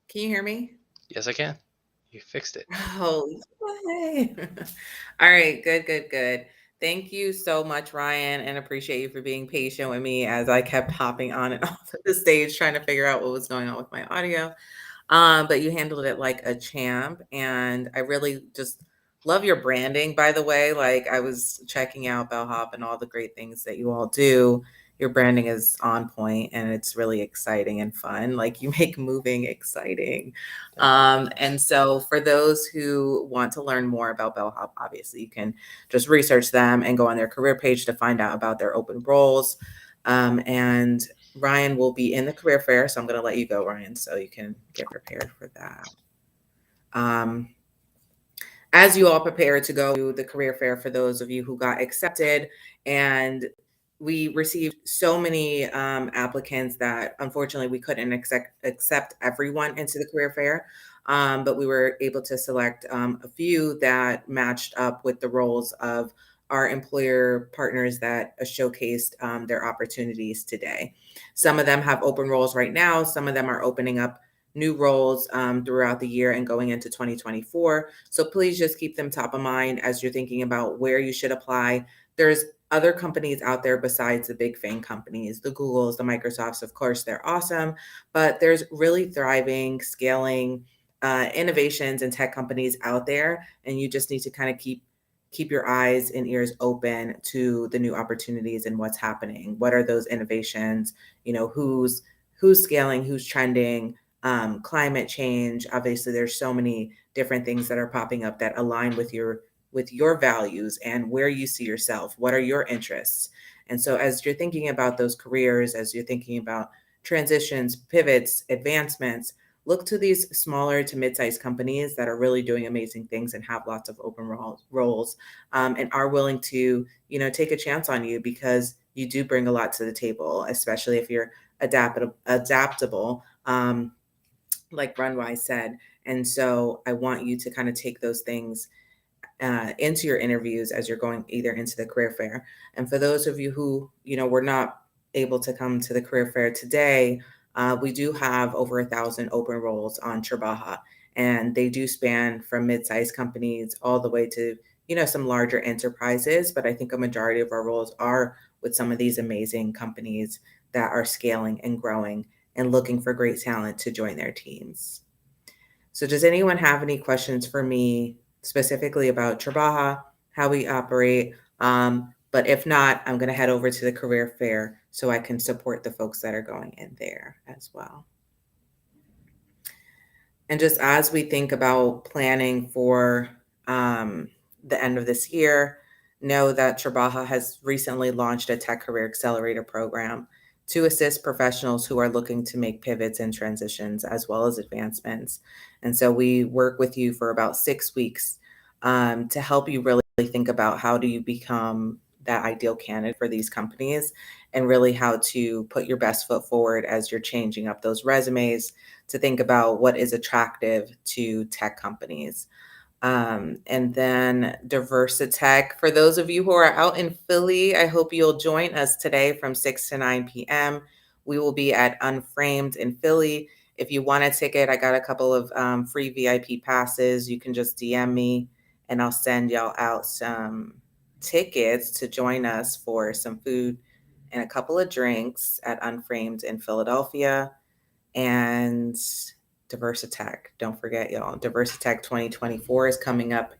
Can you hear me? Yes, I can. You fixed it. Oh, yay. All right, good. Thank you so much, Ryan, and appreciate you for being patient with me as I kept hopping on and off of the stage trying to figure out what was going on with my audio. But you handled it like a champ, and I really just love your branding, by the way. Like, I was checking out Bellhop and all the great things that you all do. Your branding is on point, and it's really exciting and fun. Like, you make moving exciting. And so for those who want to learn more about Bellhop, obviously you can just research them and go on their career page to find out about their open roles. And Ryan will be in the career fair, so I'm going to let you go, Ryan, so you can get prepared for that. As you all prepare to go to the career fair, for those of you who got accepted, and we received so many applicants that unfortunately we couldn't accept everyone into the career fair, but we were able to select a few that matched up with the roles of our employer partners that showcased their opportunities today. Some of them have open roles right now. Some of them are opening up new roles throughout the year and going into 2024. So please just keep them top of mind as you're thinking about where you should apply. There's other companies out there besides the big FANG companies, the Googles, the Microsofts. Of course, they're awesome, but there's really thriving, scaling innovations and tech companies out there, and you just need to kind of keep your eyes and ears open to the new opportunities and what's happening. What are those innovations? You know, who's scaling, who's trending, climate change. Obviously, there's so many different things that are popping up that align with your values and where you see yourself. What are your interests? And so as you're thinking about those careers, as you're thinking about transitions, pivots, advancements, look to these smaller to mid-sized companies that are really doing amazing things and have lots of open roles, and are willing to, take a chance on you because you do bring a lot to the table, especially if you're adaptable, like Runwise said. And so I want you to kind of take those things into your interviews as you're going either into the career fair. And for those of you who, were not able to come to the career fair today, we do have over 1,000 open roles on Trabaja, and they do span from mid-sized companies all the way to, some larger enterprises. But I think a majority of our roles are with some of these amazing companies that are scaling and growing and looking for great talent to join their teams. So does anyone have any questions for me specifically about Trabaja, how we operate? But if not, I'm going to head over to the career fair so I can support the folks that are going in there as well. And just as we think about planning for the end of this year, know that Trabaja has recently launched a Tech Career Accelerator program to assist professionals who are looking to make pivots and transitions as well as advancements. And so we work with you for about 6 weeks to help you really think about how do you become that ideal candidate for these companies, and really how to put your best foot forward as you're changing up those resumes to think about what is attractive to tech companies. And then Diversitech, for those of you who are out in Philly, I hope you'll join us today from 6 to 9 p.m. We will be at Unframed in Philly. If you want a ticket, I got a couple of free VIP passes. You can just DM me and I'll send y'all out some tickets to join us for some food and a couple of drinks at Unframed in Philadelphia. And Diversitech. Don't forget, y'all. Diversitech 2024 is coming up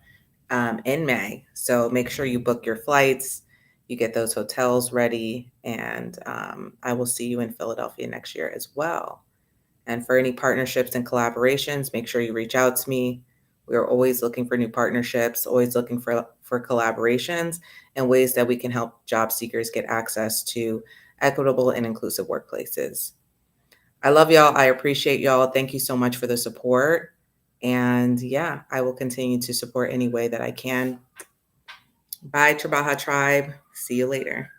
in May. So make sure you book your flights, you get those hotels ready, and I will see you in Philadelphia next year as well. And for any partnerships and collaborations, make sure you reach out to me. We're always looking for new partnerships, always looking for collaborations and ways that we can help job seekers get access to equitable and inclusive workplaces. I love y'all. I appreciate y'all. Thank you so much for the support. And yeah, I will continue to support any way that I can. Bye, Trabaja Tribe. See you later.